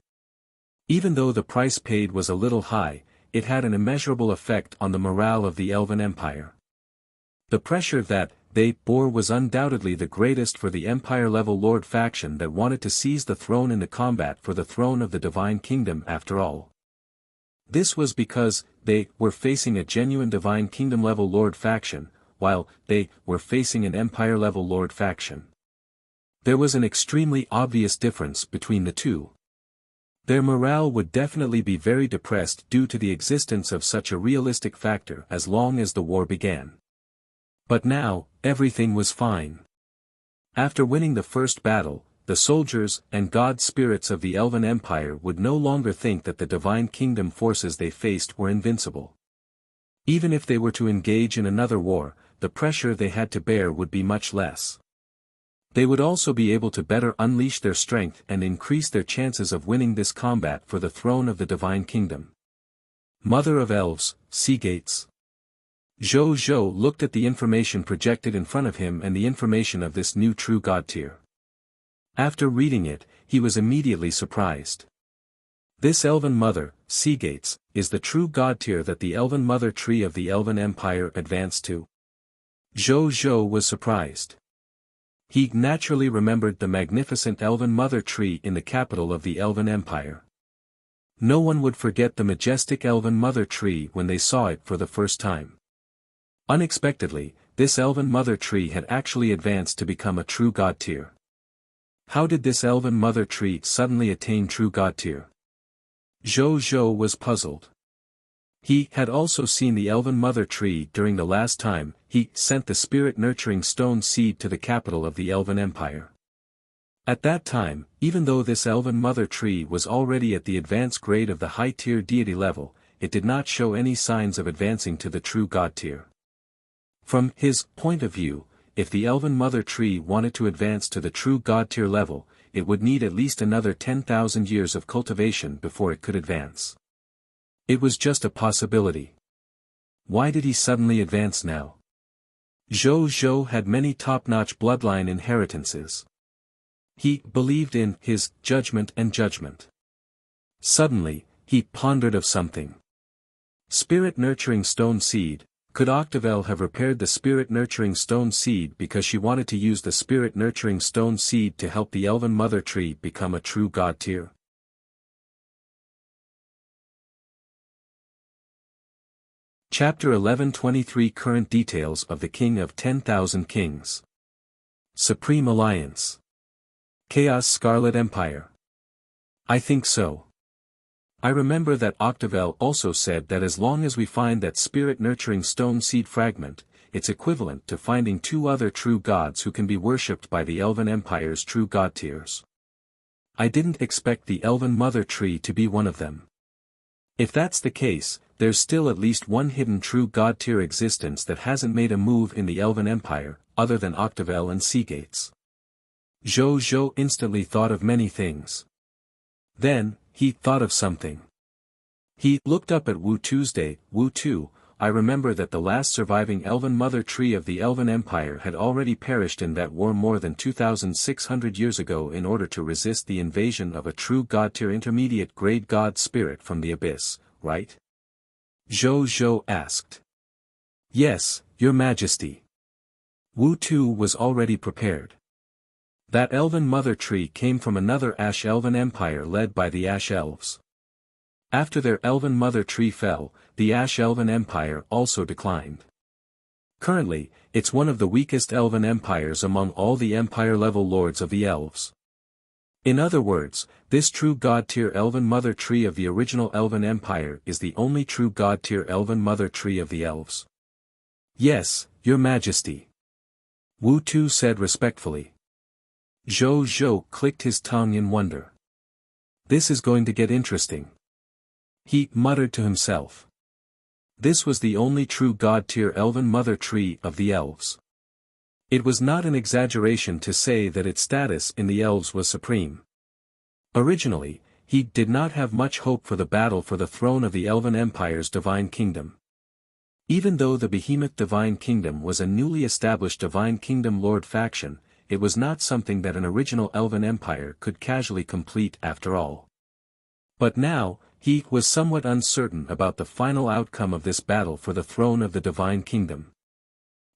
A: Even though the price paid was a little high, it had an immeasurable effect on the morale of the Elven Empire. The pressure that they bore was undoubtedly the greatest for the Empire-level Lord faction that wanted to seize the throne in the combat for the throne of the Divine Kingdom after all. This was because they were facing a genuine Divine Kingdom-level Lord faction, while they were facing an Empire-level Lord faction. There was an extremely obvious difference between the two. Their morale would definitely be very depressed due to the existence of such a realistic factor as long as the war began. But now, everything was fine. After winning the first battle, the soldiers and god spirits of the Elven Empire would no longer think that the Divine Kingdom forces they faced were invincible. Even if they were to engage in another war, the pressure they had to bear would be much less. They would also be able to better unleash their strength and increase their chances of winning this combat for the throne of the Divine Kingdom. Mother of Elves, Seagates. Zhou Zhou looked at the information projected in front of him and the information of this new true god tier. After reading it, he was immediately surprised. This Elven Mother, Seagates, is the true god tier that the Elven Mother tree of the Elven Empire advanced to. Zhou Zhou was surprised. He naturally remembered the magnificent Elven Mother tree in the capital of the Elven Empire. No one would forget the majestic Elven Mother tree when they saw it for the first time. Unexpectedly, this Elven Mother tree had actually advanced to become a true god tier. How did this Elven Mother tree suddenly attain true god tier? Zhou Zhou was puzzled. He had also seen the Elven Mother tree during the last time he sent the spirit-nurturing stone seed to the capital of the Elven Empire. At that time, even though this Elven Mother tree was already at the advanced grade of the high-tier deity level, it did not show any signs of advancing to the true god tier. From his point of view, if the Elven Mother tree wanted to advance to the true god tier level, it would need at least another 10,000 years of cultivation before it could advance. It was just a possibility. Why did he suddenly advance now? Zhou Zhou had many top-notch bloodline inheritances. He believed in his judgment and judgment. Suddenly, he pondered of something. Spirit-nurturing stone seed. Could Octavel have repaired the spirit-nurturing stone seed because she wanted to use the spirit-nurturing stone seed to help the Elven Mother tree become a true god tier? Chapter 1123 Current Details of the King of 10,000 Kings. Supreme Alliance. Chaos Scarlet Empire. I think so. I remember that Octavel also said that as long as we find that spirit-nurturing stone seed fragment, it's equivalent to finding 2 other true gods who can be worshipped by the Elven Empire's true god tiers. I didn't expect the Elven Mother tree to be one of them. If that's the case, there's still at least one hidden true god-tier existence that hasn't made a move in the Elven Empire, other than Octavel and Seagates. Zhou instantly thought of many things. Then, he thought of something. He looked up at Wu Tuesday. Wu Tu, I remember that the last surviving Elven Mother Tree of the Elven Empire had already perished in that war more than 2,600 years ago in order to resist the invasion of a true god-tier intermediate grade god spirit from the abyss, right? Zhou asked. Yes, Your Majesty. Wu Tu was already prepared. That Elven Mother Tree came from another Ash Elven Empire led by the Ash Elves. After their Elven Mother Tree fell, the Ash Elven Empire also declined. Currently, it's one of the weakest Elven Empires among all the Empire-level lords of the Elves. In other words, this true god-tier Elven Mother Tree of the original Elven Empire is the only true god-tier Elven Mother Tree of the Elves. Yes, Your Majesty. Wu Tu said respectfully. Zhou clicked his tongue in wonder. This is going to get interesting. He muttered to himself. This was the only true god-tier Elven Mother Tree of the Elves. It was not an exaggeration to say that its status in the Elves was supreme. Originally, he did not have much hope for the battle for the throne of the Elven Empire's Divine Kingdom. Even though the Behemoth Divine Kingdom was a newly established Divine Kingdom Lord faction, it was not something that an original Elven Empire could casually complete after all. But now, he was somewhat uncertain about the final outcome of this battle for the throne of the Divine Kingdom.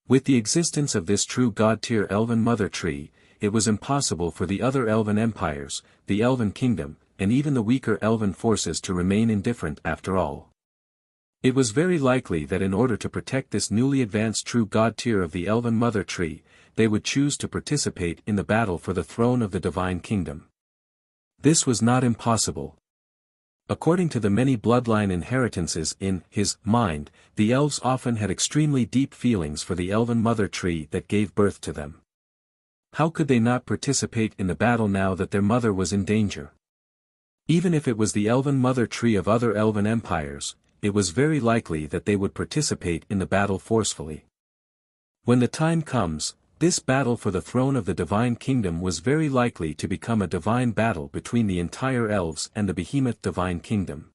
A: With the existence of this true god-tier Elven Mother Tree, it was impossible for the other Elven Empires, the Elven Kingdom, and even the weaker Elven forces to remain indifferent after all. It was very likely that in order to protect this newly advanced true god-tier of the Elven Mother Tree, they would choose to participate in the battle for the throne of the Divine Kingdom. This was not impossible. According to the many bloodline inheritances in his mind, the elves often had extremely deep feelings for the Elven Mother Tree that gave birth to them. How could they not participate in the battle now that their mother was in danger? Even if it was the Elven Mother Tree of other Elven Empires, it was very likely that they would participate in the battle forcefully. When the time comes, this battle for the throne of the Divine Kingdom was very likely to become a divine battle between the entire Elves and the Behemoth Divine Kingdom.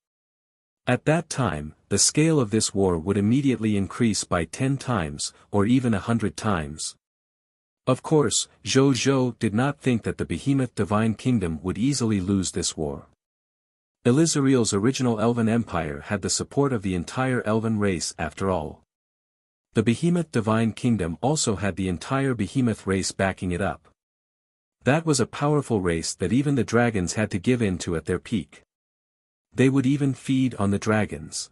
A: At that time, the scale of this war would immediately increase by 10 times, or even 100 times. Of course, Zhou did not think that the Behemoth Divine Kingdom would easily lose this war. Elizariel's original Elven Empire had the support of the entire Elven race after all. The Behemoth Divine Kingdom also had the entire Behemoth race backing it up. That was a powerful race that even the dragons had to give in to at their peak. They would even feed on the dragons.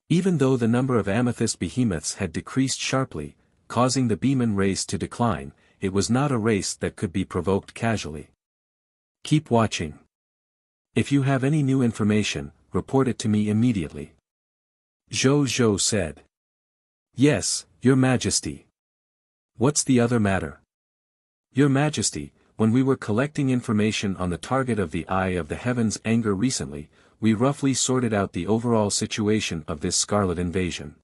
A: Even though the number of amethyst behemoths had decreased sharply, causing the Beeman race to decline, it was not a race that could be provoked casually. Keep watching. If you have any new information, report it to me immediately. Zhou said. Yes, Your Majesty. What's the other matter? Your Majesty, when we were collecting information on the target of the Eye of the Heavens anger recently, we roughly sorted out the overall situation of this Scarlet invasion.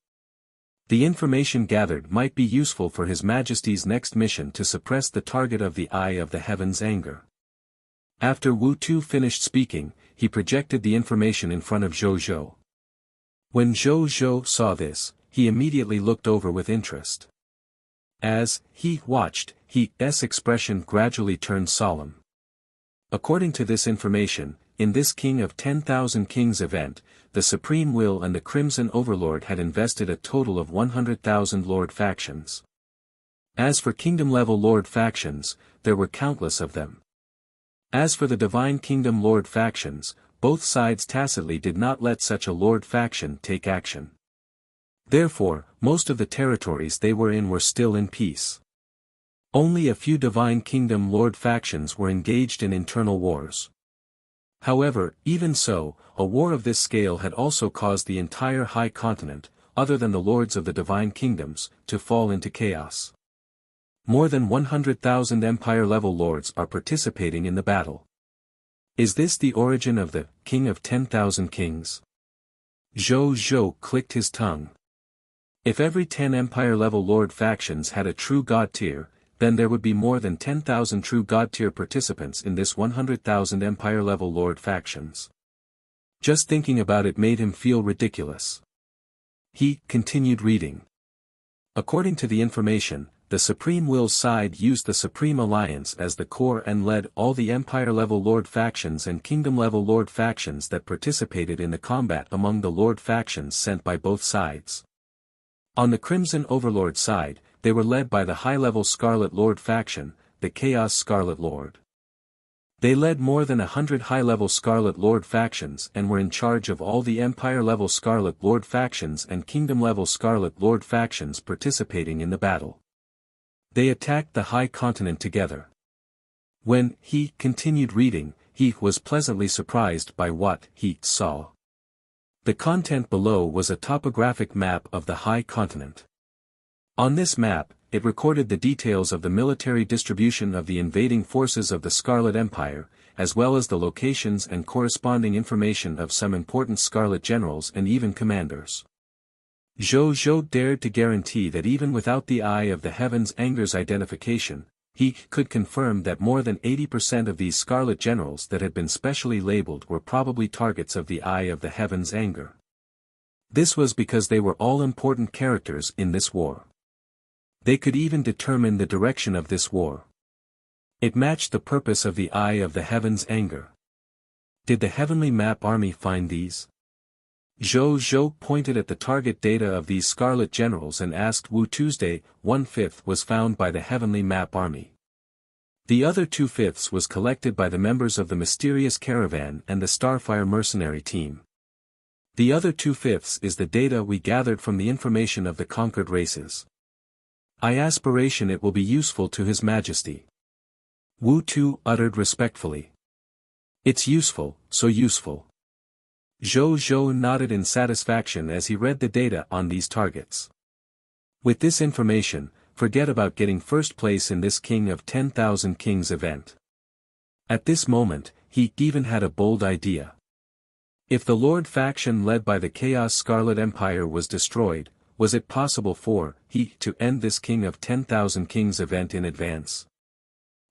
A: The information gathered might be useful for His Majesty's next mission to suppress the target of the Eye of the Heavens anger. After Wu Tu finished speaking, he projected the information in front of Zhou. When Zhou saw this, he immediately looked over with interest. As he watched, his expression gradually turned solemn. According to this information, in this King of 10,000 Kings event, the Supreme Will and the Crimson Overlord had invested a total of 100,000 Lord factions. As for Kingdom-level Lord factions, there were countless of them. As for the Divine Kingdom Lord factions, both sides tacitly did not let such a Lord faction take action. Therefore, most of the territories they were in were still in peace. Only a few Divine Kingdom Lord factions were engaged in internal wars. However, even so, a war of this scale had also caused the entire High Continent, other than the Lords of the Divine Kingdoms, to fall into chaos. More than 100,000 Empire-level Lords are participating in the battle. Is this the origin of the King of 10,000 Kings? Zhou Zhou clicked his tongue. If every 10 Empire-level Lord factions had a true God tier, then there would be more than 10,000 true God tier participants in this 100,000 Empire-level Lord factions. Just thinking about it made him feel ridiculous. He continued reading. According to the information, the Supreme Will's side used the Supreme Alliance as the core and led all the Empire-level Lord factions and Kingdom-level Lord factions that participated in the combat among the Lord factions sent by both sides. On the Crimson Overlord side, they were led by the high-level Scarlet Lord faction, the Chaos Scarlet Lord. They led more than 100 high-level Scarlet Lord factions and were in charge of all the Empire-level Scarlet Lord factions and Kingdom-level Scarlet Lord factions participating in the battle. They attacked the High Continent together. When he continued reading, he was pleasantly surprised by what he saw. The content below was a topographic map of the High Continent. On this map, it recorded the details of the military distribution of the invading forces of the Scarlet Empire, as well as the locations and corresponding information of some important Scarlet generals and even commanders. Zhou Zhou dared to guarantee that even without the Eye of the Heavens Anger's identification, he could confirm that more than 80% of these Scarlet generals that had been specially labeled were probably targets of the Eye of the Heavens Anger. This was because they were all important characters in this war. They could even determine the direction of this war. It matched the purpose of the Eye of the Heavens Anger. Did the Heavenly Map Army find these? Zhou Zhou pointed at the target data of these Scarlet Generals and asked Wu. Tuesday, 1/5 was found by the Heavenly Map Army. The other 2/5 was collected by the members of the Mysterious Caravan and the Starfire Mercenary Team. The other 2/5 is the data we gathered from the information of the conquered races. I aspiration it will be useful to His Majesty. Wu Tu uttered respectfully. It's useful, so useful. Zhou Zhou nodded in satisfaction as he read the data on these targets. With this information, forget about getting first place in this King of 10,000 Kings event. At this moment, he even had a bold idea. If the Lord faction led by the Chaos Scarlet Empire was destroyed, was it possible for he to end this King of 10,000 Kings event in advance?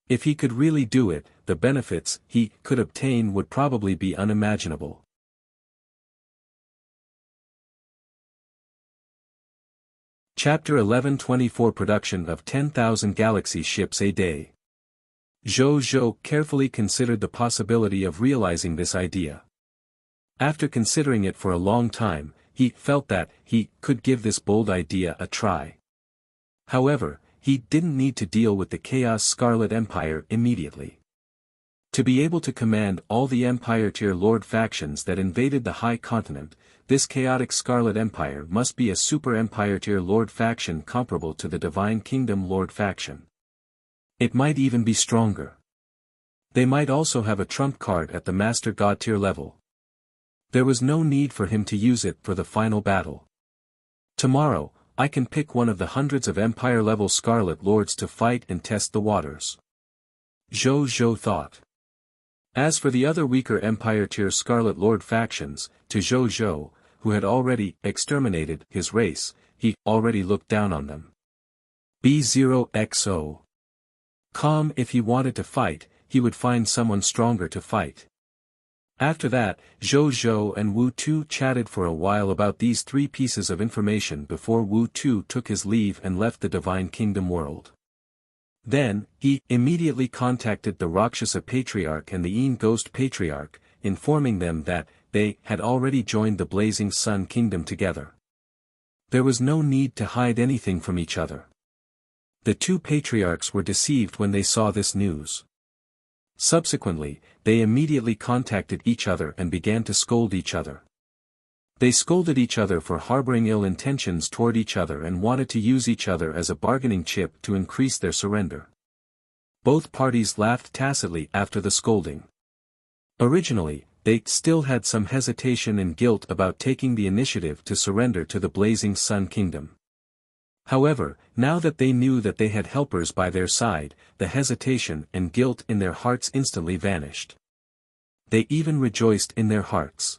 A: If he could really do it, the benefits he could obtain would probably be unimaginable. Chapter 11:24 Production of 10,000 Galaxy Ships a Day. Zhou Zhou carefully considered the possibility of realizing this idea. After considering it for a long time, he felt that he could give this bold idea a try. However, he didn't need to deal with the Chaos Scarlet Empire immediately. To be able to command all the Empire-tier Lord factions that invaded the High Continent, this chaotic Scarlet Empire must be a Super Empire-tier Lord faction comparable to the Divine Kingdom Lord faction. It might even be stronger. They might also have a trump card at the Master God tier level. There was no need for him to use it for the final battle. Tomorrow, I can pick one of the hundreds of Empire-level Scarlet Lords to fight and test the waters. Zhou Zhou thought. As for the other weaker Empire-tier Scarlet Lord factions, to Zhou Zhou, who had already exterminated his race, he already looked down on them. B0XO. Calm. If he wanted to fight, he would find someone stronger to fight. After that, Zhou Zhou and Wu Tu chatted for a while about these three pieces of information before Wu Tu took his leave and left the Divine Kingdom world. Then, he immediately contacted the Rakshasa Patriarch and the Een Ghost Patriarch, informing them that they had already joined the Blazing Sun Kingdom together. There was no need to hide anything from each other. The two patriarchs were deceived when they saw this news. Subsequently, they immediately contacted each other and began to scold each other. They scolded each other for harboring ill intentions toward each other and wanted to use each other as a bargaining chip to increase their surrender. Both parties laughed tacitly after the scolding. Originally, they still had some hesitation and guilt about taking the initiative to surrender to the Blazing Sun Kingdom. However, now that they knew that they had helpers by their side, the hesitation and guilt in their hearts instantly vanished. They even rejoiced in their hearts.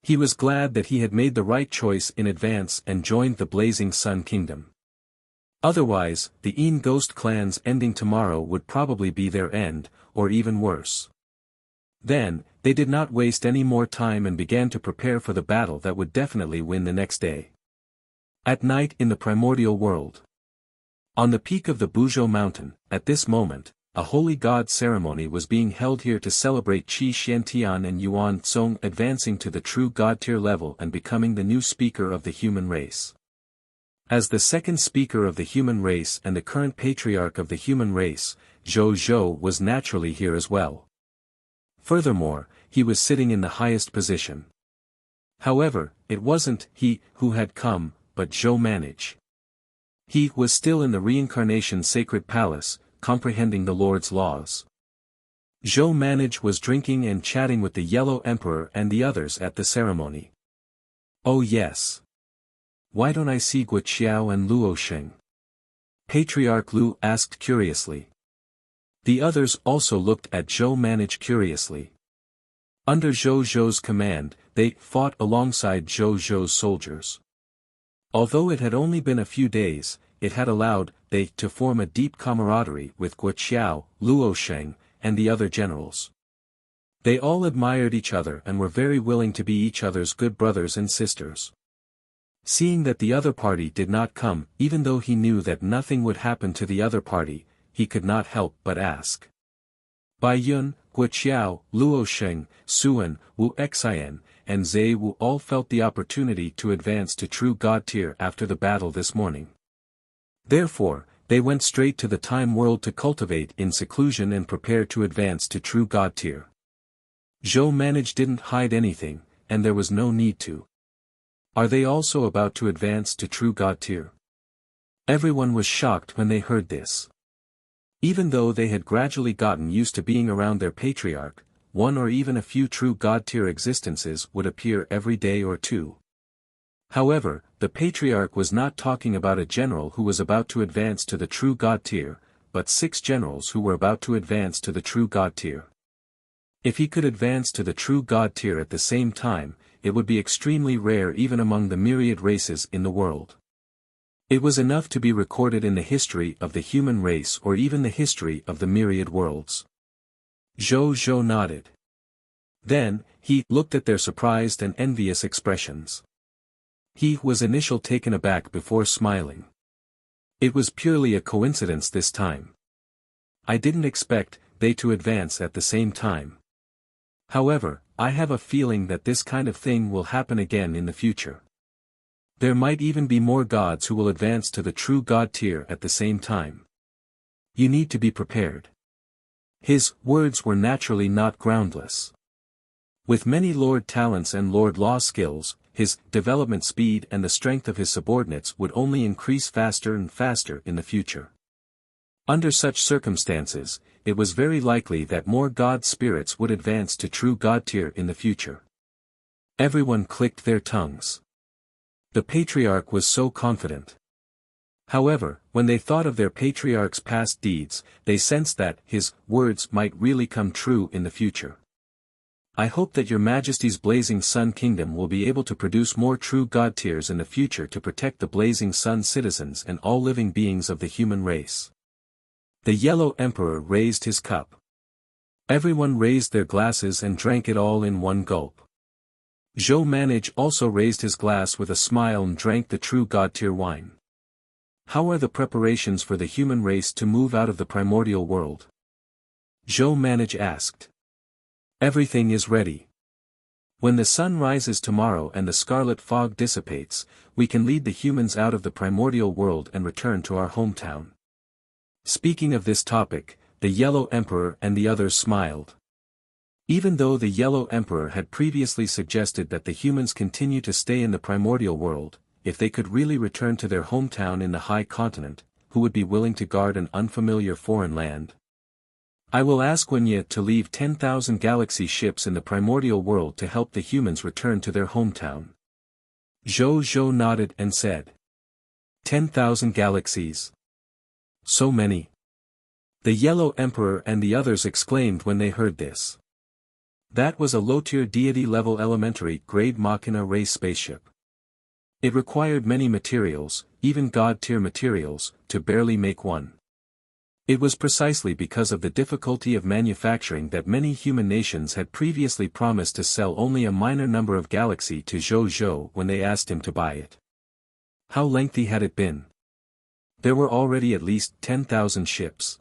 A: He was glad that he had made the right choice in advance and joined the Blazing Sun Kingdom. Otherwise, the Een Ghost clan's ending tomorrow would probably be their end, or even worse. Then, they did not waste any more time and began to prepare for the battle that would definitely win the next day. At night in the primordial world. On the peak of the Buzhou mountain, at this moment, a holy god ceremony was being held here to celebrate Qi Xiantian and Yuan Tsong advancing to the true god tier level and becoming the new speaker of the human race. As the second speaker of the human race and the current patriarch of the human race, Zhou Zhou was naturally here as well. Furthermore, he was sitting in the highest position. However, it wasn't he who had come, but Zhou Manage. He was still in the reincarnation sacred palace, comprehending the Lord's laws. Zhou Manage was drinking and chatting with the Yellow Emperor and the others at the ceremony. Oh yes. Why don't I see Guoqiao and Luo Sheng? Patriarch Lu asked curiously. The others also looked at Zhou Manage curiously. Under Zhou Zhou's command, they fought alongside Zhou Zhou's soldiers. Although it had only been a few days, it had allowed they to form a deep camaraderie with Guoqiao, Luo Sheng, and the other generals. They all admired each other and were very willing to be each other's good brothers and sisters. Seeing that the other party did not come, even though he knew that nothing would happen to the other party, he could not help but ask. Bai Yun, Guoqiao, Luo Sheng, Suan, Wu Xian, and Zhe Wu all felt the opportunity to advance to true god tier after the battle this morning. Therefore, they went straight to the time world to cultivate in seclusion and prepare to advance to true god tier. Zhou Manage didn't hide anything, and there was no need to. Are they also about to advance to true god tier? Everyone was shocked when they heard this. Even though they had gradually gotten used to being around their patriarch, one or even a few true god tier existences would appear every day or two. However, the patriarch was not talking about a general who was about to advance to the true god tier, but 6 generals who were about to advance to the true god tier. If he could advance to the true god tier at the same time, it would be extremely rare even among the myriad races in the world. It was enough to be recorded in the history of the human race or even the history of the myriad worlds. Zhou Zhou nodded. Then, he looked at their surprised and envious expressions. He was initially taken aback before smiling. It was purely a coincidence this time. I didn't expect they to advance at the same time. However, I have a feeling that this kind of thing will happen again in the future. There might even be more gods who will advance to the true god tier at the same time. You need to be prepared. His words were naturally not groundless. With many lord talents and lord law skills, his development speed and the strength of his subordinates would only increase faster and faster in the future. Under such circumstances, it was very likely that more god spirits would advance to true god tier in the future. Everyone clicked their tongues. The patriarch was so confident. However, when they thought of their patriarch's past deeds, they sensed that his words might really come true in the future. I hope that your Majesty's Blazing Sun Kingdom will be able to produce more true god tiers in the future to protect the Blazing Sun citizens and all living beings of the human race. The Yellow Emperor raised his cup. Everyone raised their glasses and drank it all in one gulp. Zhou Manage also raised his glass with a smile and drank the true god tier wine. How are the preparations for the human race to move out of the primordial world? Zhou Manage asked. Everything is ready. When the sun rises tomorrow and the scarlet fog dissipates, we can lead the humans out of the primordial world and return to our hometown. Speaking of this topic, the Yellow Emperor and the others smiled. Even though the Yellow Emperor had previously suggested that the humans continue to stay in the primordial world, if they could really return to their hometown in the high continent, who would be willing to guard an unfamiliar foreign land? I will ask Wuxia to leave 10,000 galaxy ships in the primordial world to help the humans return to their hometown. Zhou Zhou nodded and said. 10,000 galaxies. So many. The Yellow Emperor and the others exclaimed when they heard this. That was a low-tier deity-level elementary-grade Machina ray spaceship. It required many materials, even god-tier materials, to barely make one. It was precisely because of the difficulty of manufacturing that many human nations had previously promised to sell only a minor number of galaxy to Zhou Zhou when they asked him to buy it. How lengthy had it been? There were already at least 10,000 ships.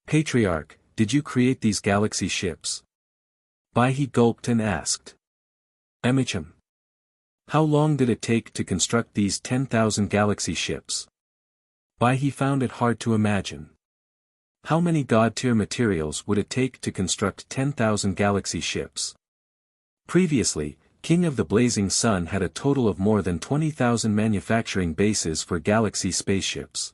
A: Patriarch, did you create these galaxy ships? Bai he gulped and asked. Emicham. How long did it take to construct these 10,000 galaxy ships? Bai he found it hard to imagine. How many god-tier materials would it take to construct 10,000 galaxy ships? Previously, King of the Blazing Sun had a total of more than 20,000 manufacturing bases for galaxy spaceships.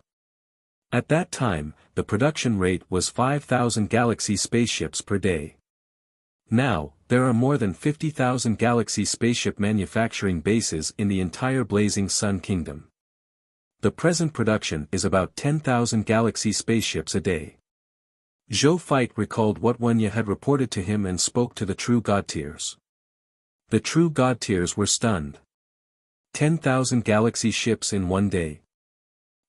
A: At that time, the production rate was 5,000 galaxy spaceships per day. Now, there are more than 50,000 galaxy spaceship manufacturing bases in the entire Blazing Sun Kingdom. The present production is about 10,000 galaxy spaceships a day. Zhou Fight recalled what Wunya had reported to him and spoke to the true god-tiers. The true god-tiers were stunned. 10,000 galaxy ships in one day.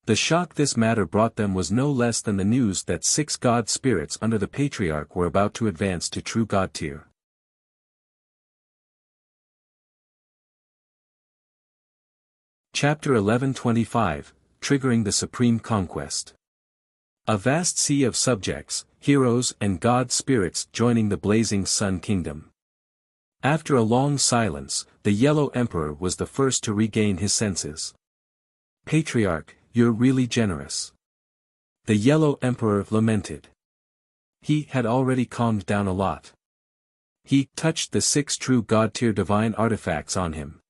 A: The shock this matter brought them was no less than the news that 6 god spirits under the Patriarch were about to advance to true god tier. Chapter 1125, Triggering the Supreme Conquest. A vast sea of subjects, heroes and god spirits joining the Blazing Sun Kingdom. After a long silence, the Yellow Emperor was the first to regain his senses. Patriarch, you're really generous. The Yellow Emperor lamented. He had already calmed down a lot. He touched the 6 true god-tier divine artifacts on him.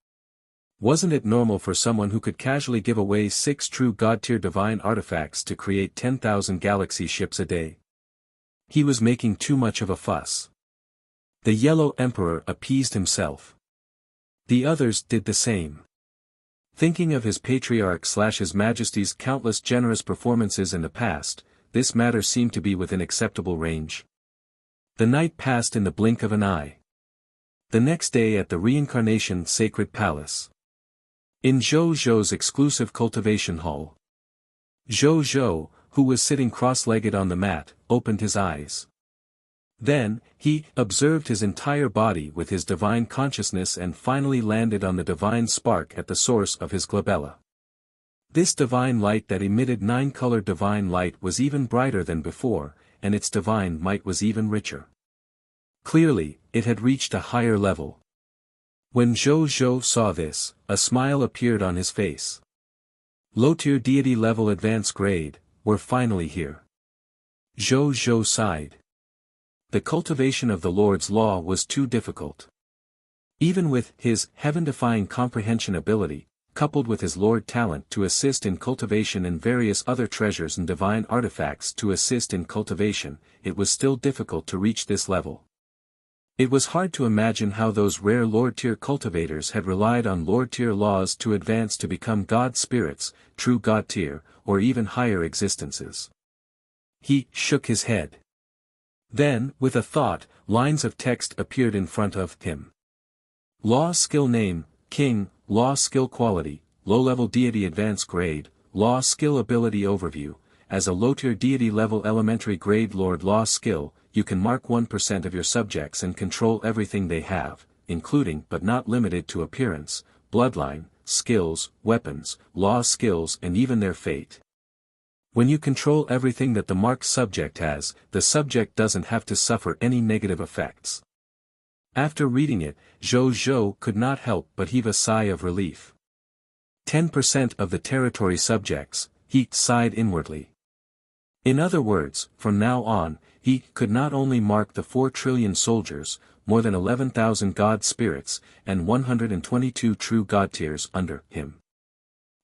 A: Wasn't it normal for someone who could casually give away 6 true god-tier divine artifacts to create 10,000 galaxy ships a day? He was making too much of a fuss. The Yellow Emperor appeased himself. The others did the same. Thinking of his Patriarch/His Majesty's countless generous performances in the past, this matter seemed to be within acceptable range. The night passed in the blink of an eye. The next day at the Reincarnation Sacred Palace. In Zhou Zhou's exclusive cultivation hall. Zhou Zhou, who was sitting cross-legged on the mat, opened his eyes. Then, he observed his entire body with his divine consciousness and finally landed on the divine spark at the source of his glabella. This divine light that emitted 9-colored divine light was even brighter than before, and its divine might was even richer. Clearly, it had reached a higher level. When Zhou Zhou saw this, a smile appeared on his face. Low-tier deity level advanced grade, we're finally here. Zhou Zhou sighed. The cultivation of the Lord's law was too difficult. Even with his heaven-defying comprehension ability, coupled with his Lord talent to assist in cultivation and various other treasures and divine artifacts to assist in cultivation, it was still difficult to reach this level. It was hard to imagine how those rare Lord-tier cultivators had relied on Lord-tier laws to advance to become God spirits, true God-tier, or even higher existences. He shook his head. Then, with a thought, lines of text appeared in front of him. Law skill name, King, Law skill quality, low-level deity advanced grade, Law skill ability overview. As a low-tier deity level elementary grade Lord Law skill, you can mark 1% of your subjects and control everything they have, including but not limited to appearance, bloodline, skills, weapons, law skills and even their fate. When you control everything that the marked subject has, the subject doesn't have to suffer any negative effects. After reading it, Zhou Zhou could not help but heave a sigh of relief. 10% of the territory subjects, he sighed inwardly. In other words, from now on, he could not only mark the 4 trillion soldiers, more than 11,000 god spirits, and 122 true god tiers under him.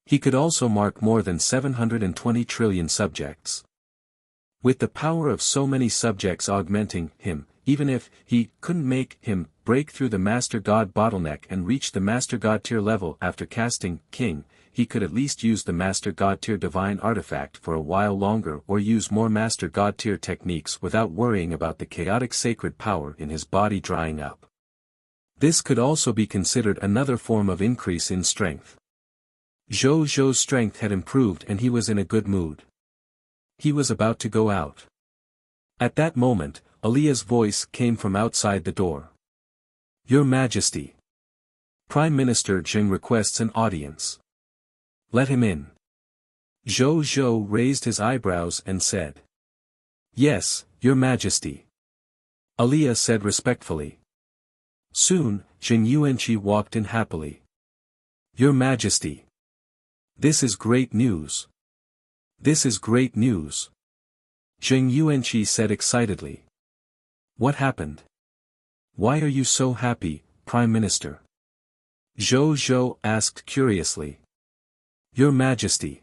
A: He could also mark more than 720 trillion subjects. With the power of so many subjects augmenting him, even if he couldn't make him break through the Master God bottleneck and reach the Master God tier level after casting King, he could at least use the Master God tier divine artifact for a while longer or use more Master God tier techniques without worrying about the chaotic sacred power in his body drying up. This could also be considered another form of increase in strength. Zhou Zhou's strength had improved and he was in a good mood. He was about to go out. At that moment, Alia's voice came from outside the door. Your Majesty. Prime Minister Jing requests an audience. Let him in. Zhou Zhou raised his eyebrows and said. Yes, Your Majesty. Alia said respectfully. Soon, Jing Yuanqi walked in happily. Your Majesty. This is great news. This is great news. Jing Yuanqi said excitedly. What happened? Why are you so happy, Prime Minister? Zhou Zhou asked curiously. Your Majesty.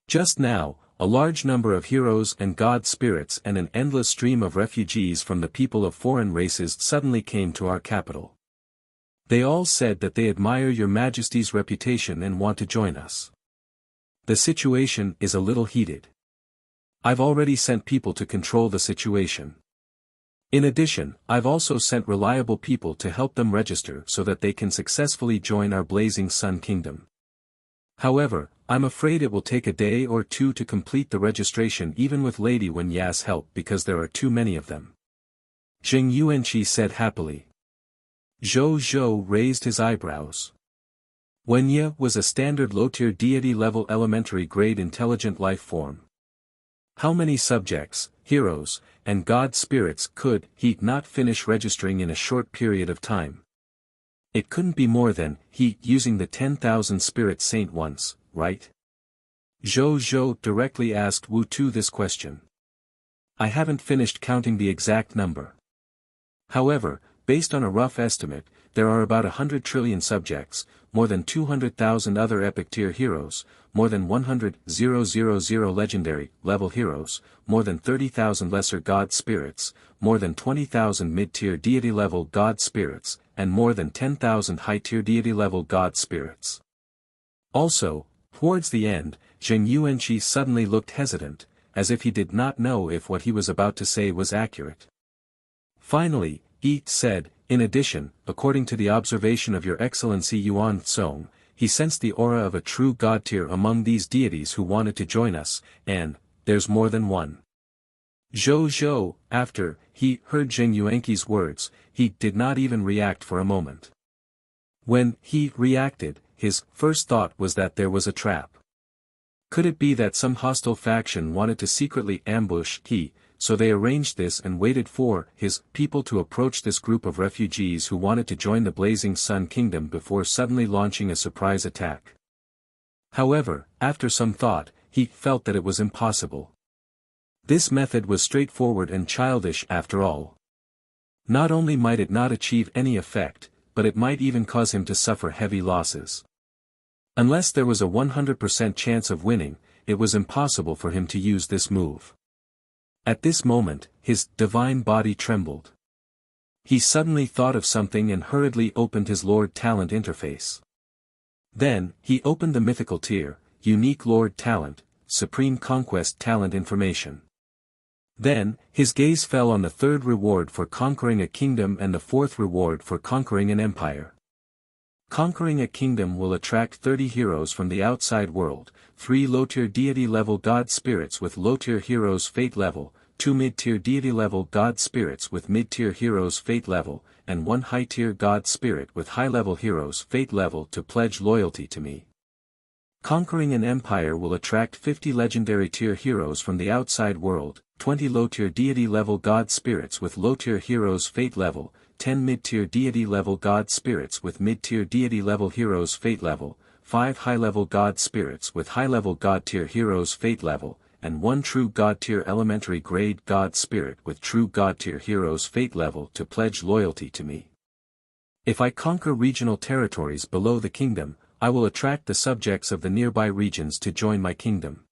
A: Just now, a large number of heroes and god spirits and an endless stream of refugees from the people of foreign races suddenly came to our capital. They all said that they admire Your Majesty's reputation and want to join us. The situation is a little heated. I've already sent people to control the situation. In addition, I've also sent reliable people to help them register so that they can successfully join our Blazing Sun Kingdom. However, I'm afraid it will take a day or two to complete the registration even with Lady Wenya's help because there are too many of them. Jing Yuanqi said happily. Zhou Zhou raised his eyebrows. Wenya was a standard low-tier deity-level elementary-grade intelligent life form. How many subjects, heroes, and god spirits could he not finish registering in a short period of time? It couldn't be more than he using the 10,000 spirit saint once, right? Zhou Zhou directly asked Wu Tu this question. I haven't finished counting the exact number. However, based on a rough estimate, there are about 100 trillion subjects, more than 200,000 other epic tier heroes, more than 100,000 legendary level heroes, more than 30,000 lesser god spirits, more than 20,000 mid-tier deity level god spirits, and more than 10,000 high-tier deity level god spirits. Also, towards the end, Jing Yuanqi suddenly looked hesitant, as if he did not know if what he was about to say was accurate. Finally, Yi said, in addition, according to the observation of Your Excellency Yuan Tsong, he sensed the aura of a true god tier among these deities who wanted to join us, and, there's more than one. Zhou Zhou, after he heard Jing Yuanqi's words, he did not even react for a moment. When he reacted, his first thought was that there was a trap. Could it be that some hostile faction wanted to secretly ambush he, so they arranged this and waited for his people to approach this group of refugees who wanted to join the Blazing Sun Kingdom before suddenly launching a surprise attack? However, after some thought, he felt that it was impossible. This method was straightforward and childish after all. Not only might it not achieve any effect, but it might even cause him to suffer heavy losses. Unless there was a 100% chance of winning, it was impossible for him to use this move. At this moment, his divine body trembled. He suddenly thought of something and hurriedly opened his Lord Talent interface. Then, he opened the mythical tier, Unique Lord Talent, Supreme Conquest Talent information. Then, his gaze fell on the third reward for conquering a kingdom and the fourth reward for conquering an empire. Conquering a kingdom will attract 30 heroes from the outside world, 3 low-tier deity-level god spirits with low-tier heroes fate level, 2 mid-tier deity-level god spirits with mid-tier heroes fate level, and 1 high-tier god spirit with high-level heroes fate level to pledge loyalty to me. Conquering an empire will attract 50 legendary tier heroes from the outside world, 20 low-tier deity-level god spirits with low-tier heroes fate level, 10 mid-tier deity-level god spirits with mid-tier deity-level heroes fate level, 5 high-level god spirits with high-level god-tier heroes fate level, and 1 true god-tier elementary grade god spirit with true god-tier heroes fate level to pledge loyalty to me. If I conquer regional territories below the kingdom, I will attract the subjects of the nearby regions to join my kingdom.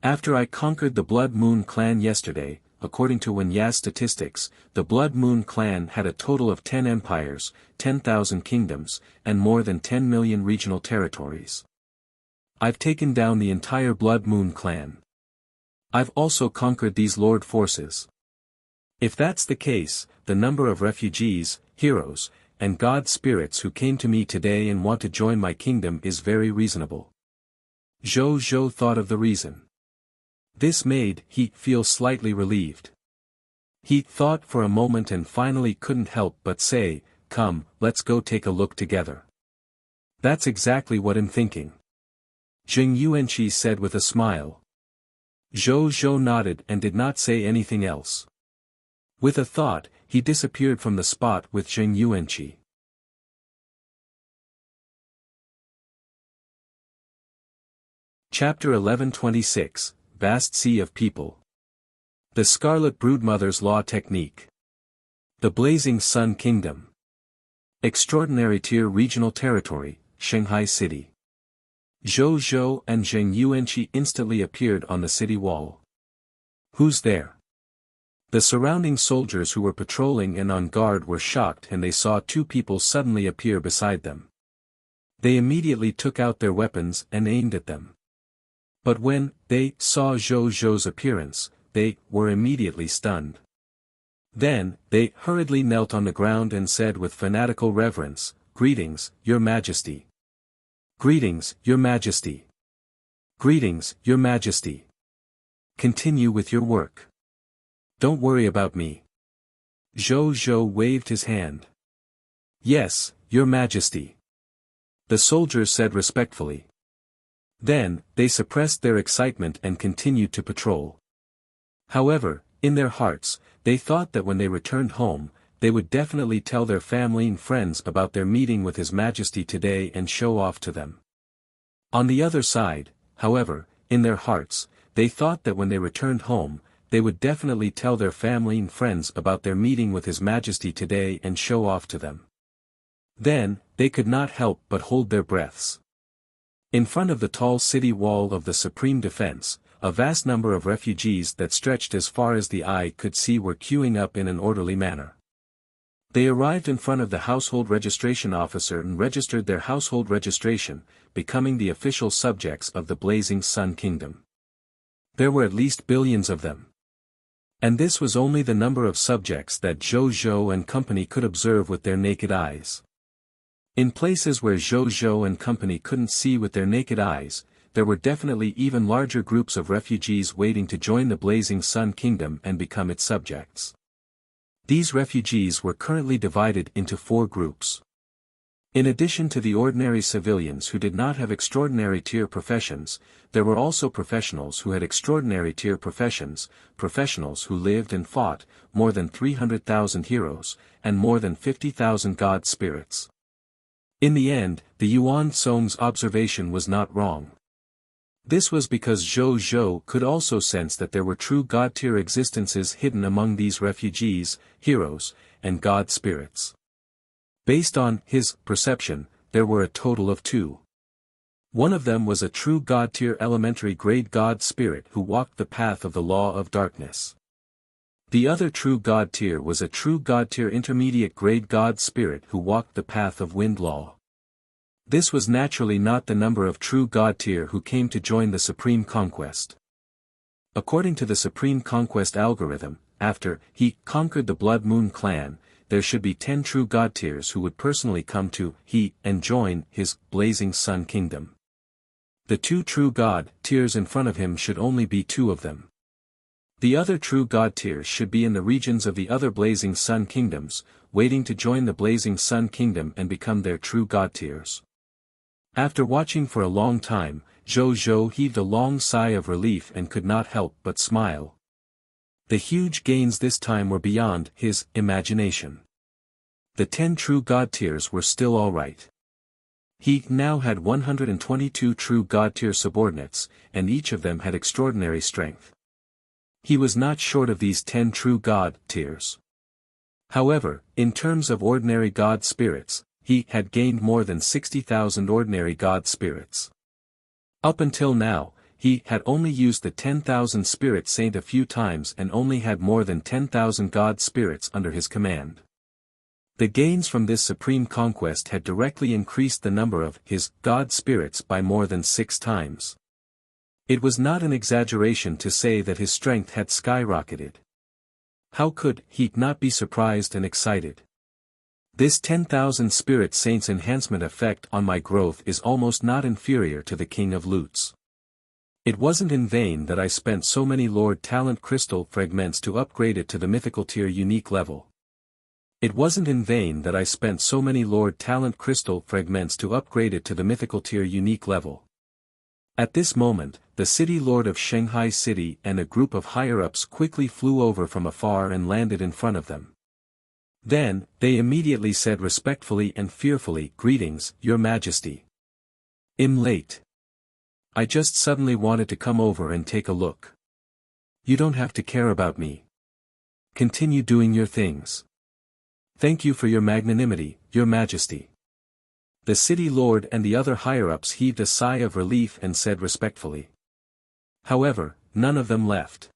A: After I conquered the Blood Moon clan yesterday, according to Wenya's statistics, the Blood Moon clan had a total of 10 empires, 10,000 kingdoms, and more than 10 million regional territories. I've taken down the entire Blood Moon clan. I've also conquered these lord forces. If that's the case, the number of refugees, heroes, and god spirits who came to me today and want to join my kingdom is very reasonable. Zhou Zhou thought of the reason. This made he feel slightly relieved. He thought for a moment and finally couldn't help but say, "Come, let's go take a look together." "That's exactly what I'm thinking," Zheng Yuanqi said with a smile. Zhou Zhou nodded and did not say anything else. With a thought, he disappeared from the spot with Zheng Yuanqi. Chapter 1126, Vast Sea of People. The Scarlet Broodmother's Law Technique. The Blazing Sun Kingdom. Extraordinary Tier Regional Territory, Shanghai City. Zhou Zhou and Zheng Yuanqi instantly appeared on the city wall. "Who's there?" The surrounding soldiers who were patrolling and on guard were shocked and they saw two people suddenly appear beside them. They immediately took out their weapons and aimed at them. But when they saw Zhou Zhou's appearance, they were immediately stunned. Then, they hurriedly knelt on the ground and said with fanatical reverence, "Greetings, Your Majesty. Greetings, Your Majesty. Greetings, Your Majesty. Continue with your work. Don't worry about me." Zhou Zhou waved his hand. "Yes, Your Majesty," the soldiers said respectfully. Then, they suppressed their excitement and continued to patrol. However, in their hearts, they thought that when they returned home, they would definitely tell their family and friends about their meeting with His Majesty today and show off to them. On the other side, however, in their hearts, they thought that when they returned home, they would definitely tell their family and friends about their meeting with His Majesty today and show off to them. Then, they could not help but hold their breaths. In front of the tall city wall of the Supreme Defense, a vast number of refugees that stretched as far as the eye could see were queuing up in an orderly manner. They arrived in front of the household registration officer and registered their household registration, becoming the official subjects of the Blazing Sun Kingdom. There were at least billions of them. And this was only the number of subjects that Zhou Zhou and company could observe with their naked eyes. In places where Zhou Zhou and company couldn't see with their naked eyes, there were definitely even larger groups of refugees waiting to join the Blazing Sun Kingdom and become its subjects. These refugees were currently divided into 4 groups. In addition to the ordinary civilians who did not have extraordinary tier professions, there were also professionals who had extraordinary tier professions, professionals who lived and fought, more than 300,000 heroes, and more than 50,000 god spirits. In the end, the Yuan Song's observation was not wrong. This was because Zhou Zhou could also sense that there were true god-tier existences hidden among these refugees, heroes, and god spirits. Based on his perception, there were a total of 2. One of them was a true god-tier elementary grade god spirit who walked the path of the law of darkness. The other true god tier was a true god tier intermediate grade god spirit who walked the path of wind law. This was naturally not the number of true god tier who came to join the Supreme Conquest. According to the Supreme Conquest algorithm, after he conquered the Blood Moon clan, there should be 10 true god tiers who would personally come to he and join his Blazing Sun Kingdom. The 2 true god tiers in front of him should only be 2 of them. The other true god tiers should be in the regions of the other Blazing Sun Kingdoms, waiting to join the Blazing Sun Kingdom and become their true god tiers. After watching for a long time, Zhou Zhou heaved a long sigh of relief and could not help but smile. The huge gains this time were beyond his imagination. The 10 true god tiers were still alright. He now had 122 true god tier subordinates, and each of them had extraordinary strength. He was not short of these 10 true god tiers. However, in terms of ordinary god spirits, he had gained more than 60,000 ordinary god spirits. Up until now, he had only used the 10,000 spirit saint a few times and only had more than 10,000 god spirits under his command. The gains from this supreme conquest had directly increased the number of his god spirits by more than 6 times. It was not an exaggeration to say that his strength had skyrocketed. How could he not be surprised and excited? This 10,000 spirit saints enhancement effect on my growth is almost not inferior to the King of Lutes. It wasn't in vain that I spent so many Lord Talent crystal fragments to upgrade it to the mythical tier unique level. It wasn't in vain that I spent so many Lord Talent crystal fragments to upgrade it to the mythical tier unique level. At this moment, the city lord of Shanghai City and a group of higher-ups quickly flew over from afar and landed in front of them. Then, they immediately said respectfully and fearfully, "Greetings, Your Majesty. I'm late. I just suddenly wanted to come over and take a look. You don't have to care about me. Continue doing your things. Thank you for your magnanimity, Your Majesty." The city lord and the other higher-ups heaved a sigh of relief and said respectfully. However, none of them left.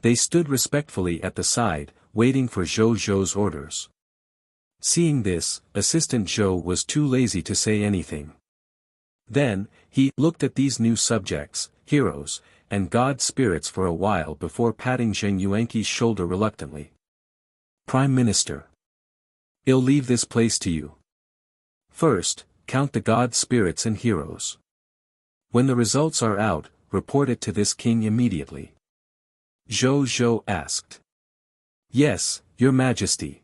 A: They stood respectfully at the side, waiting for Zhou Zhou's orders. Seeing this, Assistant Zhou was too lazy to say anything. Then, he looked at these new subjects, heroes, and god spirits for a while before patting Zheng Yuanqi's shoulder reluctantly. "Prime Minister. I'll leave this place to you. First, count the god spirits and heroes. When the results are out, report it to this king immediately." Zhou Zhou asked. "Yes, Your Majesty."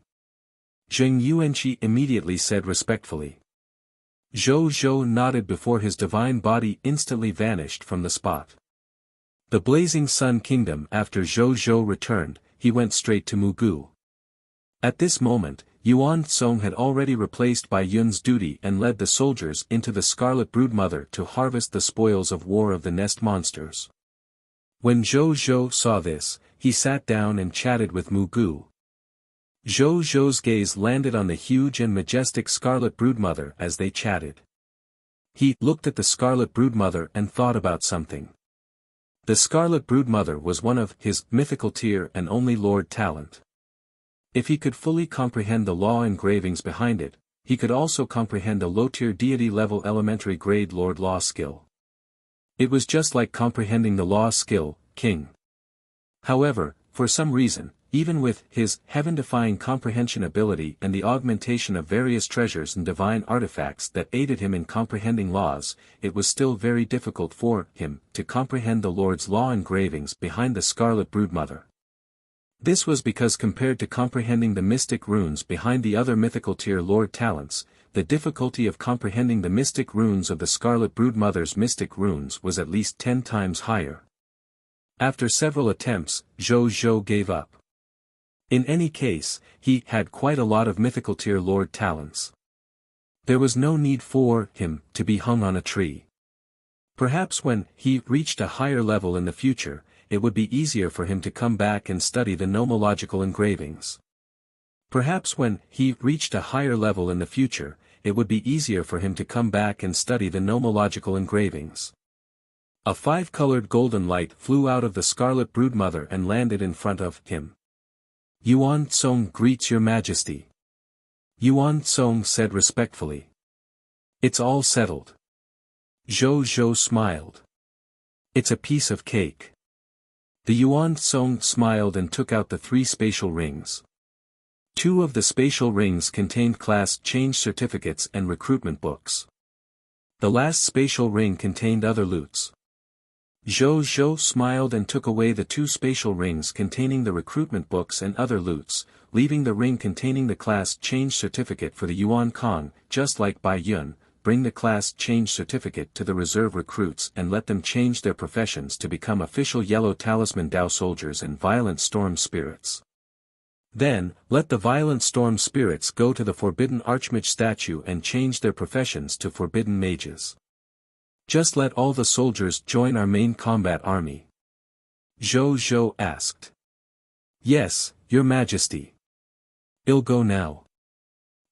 A: Zheng Yuanqi immediately said respectfully. Zhou Zhou nodded before his divine body instantly vanished from the spot. The Blazing Sun Kingdom. After Zhou Zhou returned, he went straight to Mugu. At this moment, Yuan Tsong had already replaced Bai Yun's duty and led the soldiers into the Scarlet Broodmother to harvest the spoils of War of the Nest monsters. When Zhou Zhou saw this, he sat down and chatted with Mugu. Zhou Zhou's gaze landed on the huge and majestic Scarlet Broodmother as they chatted. He looked at the Scarlet Broodmother and thought about something. The Scarlet Broodmother was one of his mythical tier and only Lord Talent. If he could fully comprehend the law engravings behind it, he could also comprehend a low-tier deity-level elementary grade Lord Law skill. It was just like comprehending the Law skill, King. However, for some reason, even with his heaven-defying comprehension ability and the augmentation of various treasures and divine artifacts that aided him in comprehending laws, it was still very difficult for him to comprehend the Lord's Law engravings behind the Scarlet Broodmother. This was because compared to comprehending the mystic runes behind the other mythical tier Lord Talents, the difficulty of comprehending the mystic runes of the Scarlet Broodmother's mystic runes was at least 10 times higher. After several attempts, Zhou Zhou gave up. In any case, he had quite a lot of mythical tier Lord Talents. There was no need for him to be hung on a tree. Perhaps when he reached a higher level in the future, it would be easier for him to come back and study the nomological engravings. Perhaps when he reached a higher level in the future, it would be easier for him to come back and study the nomological engravings. A 5-colored golden light flew out of the Scarlet Broodmother and landed in front of him. "Yuan Tsong greets Your Majesty." Yuan Tsong said respectfully. "It's all settled." Zhou Zhou smiled. "It's a piece of cake." The Yuan Tsong smiled and took out the 3 spatial rings. 2 of the spatial rings contained class change certificates and recruitment books. The last spatial ring contained other loots. Zhou Zhou smiled and took away the 2 spatial rings containing the recruitment books and other loots, leaving the ring containing the class change certificate for the Yuan Kong. Just like Bai Yun, bring the class change certificate to the reserve recruits and let them change their professions to become official Yellow Talisman Dao soldiers and Violent Storm spirits. Then, let the Violent Storm spirits go to the Forbidden Archmage statue and change their professions to Forbidden Mages. Just let all the soldiers join our main combat army. Zhou Zhou asked. "Yes, Your Majesty. I'll go now."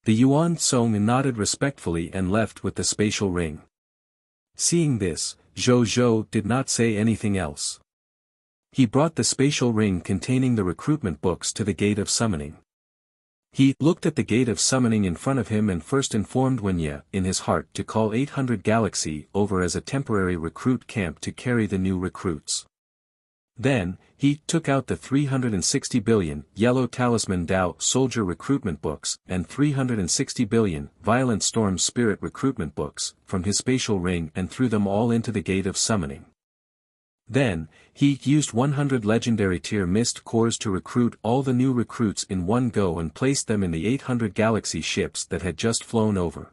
A: The Yuan Tsong nodded respectfully and left with the spatial ring. Seeing this, Zhou did not say anything else. He brought the spatial ring containing the recruitment books to the gate of summoning. He looked at the gate of summoning in front of him and first informed Wuxia in his heart to call 800 Galaxy over as a temporary recruit camp to carry the new recruits. Then, he took out the 360 billion Yellow Talisman Dao Soldier recruitment books and 360 billion Violent Storm Spirit recruitment books from his spatial ring and threw them all into the gate of summoning. Then, he used 100 legendary tier mist cores to recruit all the new recruits in one go and placed them in the 800 Galaxy ships that had just flown over.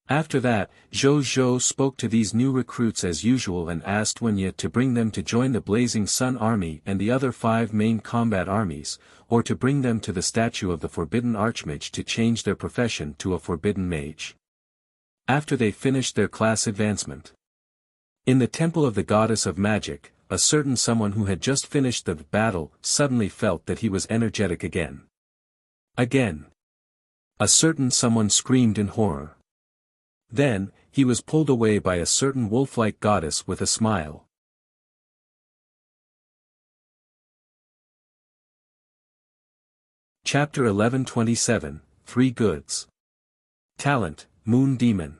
A: After that, Zhou spoke to these new recruits as usual and asked Wuxia to bring them to join the Blazing Sun Army and the other 5 main combat armies, or to bring them to the statue of the Forbidden Archmage to change their profession to a Forbidden Mage. After they finished their class advancement. In the Temple of the Goddess of Magic, a certain someone who had just finished the battle suddenly felt that he was energetic again. Again. A certain someone screamed in horror. Then, he was pulled away by a certain wolf-like goddess with a smile. Chapter 1127, 3 Goods. Talent, Moon Demon.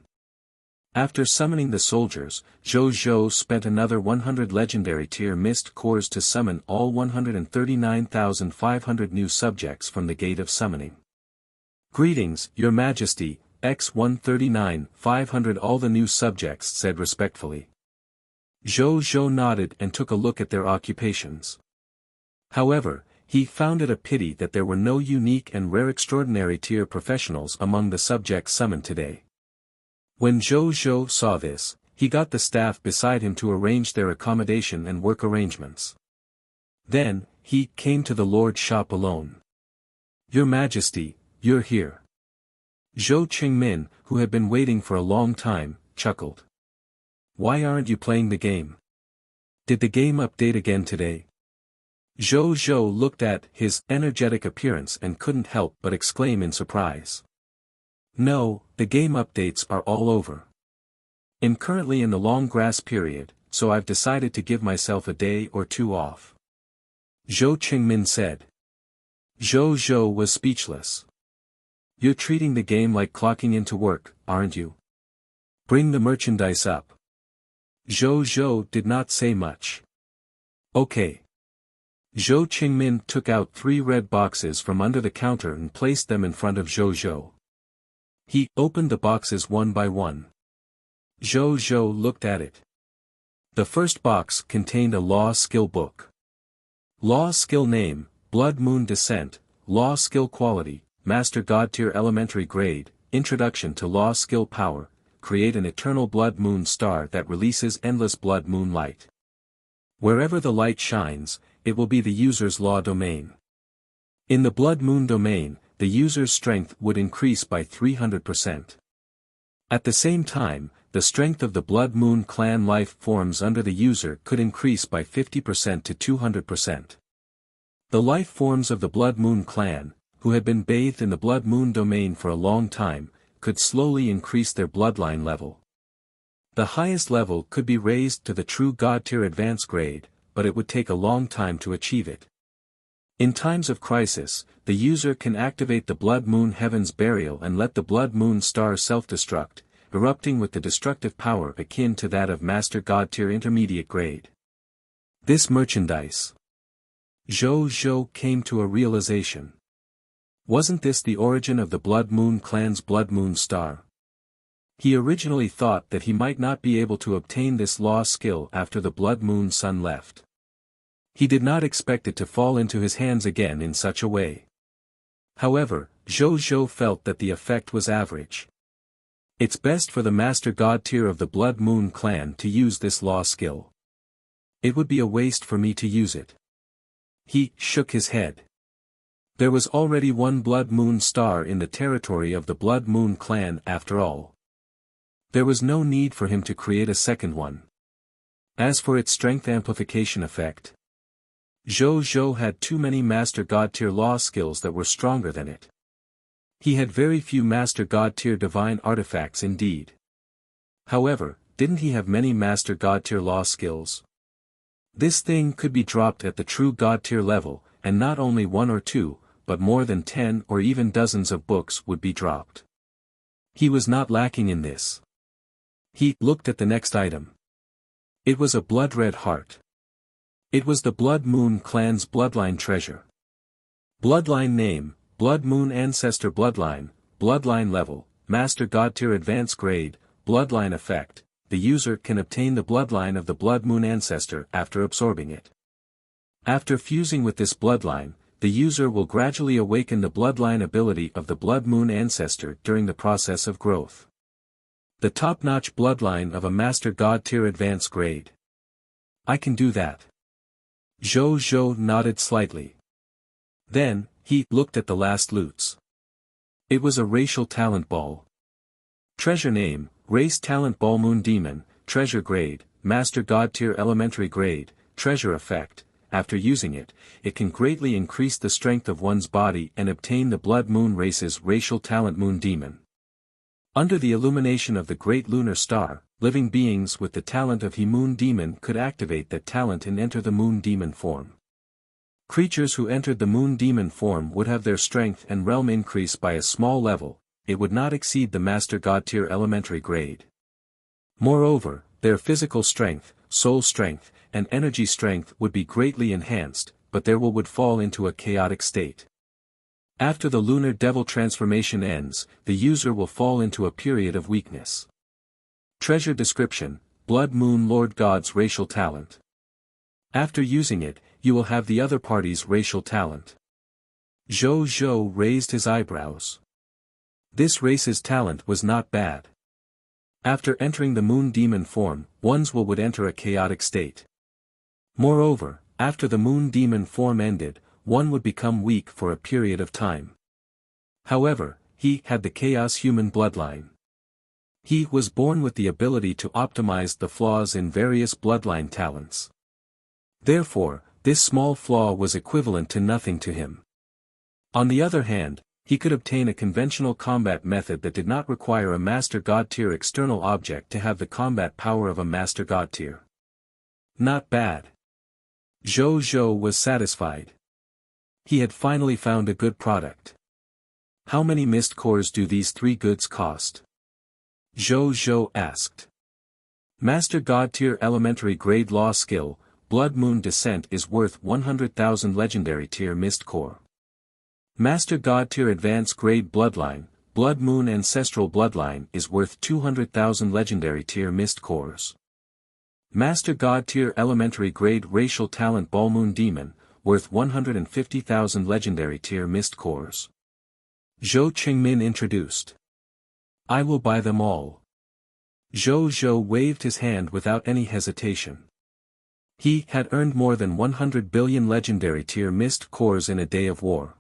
A: After summoning the soldiers, Zhou spent another 100 legendary tier mist cores to summon all 139,500 new subjects from the Gate of Summoning. Greetings, Your Majesty, X-139,500 all the new subjects said respectfully. Zhou nodded and took a look at their occupations. However, he found it a pity that there were no unique and rare extraordinary tier professionals among the subjects summoned today. When Zhou saw this, he got the staff beside him to arrange their accommodation and work arrangements. Then, he came to the Lord's shop alone. Your Majesty, you're here. Zhou Qingmin, who had been waiting for a long time, chuckled. Why aren't you playing the game? Did the game update again today? Zhou looked at his energetic appearance and couldn't help but exclaim in surprise. No, the game updates are all over. I'm currently in the long grass period, so I've decided to give myself a day or two off. Zhou Qingmin said. Zhou was speechless. You're treating the game like clocking into work, aren't you? Bring the merchandise up. Zhou did not say much. Okay. Zhou Qingmin took out 3 red boxes from under the counter and placed them in front of Zhou. He opened the boxes one by one. Zhou looked at it. The first box contained a law skill book. Law skill name, Blood Moon Descent, Law skill quality, Master God tier elementary grade, Introduction to Law skill power, create an eternal blood moon star that releases endless blood moon light. Wherever the light shines, it will be the user's law domain. In the blood moon domain, the user's strength would increase by 300%. At the same time, the strength of the Blood Moon clan life forms under the user could increase by 50% to 200%. The life forms of the Blood Moon clan, who had been bathed in the Blood Moon domain for a long time, could slowly increase their bloodline level. The highest level could be raised to the true God tier advanced grade, but it would take a long time to achieve it. In times of crisis, the user can activate the Blood Moon Heaven's Burial and let the Blood Moon star self-destruct, erupting with the destructive power akin to that of Master God tier intermediate grade. This merchandise. Zhou came to a realization. Wasn't this the origin of the Blood Moon clan's Blood Moon star? He originally thought that he might not be able to obtain this law skill after the Blood Moon Sun left. He did not expect it to fall into his hands again in such a way. However, Zhou felt that the effect was average. It's best for the Master God tier of the Blood Moon clan to use this law skill. It would be a waste for me to use it. He shook his head. There was already one Blood Moon star in the territory of the Blood Moon clan after all. There was no need for him to create a second one. As for its strength amplification effect, Zhou had too many Master God tier law skills that were stronger than it. He had very few Master God tier divine artifacts indeed. However, didn't he have many Master God tier law skills? This thing could be dropped at the true God tier level, and not only 1 or 2, but more than 10 or even dozens of books would be dropped. He was not lacking in this. He looked at the next item. It was a blood-red heart. It was the Blood Moon clan's bloodline treasure. Bloodline name, Blood Moon Ancestor Bloodline, Bloodline level, Master God tier advanced grade, Bloodline effect. The user can obtain the bloodline of the Blood Moon Ancestor after absorbing it. After fusing with this bloodline, the user will gradually awaken the bloodline ability of the Blood Moon Ancestor during the process of growth. The top-notch bloodline of a Master God tier advanced grade. I can do that. Zhou nodded slightly. Then, he looked at the last loots. It was a racial talent ball. Treasure name, Race Talent Ball Moon Demon, Treasure Grade, Master God Tier Elementary Grade, Treasure Effect. After using it, it can greatly increase the strength of one's body and obtain the Blood Moon Race's Racial Talent Moon Demon. Under the illumination of the Great Lunar Star, living beings with the talent of He Moon Demon could activate that talent and enter the Moon Demon form. Creatures who entered the Moon Demon form would have their strength and realm increase by a small level. It would not exceed the Master God tier elementary grade. Moreover, their physical strength, soul strength, and energy strength would be greatly enhanced, but their will would fall into a chaotic state. After the lunar devil transformation ends, the user will fall into a period of weakness. Treasure description, Blood Moon Lord God's racial talent. After using it, you will have the other party's racial talent. Zhou raised his eyebrows. This race's talent was not bad. After entering the Moon Demon form, one's will would enter a chaotic state. Moreover, after the Moon Demon form ended, one would become weak for a period of time. However, he had the Chaos Human bloodline. He was born with the ability to optimize the flaws in various bloodline talents. Therefore, this small flaw was equivalent to nothing to him. On the other hand, he could obtain a conventional combat method that did not require a Master God tier external object to have the combat power of a Master God tier. Not bad. Zhou was satisfied. He had finally found a good product. How many mist cores do these 3 goods cost? Zhou asked. Master God tier elementary grade law skill, Blood Moon Descent is worth 100,000 legendary tier mist core. Master God tier advanced grade bloodline, Blood Moon Ancestral Bloodline is worth 200,000 legendary tier mist cores. Master God tier elementary grade racial talent Ball Moon Demon, worth 150,000 legendary tier mist cores. Zhou Qingmin introduced. I will buy them all. Zhou waved his hand without any hesitation. He had earned more than 100 billion legendary tier mist cores in a day of war.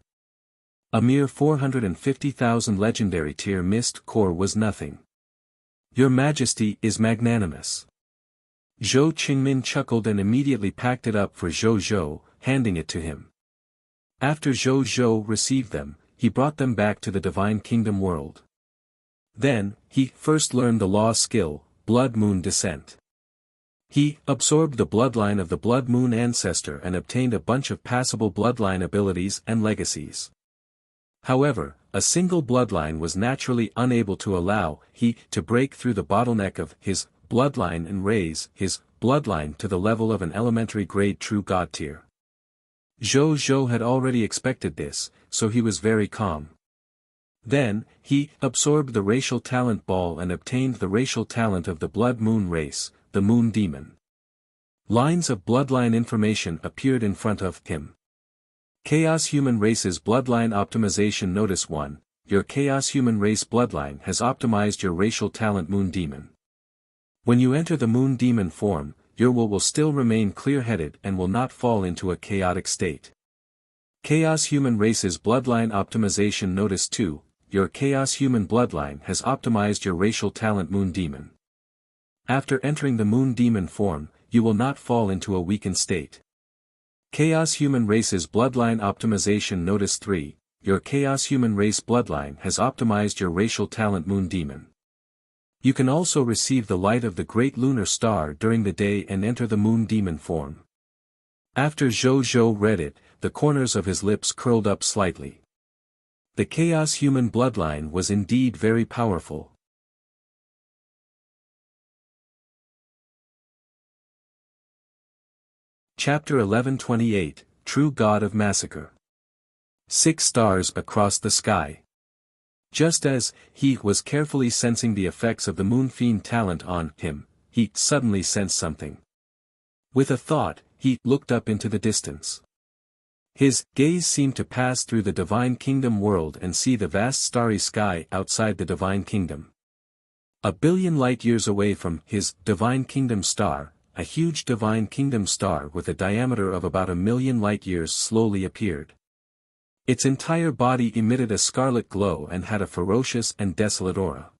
A: A mere 450,000 legendary tier mist core was nothing. Your Majesty is magnanimous. Zhou Qingmin chuckled and immediately packed it up for Zhou, handing it to him. After Zhou received them, he brought them back to the Divine Kingdom world. Then, he first learned the law skill, Blood Moon Descent. He absorbed the bloodline of the Blood Moon Ancestor and obtained a bunch of passable bloodline abilities and legacies. However, a single bloodline was naturally unable to allow he to break through the bottleneck of his bloodline and raise his bloodline to the level of an elementary grade true God tier. Zhou had already expected this, so he was very calm. Then, he absorbed the racial talent ball and obtained the racial talent of the Blood Moon race, the Moon Demon. Lines of bloodline information appeared in front of him. Chaos Human Race's Bloodline Optimization Notice 1, your Chaos Human Race bloodline has optimized your racial talent Moon Demon. When you enter the Moon Demon form, your will still remain clear-headed and will not fall into a chaotic state. Chaos Human Race's Bloodline Optimization Notice 2, your Chaos Human bloodline has optimized your racial talent Moon Demon. After entering the Moon Demon form, you will not fall into a weakened state. Chaos Human Race's Bloodline Optimization Notice 3, your Chaos Human Race bloodline has optimized your racial talent Moon Demon. You can also receive the light of the great lunar star during the day and enter the moon demon form. After Zhou Zhou read it, the corners of his lips curled up slightly. The chaos human bloodline was indeed very powerful. Chapter 1128, True God of Massacre. 6 stars across the sky. Just as he was carefully sensing the effects of the moon fiend talent on him, he suddenly sensed something. With a thought, he looked up into the distance. His gaze seemed to pass through the divine kingdom world and see the vast starry sky outside the divine kingdom. A billion light-years away from his divine kingdom star, a huge divine kingdom star with a diameter of about 1,000,000 light-years slowly appeared. Its entire body emitted a scarlet glow and had a ferocious and desolate aura.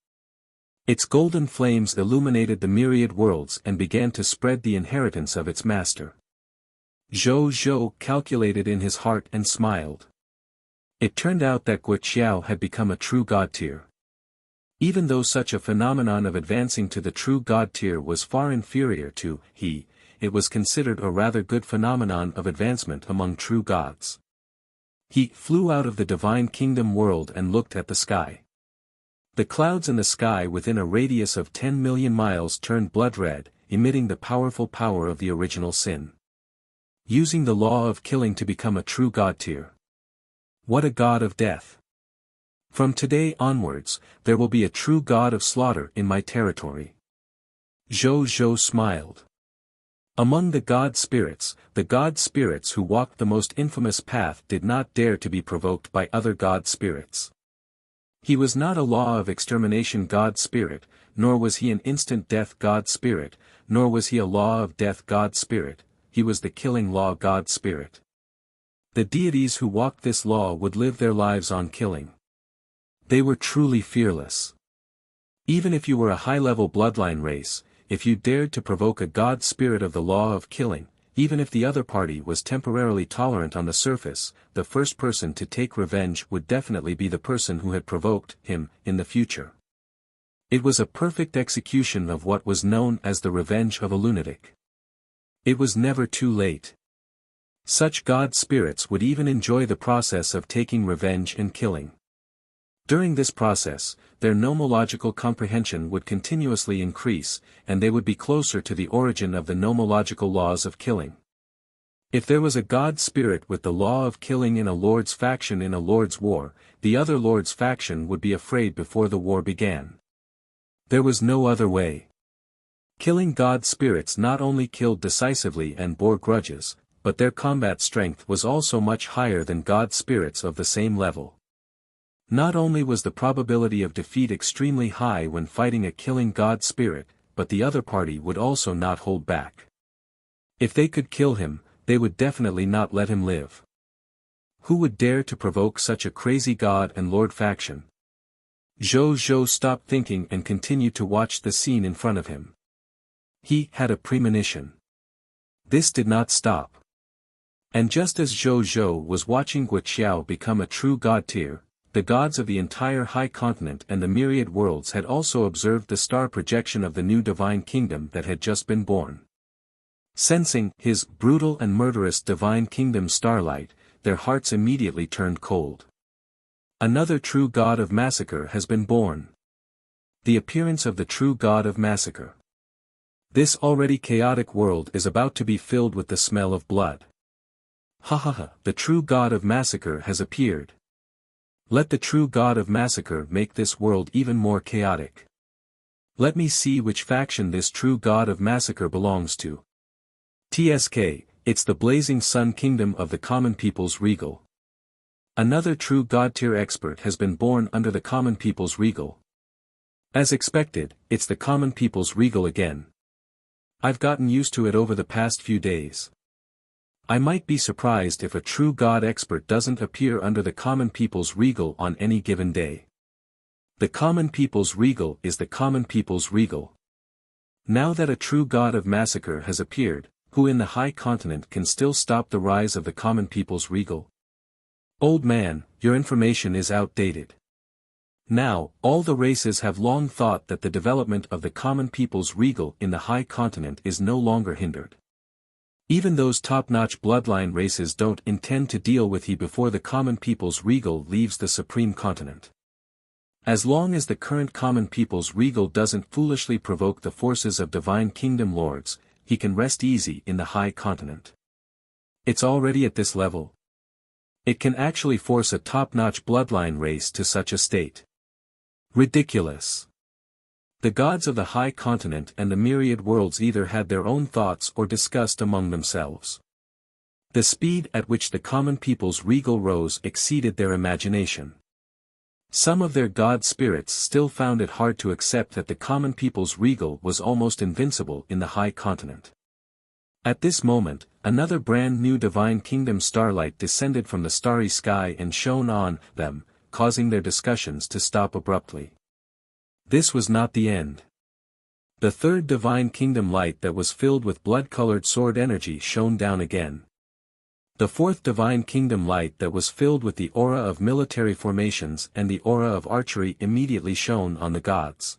A: Its golden flames illuminated the myriad worlds and began to spread the inheritance of its master. Zhou Zhou calculated in his heart and smiled. It turned out that Wuxia had become a true god tier. Even though such a phenomenon of advancing to the true god tier was far inferior to he, it was considered a rather good phenomenon of advancement among true gods. He flew out of the divine kingdom world and looked at the sky. The clouds in the sky within a radius of 10 million miles turned blood red, emitting the powerful power of the original sin. Using the law of killing to become a true god tier. What a god of death! From today onwards, there will be a true god of slaughter in my territory. Zhou Zhou smiled. Among the god spirits who walked the most infamous path did not dare to be provoked by other god spirits. He was not a law of extermination god spirit, nor was he an instant death god spirit, nor was he a law of death god spirit, he was the killing law god spirit. The deities who walked this law would live their lives on killing. They were truly fearless. Even if you were a high-level bloodline race, if you dared to provoke a god spirit of the law of killing, even if the other party was temporarily tolerant on the surface, the first person to take revenge would definitely be the person who had provoked him in the future. It was a perfect execution of what was known as the revenge of a lunatic. It was never too late. Such god spirits would even enjoy the process of taking revenge and killing. During this process, their nomological comprehension would continuously increase, and they would be closer to the origin of the nomological laws of killing. If there was a god spirit with the law of killing in a lord's faction in a lord's war, the other lord's faction would be afraid before the war began. There was no other way. Killing god spirits not only killed decisively and bore grudges, but their combat strength was also much higher than god spirits of the same level. Not only was the probability of defeat extremely high when fighting a killing god spirit, but the other party would also not hold back. If they could kill him, they would definitely not let him live. Who would dare to provoke such a crazy god and lord faction? Zhou Zhou stopped thinking and continued to watch the scene in front of him. He had a premonition. This did not stop. And just as Zhou Zhou was watching Wuxia become a true god tier, the gods of the entire high continent and the myriad worlds had also observed the star projection of the new divine kingdom that had just been born. Sensing his brutal and murderous divine kingdom starlight, their hearts immediately turned cold. Another true god of massacre has been born. The appearance of the true god of massacre. This already chaotic world is about to be filled with the smell of blood. Ha ha ha, the true god of massacre has appeared. Let the true god of massacre make this world even more chaotic. Let me see which faction this true god of massacre belongs to. TSK, it's the blazing sun kingdom of the common people's regal. Another true god tier expert has been born under the common people's regal. As expected, it's the common people's regal again. I've gotten used to it over the past few days. I might be surprised if a true god expert doesn't appear under the common people's regal on any given day. The common people's regal is the common people's regal. Now that a true god of massacre has appeared, who in the high continent can still stop the rise of the common people's regal? Old man, your information is outdated. Now, all the races have long thought that the development of the common people's regal in the high continent is no longer hindered. Even those top-notch bloodline races don't intend to deal with he before the common people's regal leaves the supreme continent. As long as the current common people's regal doesn't foolishly provoke the forces of divine kingdom lords, he can rest easy in the high continent. It's already at this level. It can actually force a top-notch bloodline race to such a state. Ridiculous. The gods of the high continent and the myriad worlds either had their own thoughts or discussed among themselves. The speed at which the common people's regal rose exceeded their imagination. Some of their god spirits still found it hard to accept that the common people's regal was almost invincible in the high continent. At this moment, another brand new divine kingdom starlight descended from the starry sky and shone on them, causing their discussions to stop abruptly. This was not the end. The third divine kingdom light that was filled with blood-colored sword energy shone down again. The fourth divine kingdom light that was filled with the aura of military formations and the aura of archery immediately shone on the gods.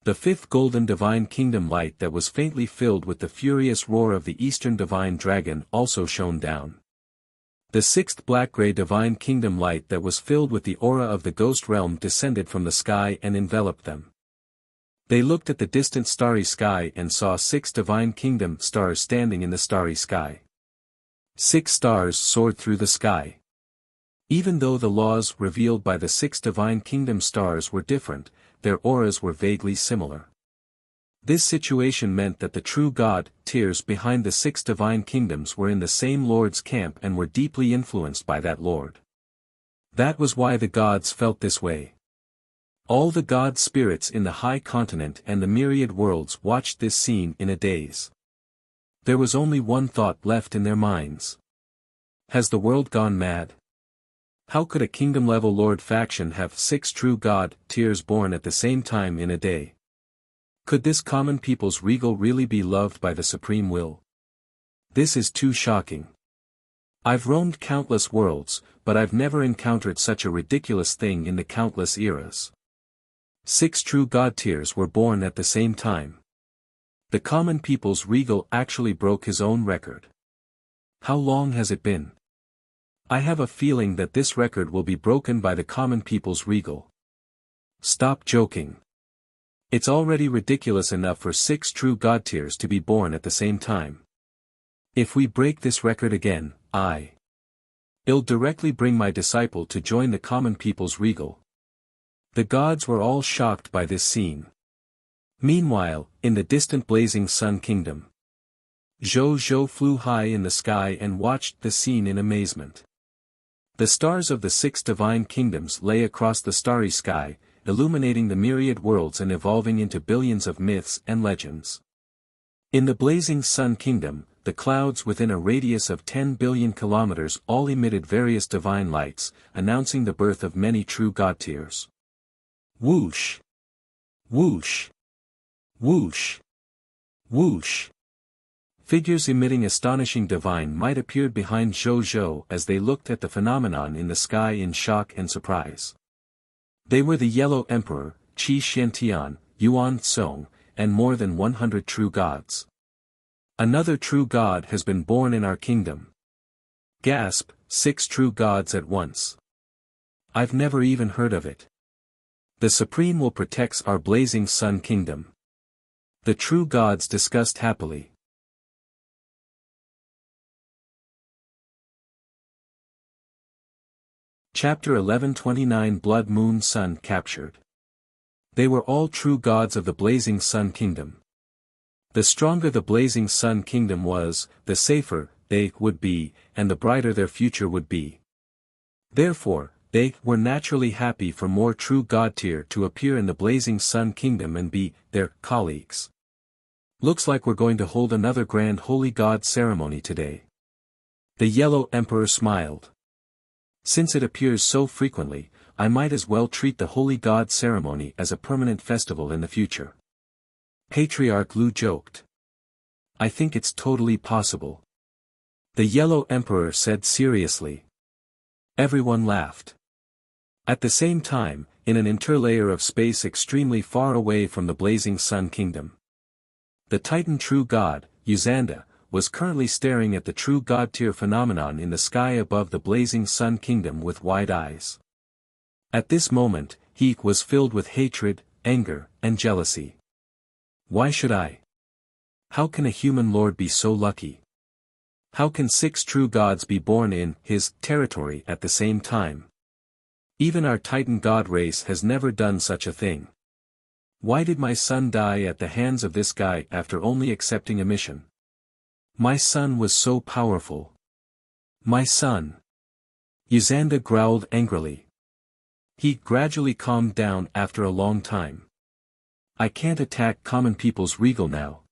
A: The fifth golden divine kingdom light that was faintly filled with the furious roar of the eastern divine dragon also shone down. The sixth black-gray divine kingdom light that was filled with the aura of the ghost realm descended from the sky and enveloped them. They looked at the distant starry sky and saw 6 divine kingdom stars standing in the starry sky. 6 stars soared through the sky. Even though the laws revealed by the 6 divine kingdom stars were different, their auras were vaguely similar. This situation meant that the true god tiers behind the 6 divine kingdoms were in the same lord's camp and were deeply influenced by that lord. That was why the gods felt this way. All the god spirits in the high continent and the myriad worlds watched this scene in a daze. There was only one thought left in their minds. Has the world gone mad? How could a kingdom-level lord faction have 6 true god tiers born at the same time in a day? Could this common people's regal really be loved by the supreme will? This is too shocking. I've roamed countless worlds, but I've never encountered such a ridiculous thing in the countless eras. 6 true god tiers were born at the same time. The common people's regal actually broke his own record. How long has it been? I have a feeling that this record will be broken by the common people's regal. Stop joking. It's already ridiculous enough for 6 true god tiers to be born at the same time. If we break this record again, I'll directly bring my disciple to join the common people's regal. The gods were all shocked by this scene. Meanwhile, in the distant blazing sun kingdom, Zhou flew high in the sky and watched the scene in amazement. The stars of the 6 divine kingdoms lay across the starry sky, illuminating the myriad worlds and evolving into billions of myths and legends. In the blazing sun kingdom, the clouds within a radius of 10 billion kilometers all emitted various divine lights, announcing the birth of many true god tiers. Whoosh! Whoosh! Whoosh! Whoosh! Figures emitting astonishing divine might appeared behind Zhou as they looked at the phenomenon in the sky in shock and surprise. They were the Yellow Emperor, Qi Xiantian, Yuan Song, and more than 100 true gods. Another true god has been born in our kingdom. Gasp, 6 true gods at once. I've never even heard of it. The Supreme will protect our blazing sun kingdom. The true gods discussed happily. Chapter 1129 Blood Moon Sun Captured. They were all true gods of the blazing sun kingdom. The stronger the blazing sun kingdom was, the safer they would be, and the brighter their future would be. Therefore, they were naturally happy for more true god tier to appear in the blazing sun kingdom and be their colleagues. Looks like we're going to hold another grand holy god ceremony today. The Yellow Emperor smiled. Since it appears so frequently, I might as well treat the holy god ceremony as a permanent festival in the future. Patriarch Lu joked. I think it's totally possible. The Yellow Emperor said seriously. Everyone laughed. At the same time, in an interlayer of space extremely far away from the blazing sun kingdom. The Titan true god, Uzanda, was currently staring at the true god-tier phenomenon in the sky above the blazing sun kingdom with wide eyes. At this moment, he was filled with hatred, anger, and jealousy. Why should I? How can a human lord be so lucky? How can 6 true gods be born in his territory at the same time? Even our Titan god race has never done such a thing. Why did my son die at the hands of this guy after only accepting a mission? My son was so powerful. My son. Uzanda growled angrily. He gradually calmed down after a long time. I can't attack common people's regal now.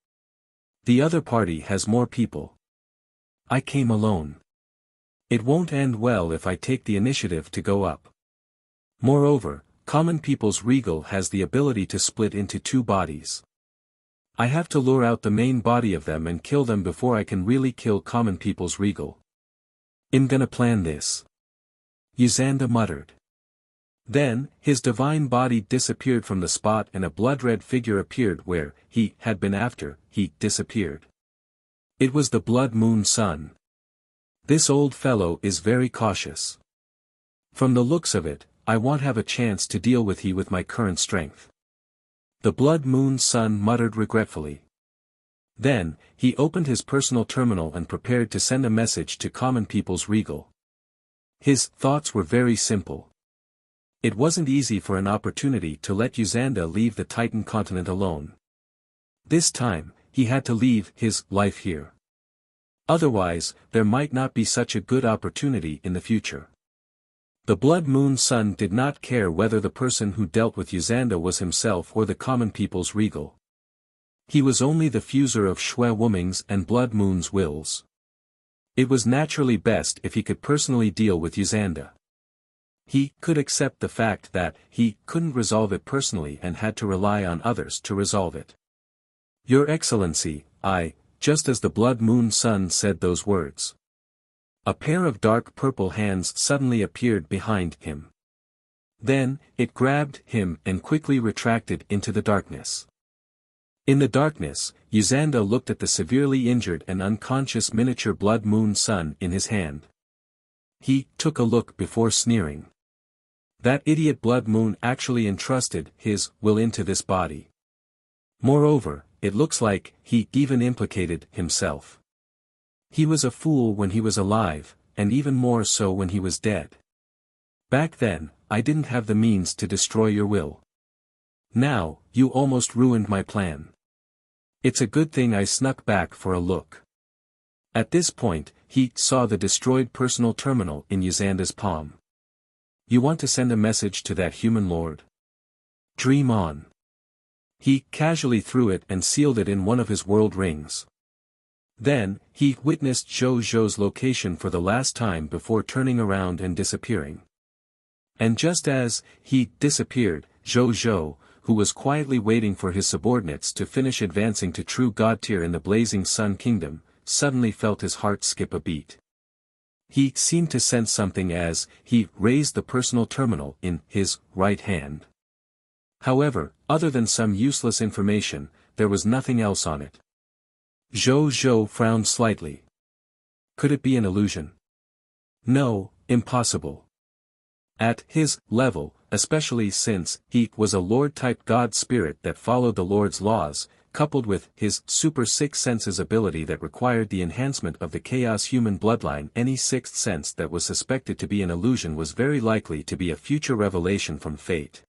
A: The other party has more people. I came alone. It won't end well if I take the initiative to go up. Moreover, common people's regal has the ability to split into 2 bodies. I have to lure out the main body of them and kill them before I can really kill common people's regal. I'm gonna plan this. Uzanda muttered. Then, his divine body disappeared from the spot and a blood-red figure appeared where he had been after he disappeared. It was the Blood Moon Sun. This old fellow is very cautious. From the looks of it, I won't have a chance to deal with he with my current strength. The Blood Moon Sun muttered regretfully. Then, he opened his personal terminal and prepared to send a message to common people's regal. His thoughts were very simple. It wasn't easy for an opportunity to let Uzanda leave the Titan continent alone. This time, he had to leave his life here. Otherwise, there might not be such a good opportunity in the future. The Blood Moon Sun did not care whether the person who dealt with Uzanda was himself or the common people's regal. He was only the fuser of Shui Wuming's and Blood Moon's wills. It was naturally best if he could personally deal with Uzanda. He could accept the fact that he couldn't resolve it personally and had to rely on others to resolve it. Your Excellency, just as the Blood Moon Sun said those words. A pair of dark purple hands suddenly appeared behind him. Then, it grabbed him and quickly retracted into the darkness. In the darkness, Uzanda looked at the severely injured and unconscious miniature Blood Moon Sun in his hand. He took a look before sneering. That idiot Blood Moon actually entrusted his will into this body. Moreover, it looks like he even implicated himself. He was a fool when he was alive, and even more so when he was dead. Back then, I didn't have the means to destroy your will. Now, you almost ruined my plan. It's a good thing I snuck back for a look. At this point, he saw the destroyed personal terminal in Uzanda's palm. You want to send a message to that human lord? Dream on. He casually threw it and sealed it in one of his world rings. Then, he witnessed Zhou Zhou's location for the last time before turning around and disappearing. And just as he disappeared, Zhou Zhou, who was quietly waiting for his subordinates to finish advancing to true god tier in the blazing sun kingdom, suddenly felt his heart skip a beat. He seemed to sense something as he raised the personal terminal in his right hand. However, other than some useless information, there was nothing else on it. Zhou Zhou frowned slightly. Could it be an illusion? No, impossible. At his level, especially since he was a Lord-type god spirit that followed the Lord's laws, coupled with his super sixth senses ability that required the enhancement of the chaos human bloodline, any sixth sense that was suspected to be an illusion was very likely to be a future revelation from fate.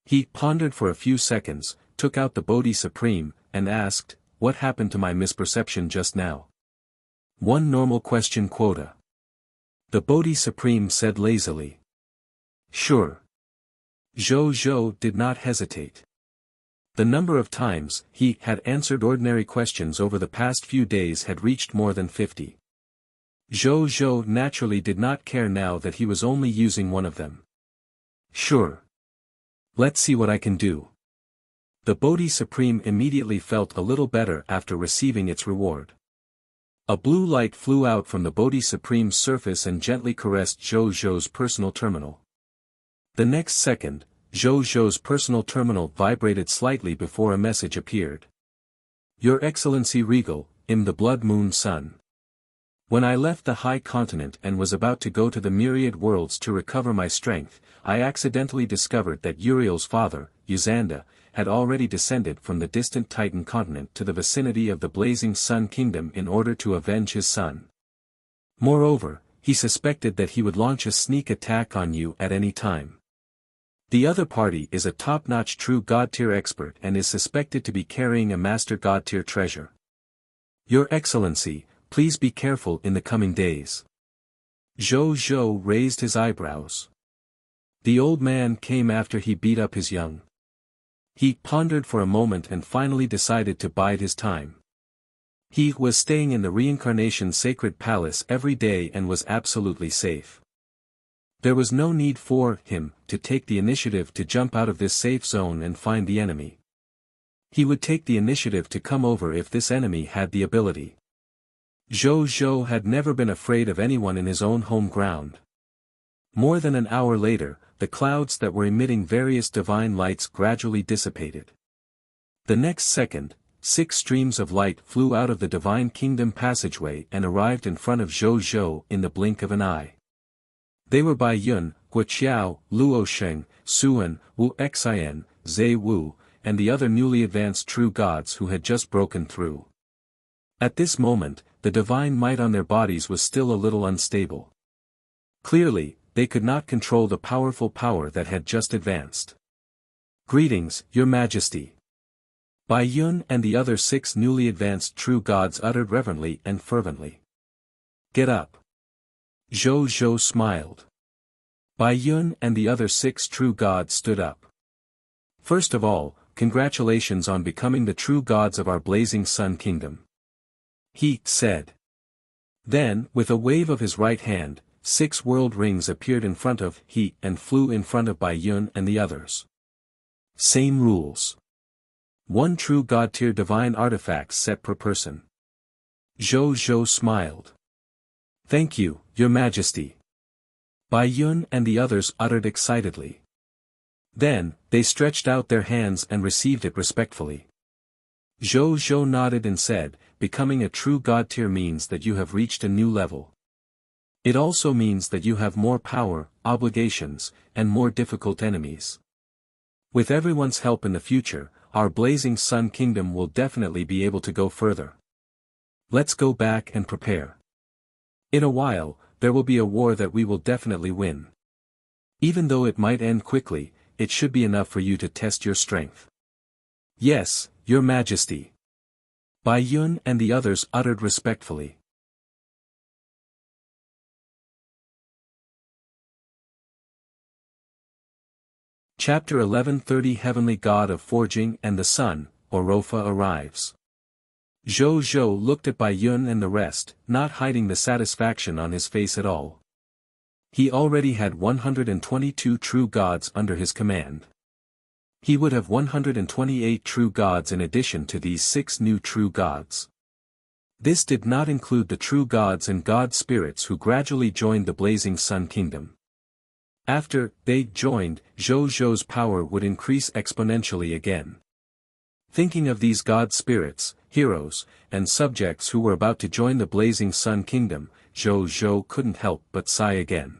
A: He pondered for a few seconds, took out the Bodhi Supreme, and asked, what happened to my misperception just now? One normal question quota. The Bodhi Supreme said lazily. Sure. Zhou Zhou did not hesitate. The number of times he had answered ordinary questions over the past few days had reached more than 50. Zhou Zhou naturally did not care now that he was only using one of them. Sure. Let's see what I can do. The Bodhi Supreme immediately felt a little better after receiving its reward. A blue light flew out from the Bodhi Supreme's surface and gently caressed Zhou Zhou's personal terminal. The next second, Zhou Zhou's personal terminal vibrated slightly before a message appeared. Your Excellency Regal, in the Blood Moon Sun. When I left the High Continent and was about to go to the Myriad Worlds to recover my strength, I accidentally discovered that Uriel's father, Yuzanda, had already descended from the distant Titan continent to the vicinity of the Blazing Sun Kingdom in order to avenge his son. Moreover, he suspected that he would launch a sneak attack on you at any time. The other party is a top-notch true God-tier expert and is suspected to be carrying a master God-tier treasure. Your Excellency, please be careful in the coming days. Zhou Zhou raised his eyebrows. The old man came after he beat up his young. He pondered for a moment and finally decided to bide his time. He was staying in the Reincarnation Sacred Palace every day and was absolutely safe. There was no need for him to take the initiative to jump out of this safe zone and find the enemy. He would take the initiative to come over if this enemy had the ability. Zhou Zhou had never been afraid of anyone in his own home ground. More than an hour later, the clouds that were emitting various divine lights gradually dissipated. The next second, 6 streams of light flew out of the Divine Kingdom passageway and arrived in front of Zhou Zhou in the blink of an eye. They were Bai Yun, Guoqiao, Luo Sheng, Suan, Wu Xian, Zhe Wu, and the other newly advanced true gods who had just broken through. At this moment, the divine might on their bodies was still a little unstable. Clearly, they could not control the powerful power that had just advanced. Greetings, Your Majesty. Bai Yun and the other 6 newly advanced true gods uttered reverently and fervently. Get up. Zhou Zhou smiled. Bai Yun and the other 6 true gods stood up. First of all, congratulations on becoming the true gods of our Blazing Sun Kingdom. He said. Then, with a wave of his right hand, 6 world rings appeared in front of he and flew in front of Bai Yun and the others. Same rules. 1 true God-tier divine artifacts set per person. Zhou Zhou smiled. Thank you, Your Majesty. Bai Yun and the others uttered excitedly. Then, they stretched out their hands and received it respectfully. Zhou Zhou nodded and said, becoming a true God-tier means that you have reached a new level. It also means that you have more power, obligations, and more difficult enemies. With everyone's help in the future, our Blazing Sun Kingdom will definitely be able to go further. Let's go back and prepare. In a while, there will be a war that we will definitely win. Even though it might end quickly, it should be enough for you to test your strength. Yes, Your Majesty. Bai Yun and the others uttered respectfully. Chapter 11:30 Heavenly God of Forging and the Sun, Orofa arrives. Zhou Zhou looked at Bai Yun and the rest, not hiding the satisfaction on his face at all. He already had 122 true gods under his command. He would have 128 true gods in addition to these 6 new true gods. This did not include the true gods and god spirits who gradually joined the Blazing Sun Kingdom. After they joined, Zhou Zhou's power would increase exponentially again. Thinking of these god spirits, heroes, and subjects who were about to join the Blazing Sun Kingdom, Zhou Zhou couldn't help but sigh again.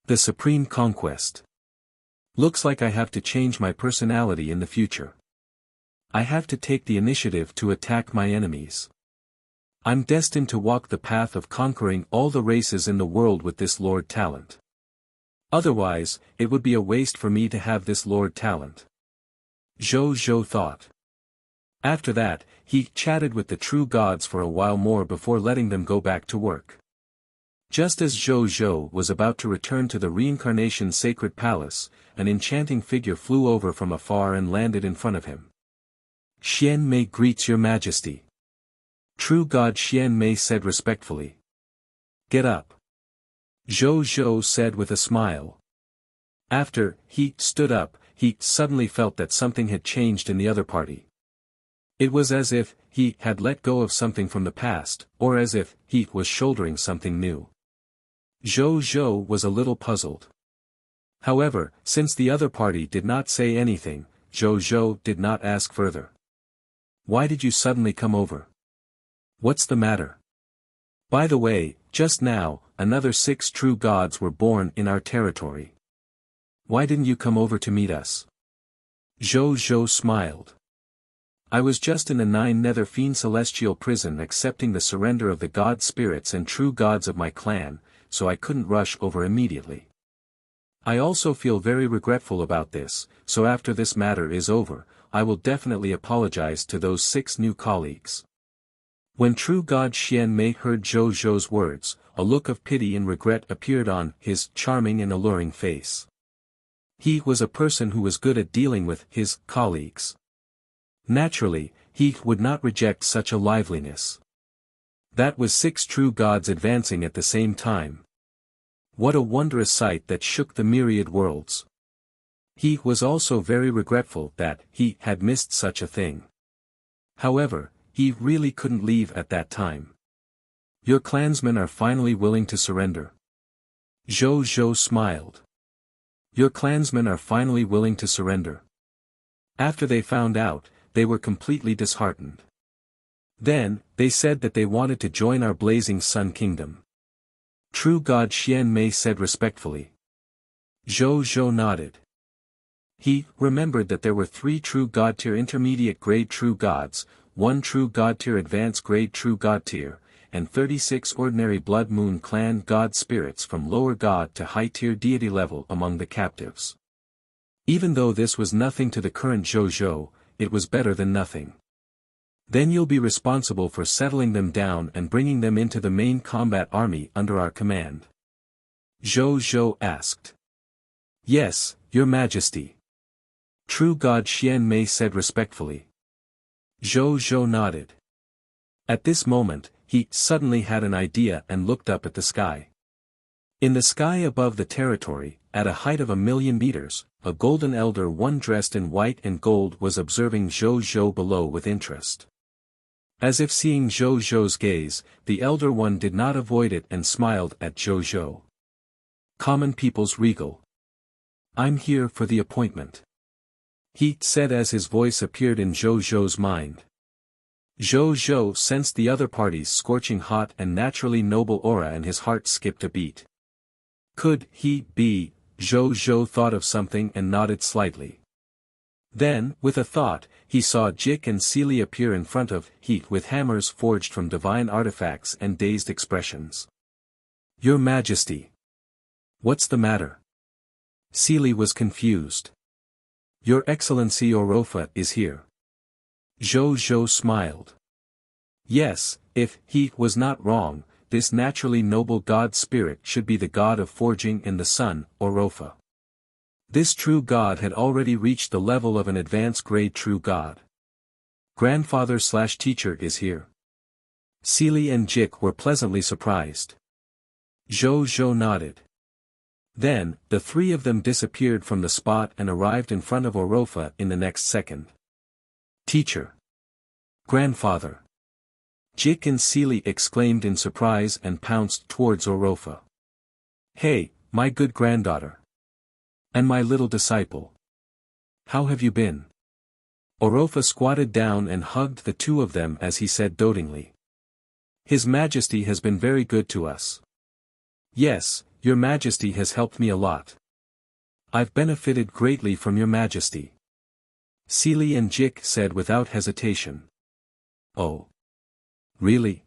A: The Supreme Conquest. Looks like I have to change my personality in the future. I have to take the initiative to attack my enemies. I'm destined to walk the path of conquering all the races in the world with this Lord Talent. Otherwise, it would be a waste for me to have this Lord Talent. Zhou Zhou thought. After that, he chatted with the true gods for a while more before letting them go back to work. Just as Zhou Zhou was about to return to the Reincarnation Sacred Palace, an enchanting figure flew over from afar and landed in front of him. Xian Mei greets Your Majesty. True God Xian Mei said respectfully. Get up. Zhou Zhou said with a smile. After he stood up, he suddenly felt that something had changed in the other party. It was as if he had let go of something from the past, or as if he was shouldering something new. Zhou Zhou was a little puzzled. However, since the other party did not say anything, Zhou did not ask further. Why did you suddenly come over? What's the matter? By the way, just now, another 6 true gods were born in our territory. Why didn't you come over to meet us? Zhou smiled. I was just in the 9 nether fiend celestial prison accepting the surrender of the god spirits and true gods of my clan, so I couldn't rush over immediately. I also feel very regretful about this, so after this matter is over, I will definitely apologize to those 6 new colleagues. When true god Xian Mei heard Zhou's words, a look of pity and regret appeared on his charming and alluring face. He was a person who was good at dealing with his colleagues. Naturally, he would not reject such a liveliness. That was 6 true gods advancing at the same time. What a wondrous sight that shook the myriad worlds. He was also very regretful that he had missed such a thing. However, he really couldn't leave at that time. Your clansmen are finally willing to surrender. Zhou smiled. Your clansmen are finally willing to surrender. After they found out, they were completely disheartened. Then, they said that they wanted to join our blazing sun kingdom. True god Xian Mei said respectfully. Zhou nodded. He remembered that there were 3 true god tier intermediate grade true gods, 1 true god tier advanced grade true god tier, and 36 ordinary blood moon clan god spirits from lower god to high tier deity level among the captives. Even though this was nothing to the current Zhou, it was better than nothing. Then you'll be responsible for settling them down and bringing them into the main combat army under our command. Zhou asked. Yes, your majesty. True god Xian Mei said respectfully. Zhou nodded. At this moment, he suddenly had an idea and looked up at the sky. In the sky above the territory, at a height of 1,000,000 meters, a golden elder one dressed in white and gold was observing Zhou below with interest. As if seeing Zhou's gaze, the elder one did not avoid it and smiled at Zhou. Common people's regal. I'm here for the appointment. He said as his voice appeared in Zhou's mind. Zhou sensed the other party's scorching hot and naturally noble aura and his heart skipped a beat. Could he be? Zhou thought of something and nodded slightly. Then, with a thought, he saw Jik and Seely appear in front of he with hammers forged from divine artifacts and dazed expressions. Your Majesty. What's the matter? Seely was confused. Your Excellency Orofa is here. Zhou smiled. Yes, if he was not wrong, this naturally noble god spirit should be the god of forging and the sun, Orofa. This true god had already reached the level of an advanced grade true god. Grandfather/teacher is here. Seely and Jik were pleasantly surprised. Zhou nodded. Then, the 3 of them disappeared from the spot and arrived in front of Orofa in the next second. Teacher. Grandfather. Jik and Seely exclaimed in surprise and pounced towards Orofa. Hey, my good granddaughter. And my little disciple. How have you been? Orofa squatted down and hugged the 2 of them as he said dotingly. His Majesty has been very good to us. Yes, your Majesty has helped me a lot. I've benefited greatly from your Majesty. Seely and Jik said without hesitation. Oh. Really?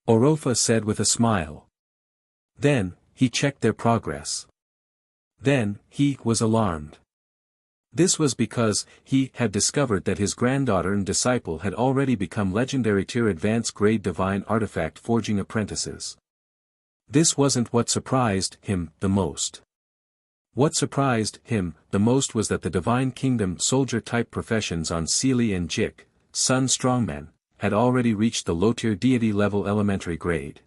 A: Orofa said with a smile. Then, he checked their progress. Then, he was alarmed. This was because he had discovered that his granddaughter and disciple had already become legendary tier advanced grade divine artifact forging apprentices. This wasn't what surprised him the most. What surprised him the most was that the Divine Kingdom soldier-type professions on Seely and Jik, Sun Strongmen, had already reached the low-tier deity level elementary grade.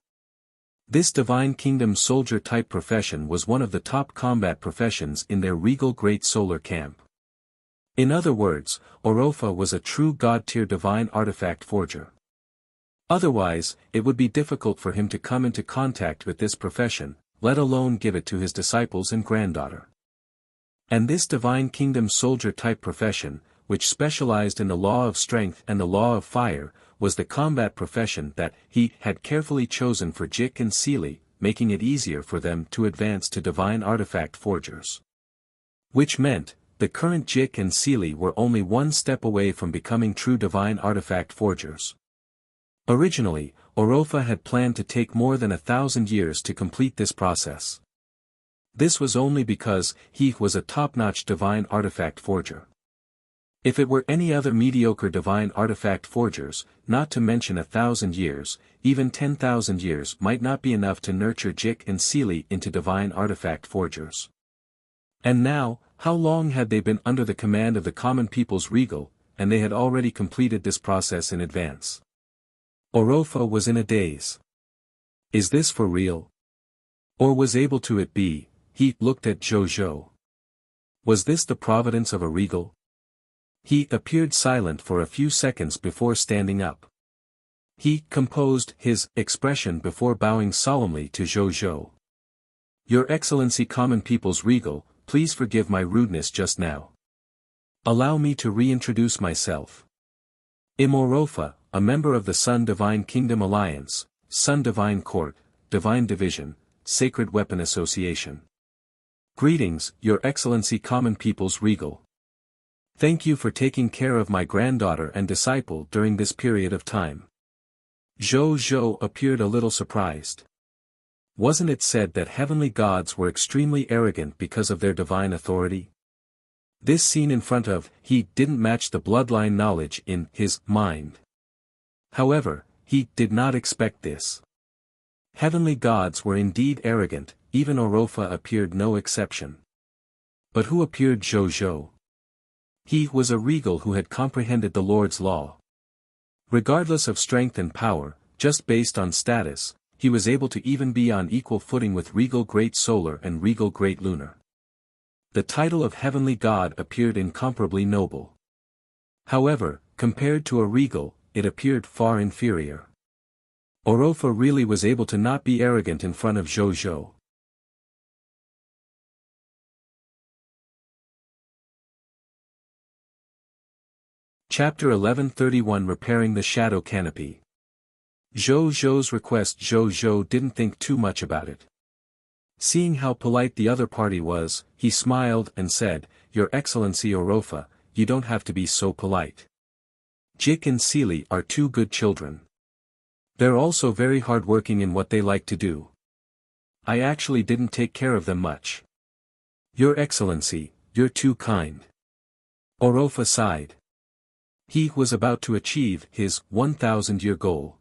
A: This Divine Kingdom soldier-type profession was one of the top combat professions in their regal Great Solar Camp. In other words, Orofa was a true god-tier divine artifact forger. Otherwise, it would be difficult for him to come into contact with this profession, let alone give it to his disciples and granddaughter. And this Divine Kingdom soldier-type profession, which specialized in the law of strength and the law of fire, was the combat profession that he had carefully chosen for Jik and Seelie, making it easier for them to advance to divine artifact forgers. Which meant, the current Jik and Seelie were only one step away from becoming true divine artifact forgers. Originally, Orofa had planned to take more than 1,000 years to complete this process. This was only because he was a top-notch divine artifact forger. If it were any other mediocre divine artifact forgers, not to mention 1,000 years, even 10,000 years might not be enough to nurture Jik and Seelie into divine artifact forgers. And now, how long had they been under the command of the common people's regal, and they had already completed this process in advance. Orofa was in a daze. Is this for real? Or was able to it be? He looked at Jojo. Was this the providence of a regal? He appeared silent for a few seconds before standing up. He composed his expression before bowing solemnly to Jojo. Your Excellency Common People's Regal, please forgive my rudeness just now. Allow me to reintroduce myself. Orofa, a member of the Sun Divine Kingdom Alliance, Sun Divine Court, Divine Division, Sacred Weapon Association. Greetings, Your Excellency Common People's Regal. Thank you for taking care of my granddaughter and disciple during this period of time. Jojo appeared a little surprised. Wasn't it said that heavenly gods were extremely arrogant because of their divine authority? This scene in front of he didn't match the bloodline knowledge in his mind. However, he did not expect this. Heavenly gods were indeed arrogant, even Orofa appeared no exception. But who appeared Jojo? He was a regal who had comprehended the Lord's law. Regardless of strength and power, just based on status, he was able to even be on equal footing with Regal Great Solar and Regal Great Lunar. The title of Heavenly God appeared incomparably noble. However, compared to a regal, it appeared far inferior. Orofa really was able to not be arrogant in front of Jojo. Chapter 1131 Repairing the Shadow Canopy. Jojo's request. Jojo didn't think too much about it. Seeing how polite the other party was, he smiled and said, Your Excellency Orofa, you don't have to be so polite. Jik and Seelie are two good children. They're also very hardworking in what they like to do. I actually didn't take care of them much. Your Excellency, you're too kind. Orofa sighed. He was about to achieve his 1,000-year goal.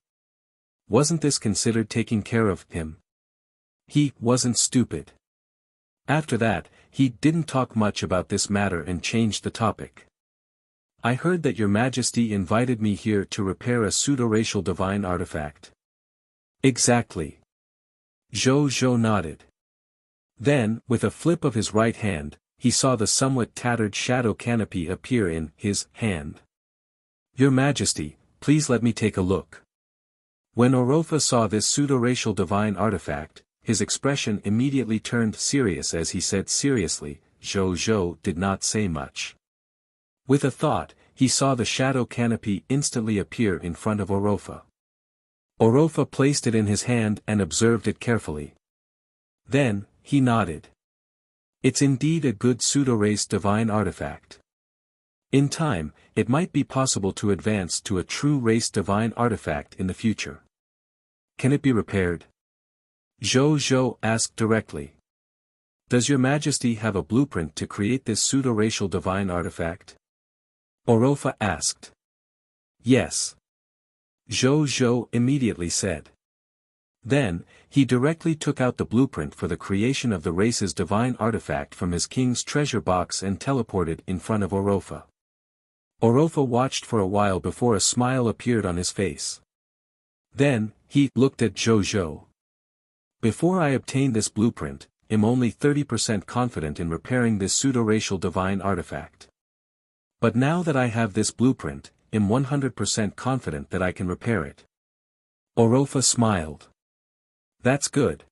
A: Wasn't this considered taking care of him? He wasn't stupid. After that, he didn't talk much about this matter and changed the topic. I heard that Your Majesty invited me here to repair a pseudo-racial divine artifact. Exactly. Jojo nodded. Then, with a flip of his right hand, he saw the somewhat tattered shadow canopy appear in his hand. Your Majesty, please let me take a look. When Orofa saw this pseudo-racial divine artifact, his expression immediately turned serious as he said seriously, Jojo did not say much. With a thought, he saw the shadow canopy instantly appear in front of Orofa. Orofa placed it in his hand and observed it carefully. Then, he nodded. It's indeed a good pseudo-race divine artifact. In time, it might be possible to advance to a true race divine artifact in the future. Can it be repaired? Jojo asked directly. Does Your Majesty have a blueprint to create this pseudo-racial divine artifact? Orofa asked. Yes. Jojo immediately said. Then, he directly took out the blueprint for the creation of the race's divine artifact from his king's treasure box and teleported in front of Orofa. Orofa watched for a while before a smile appeared on his face. Then, he looked at Jojo. Before I obtain this blueprint, I'm only 30% confident in repairing this pseudo-racial divine artifact. But now that I have this blueprint, I'm 100% confident that I can repair it. Orofa smiled. That's good.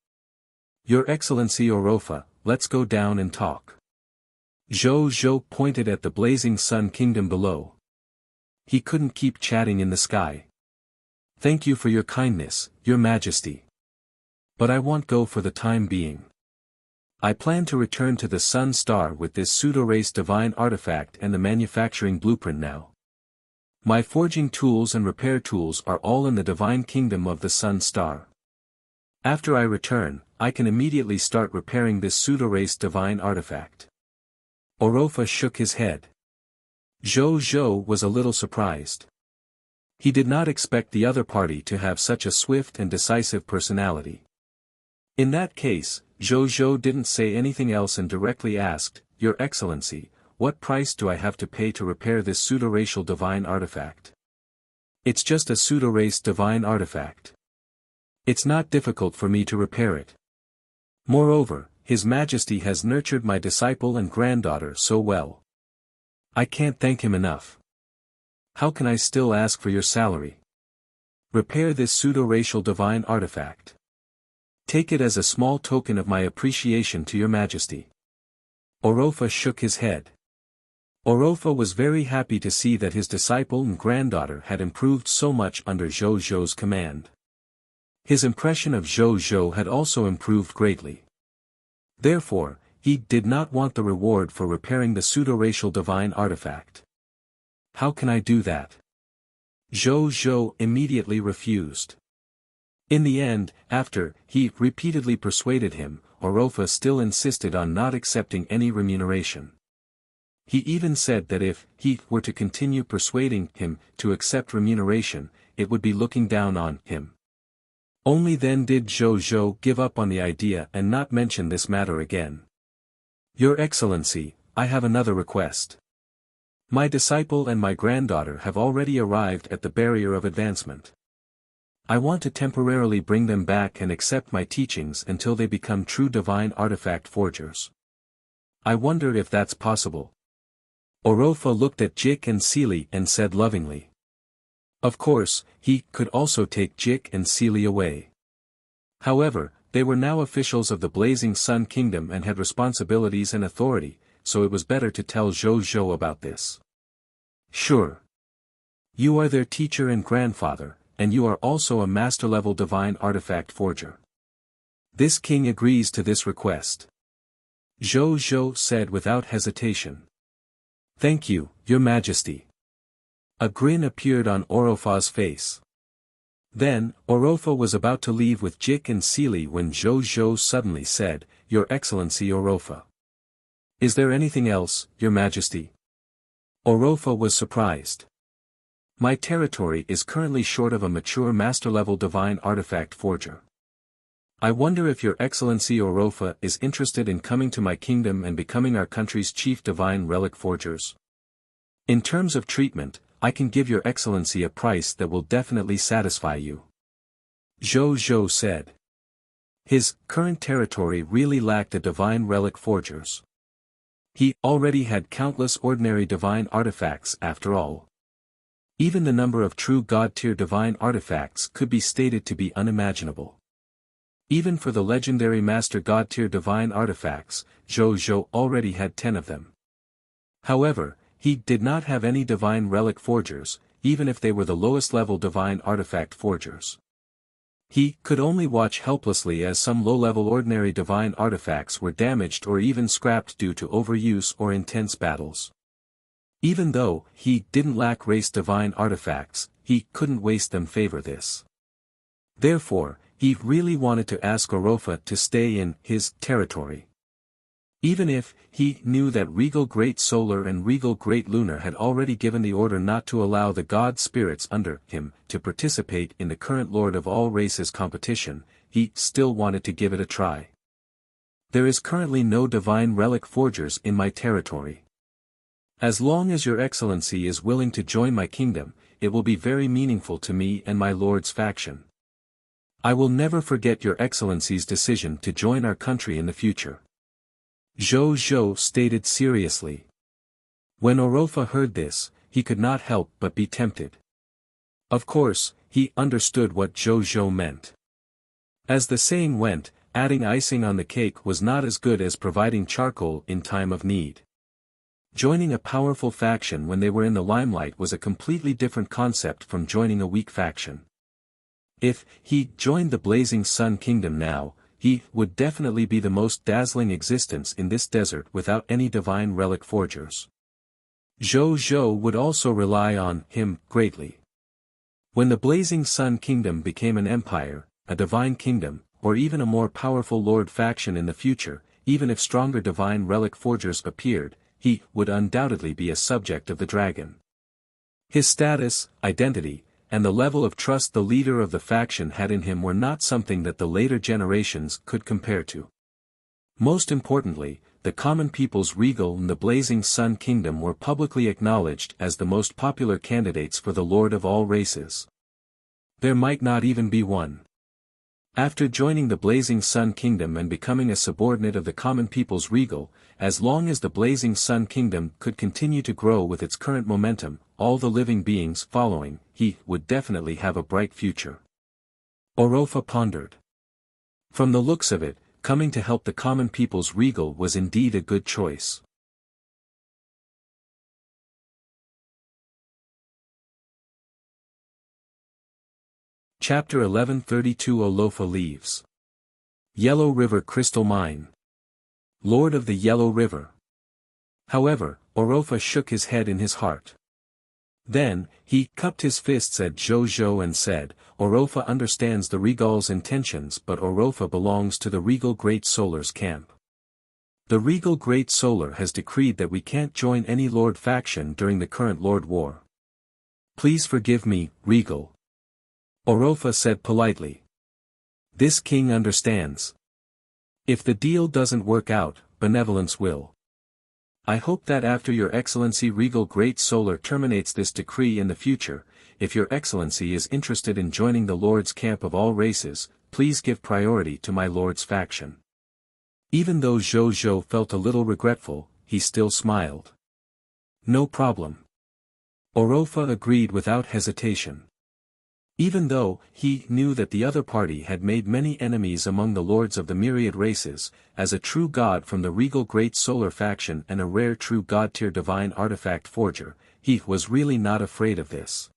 A: Your Excellency Orofa, let's go down and talk. Zhou Zhou pointed at the blazing sun kingdom below. He couldn't keep chatting in the sky. Thank you for your kindness, your majesty. But I won't go for the time being. I plan to return to the Sun Star with this pseudo-race divine artifact and the manufacturing blueprint now. My forging tools and repair tools are all in the divine kingdom of the Sun Star. After I return, I can immediately start repairing this pseudo-race divine artifact. Orofa shook his head. Zhou Zhou was a little surprised. He did not expect the other party to have such a swift and decisive personality. In that case, Zhou Zhou didn't say anything else and directly asked, Your Excellency, what price do I have to pay to repair this pseudo-racial divine artifact? It's just a pseudo-race divine artifact. It's not difficult for me to repair it. Moreover, His Majesty has nurtured my disciple and granddaughter so well. I can't thank him enough. How can I still ask for your salary? Repair this pseudo-racial divine artifact. Take it as a small token of my appreciation to your majesty. Orofa shook his head. Orofa was very happy to see that his disciple and granddaughter had improved so much under Zhou Zhou's command. His impression of Zhou Zhou had also improved greatly. Therefore, he did not want the reward for repairing the pseudo-racial divine artifact. How can I do that? Zhou Zhou immediately refused. In the end, after he repeatedly persuaded him, Orofa still insisted on not accepting any remuneration. He even said that if he were to continue persuading him to accept remuneration, it would be looking down on him. Only then did Zhou Zhou give up on the idea and not mention this matter again. Your Excellency, I have another request. My disciple and my granddaughter have already arrived at the barrier of advancement. I want to temporarily bring them back and accept my teachings until they become true divine artifact forgers. I wonder if that's possible. Orofa looked at Jik and Seely and said lovingly. Of course, he could also take Jik and Seely away. However, they were now officials of the Blazing Sun Kingdom and had responsibilities and authority, so it was better to tell Zhou Zhou about this. Sure. You are their teacher and grandfather, and you are also a master-level divine artifact forger. This king agrees to this request. Zhou Zhou said without hesitation. Thank you, your majesty. A grin appeared on Orofa's face. Then, Orofa was about to leave with Jik and Seely when Zhou Zhou suddenly said, Your Excellency Orofa. Is there anything else, your majesty? Orofa was surprised. My territory is currently short of a mature master-level divine artifact forger. I wonder if your Excellency Orofa is interested in coming to my kingdom and becoming our country's chief divine relic forgers. In terms of treatment, I can give your Excellency a price that will definitely satisfy you. Zhou Zhou said. His current territory really lacked a divine relic forgers. He already had countless ordinary divine artifacts after all. Even the number of true God-tier divine artifacts could be stated to be unimaginable. Even for the legendary Master God-tier divine artifacts, Zhou Zhou already had 10 of them. However, he did not have any divine relic forgers, even if they were the lowest level divine artifact forgers. He could only watch helplessly as some low-level ordinary divine artifacts were damaged or even scrapped due to overuse or intense battles. Even though he didn't lack race divine artifacts, he couldn't waste them favor this. Therefore, he really wanted to ask Orofa to stay in his territory. Even if he knew that Regal Great Solar and Regal Great Lunar had already given the order not to allow the god spirits under him to participate in the current Lord of all Races competition, he still wanted to give it a try. There is currently no divine relic forgers in my territory. As long as your Excellency is willing to join my kingdom, it will be very meaningful to me and my lord's faction. I will never forget your Excellency's decision to join our country in the future. Zhou Zhou stated seriously. When Orofa heard this, he could not help but be tempted. Of course, he understood what Zhou Zhou meant. As the saying went, adding icing on the cake was not as good as providing charcoal in time of need. Joining a powerful faction when they were in the limelight was a completely different concept from joining a weak faction. If he joined the Blazing Sun Kingdom now, he would definitely be the most dazzling existence in this desert without any divine relic forgers. Zhou Zhou would also rely on him greatly. When the Blazing Sun Kingdom became an empire, a divine kingdom, or even a more powerful lord faction in the future, even if stronger divine relic forgers appeared, he would undoubtedly be a subject of the dragon. His status, identity, and the level of trust the leader of the faction had in him were not something that the later generations could compare to. Most importantly, the common people's regal and the Blazing Sun Kingdom were publicly acknowledged as the most popular candidates for the Lord of all races. There might not even be one. After joining the Blazing Sun Kingdom and becoming a subordinate of the common people's regal, as long as the Blazing Sun Kingdom could continue to grow with its current momentum, all the living beings following, he would definitely have a bright future. Orofa pondered. From the looks of it, coming to help the common people's regal was indeed a good choice. Chapter 1132 Olofa leaves. Yellow River Crystal Mine. Lord of the Yellow River. However, Orofa shook his head in his heart. Then, he cupped his fists at Zhou Zhou and said, Orofa understands the Regal's intentions but Orofa belongs to the Regal Great Solar's camp. The Regal Great Solar has decreed that we can't join any Lord faction during the current Lord War. Please forgive me, Regal. Orofa said politely. This king understands. If the deal doesn't work out, benevolence will. I hope that after Your Excellency Regal Great Solar terminates this decree in the future, if Your Excellency is interested in joining the Lord's camp of all races, please give priority to my Lord's faction. Even though Zhou Zhou felt a little regretful, he still smiled. No problem. Orofa agreed without hesitation. Even though he knew that the other party had made many enemies among the lords of the myriad races, as a true god from the Regal Great Solar faction and a rare true god-tier divine artifact forger, he was really not afraid of this.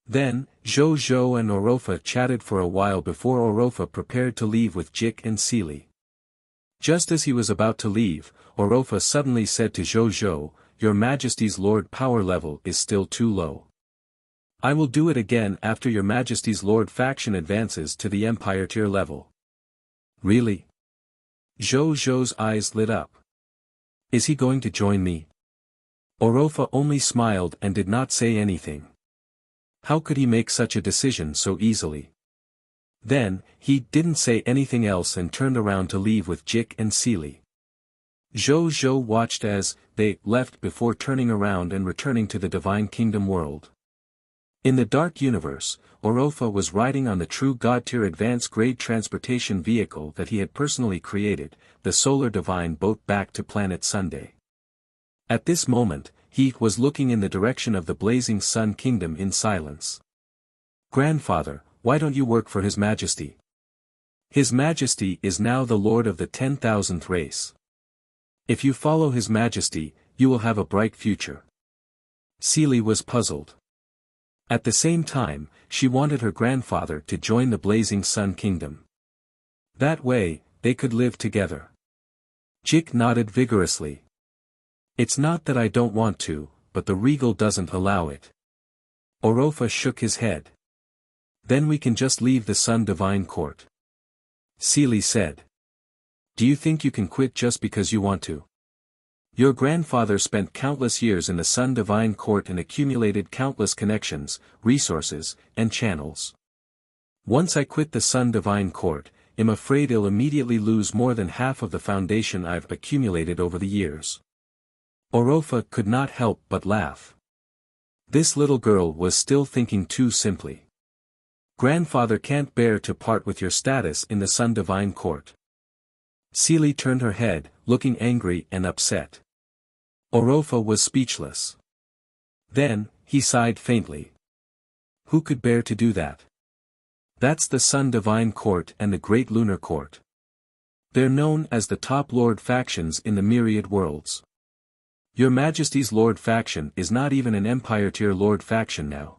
A: Then, Zhou Zhou and Orofa chatted for a while before Orofa prepared to leave with Jik and Seely. Just as he was about to leave, Orofa suddenly said to Zhou Zhou, Your Majesty's Lord power level is still too low. I will do it again after Your Majesty's Lord faction advances to the Empire tier level. Really? Zhou Zhou's eyes lit up. Is he going to join me? Orofa only smiled and did not say anything. How could he make such a decision so easily? Then, he didn't say anything else and turned around to leave with Jik and Seely. Zhou Zhou watched as they left before turning around and returning to the Divine Kingdom world. In the Dark Universe, Orofa was riding on the true God-tier advanced grade transportation vehicle that he had personally created, the Solar Divine boat back to planet Sunday. At this moment, he was looking in the direction of the Blazing Sun Kingdom in silence. Grandfather, why don't you work for His Majesty? His Majesty is now the Lord of the 10,000th race. If you follow His Majesty, you will have a bright future. Seely was puzzled. At the same time, she wanted her grandfather to join the Blazing Sun Kingdom. That way, they could live together. Jik nodded vigorously. It's not that I don't want to, but the Regal doesn't allow it. Orofa shook his head. Then we can just leave the Sun Divine Court. Seely said. Do you think you can quit just because you want to? Your grandfather spent countless years in the Sun Divine Court and accumulated countless connections, resources, and channels. Once I quit the Sun Divine Court, I'm afraid I'll immediately lose more than half of the foundation I've accumulated over the years. Orofa could not help but laugh. This little girl was still thinking too simply. Grandfather can't bear to part with your status in the Sun Divine Court. Seely turned her head, looking angry and upset. Orofa was speechless. Then, he sighed faintly. Who could bear to do that? That's the Sun Divine Court and the Great Lunar Court. They're known as the top lord factions in the myriad worlds. Your Majesty's Lord faction is not even an Empire-tier Lord faction now.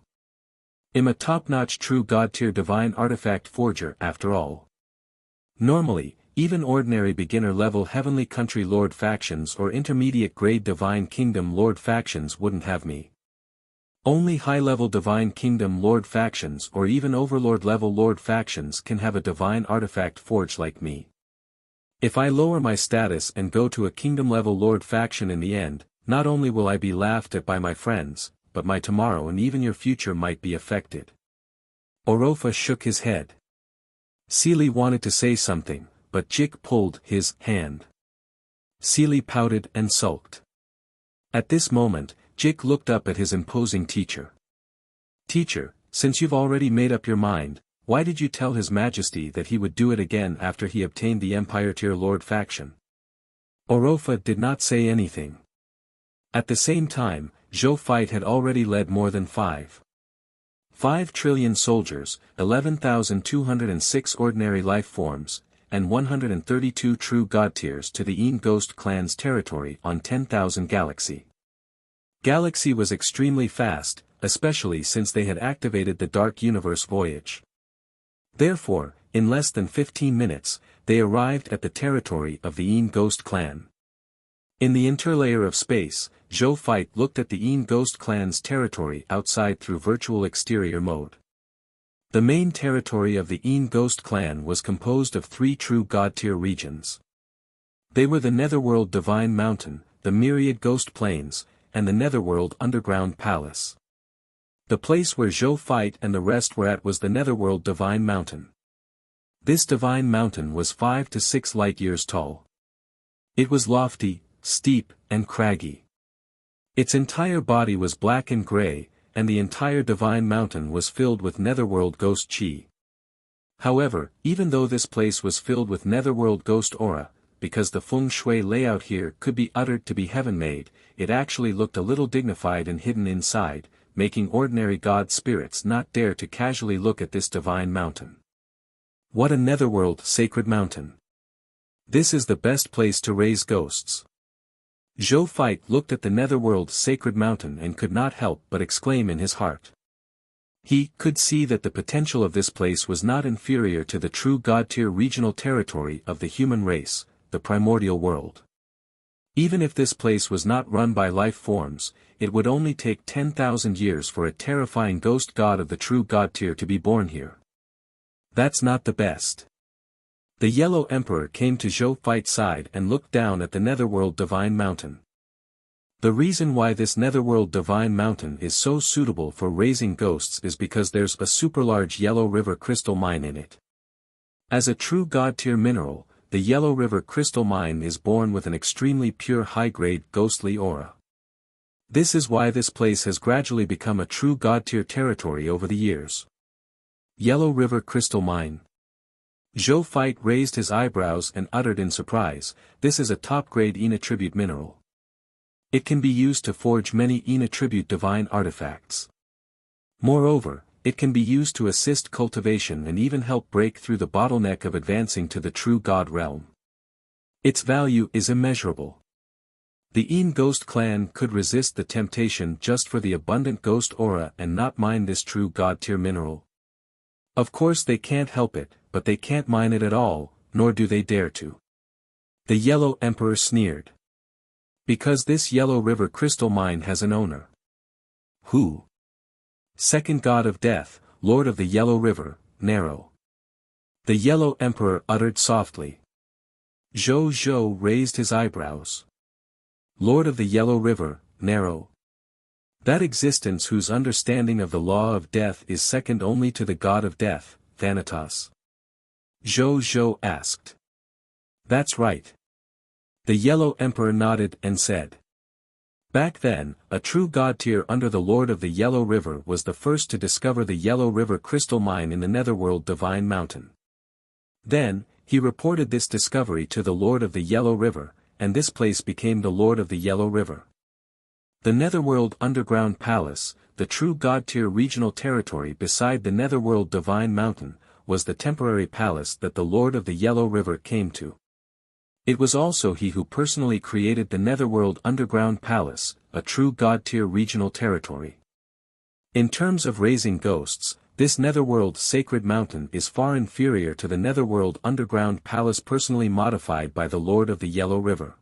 A: I'm a top-notch true God-tier divine artifact forger after all. Normally, even ordinary beginner-level Heavenly Country Lord factions or intermediate-grade Divine Kingdom Lord factions wouldn't have me. Only high-level Divine Kingdom Lord factions or even Overlord-level Lord factions can have a divine artifact forge like me. If I lower my status and go to a Kingdom-level Lord faction in the end, not only will I be laughed at by my friends, but my tomorrow and even your future might be affected. Orofa shook his head. Seely wanted to say something, but Jik pulled his hand. Seely pouted and sulked. At this moment, Jik looked up at his imposing teacher. Teacher, since you've already made up your mind, why did you tell His Majesty that he would do it again after he obtained the Empire-tier Lord faction? Orofa did not say anything. At the same time, Zhou Fight had already led more than 5 trillion soldiers, 11,206 ordinary life forms, and 132 true god tiers to the Een Ghost clan's territory on 10,000 Galaxy. Galaxy was extremely fast, especially since they had activated the Dark Universe voyage. Therefore, in less than 15 minutes, they arrived at the territory of the Een Ghost clan. In the interlayer of space, Zhou Fight looked at the Een Ghost clan's territory outside through virtual exterior mode. The main territory of the Een Ghost clan was composed of 3 true god-tier regions. They were the Netherworld Divine Mountain, the Myriad Ghost Plains, and the Netherworld Underground Palace. The place where Zhou Fight and the rest were at was the Netherworld Divine Mountain. This Divine Mountain was 5 to 6 light-years tall. It was lofty, steep, and craggy. Its entire body was black and gray, and the entire Divine Mountain was filled with Netherworld Ghost Chi. However, even though this place was filled with Netherworld Ghost Aura, because the feng shui layout here could be uttered to be heaven-made, it actually looked a little dignified and hidden inside, making ordinary god spirits not dare to casually look at this divine mountain. What a Netherworld sacred mountain! This is the best place to raise ghosts. Zhou Fight looked at the Netherworld sacred mountain and could not help but exclaim in his heart. He could see that the potential of this place was not inferior to the true god-tier regional territory of the human race, the primordial world. Even if this place was not run by life forms, it would only take 10,000 years for a terrifying ghost god of the true god tier to be born here. That's not the best. The Yellow Emperor came to Zhou Fight's side and looked down at the Netherworld Divine Mountain. The reason why this Netherworld Divine Mountain is so suitable for raising ghosts is because there's a super large Yellow River crystal mine in it. As a true god tier mineral, the Yellow River crystal mine is born with an extremely pure high-grade ghostly aura. This is why this place has gradually become a true god-tier territory over the years. Yellow River crystal mine. Zhou Fight raised his eyebrows and uttered in surprise, this is a top-grade Een attribute mineral. It can be used to forge many Een attribute divine artifacts. Moreover, it can be used to assist cultivation and even help break through the bottleneck of advancing to the true god realm. Its value is immeasurable. The Een Ghost clan could resist the temptation just for the abundant ghost aura and not mine this true god tier mineral. Of course they can't help it, but they can't mine it at all, nor do they dare to. The Yellow Emperor sneered. Because this Yellow River crystal mine has an owner. Who? Second god of death, lord of the Yellow River, Narrow. The Yellow Emperor uttered softly. Zhou raised his eyebrows. Lord of the Yellow River, Narrow. That existence whose understanding of the law of death is second only to the god of death, Thanatos. Zhou asked. That's right. The Yellow Emperor nodded and said. Back then, a true god tier under the Lord of the Yellow River was the first to discover the Yellow River crystal mine in the Netherworld Divine Mountain. Then, he reported this discovery to the Lord of the Yellow River, and this place became the Lord of the Yellow River. The Netherworld Underground Palace, the true god tier regional territory beside the Netherworld Divine Mountain, was the temporary palace that the Lord of the Yellow River came to. It was also he who personally created the Netherworld Underground Palace, a true God-tier regional territory. In terms of raising ghosts, this Netherworld Sacred Mountain is far inferior to the Netherworld Underground Palace personally modified by the Lord of the Yellow River.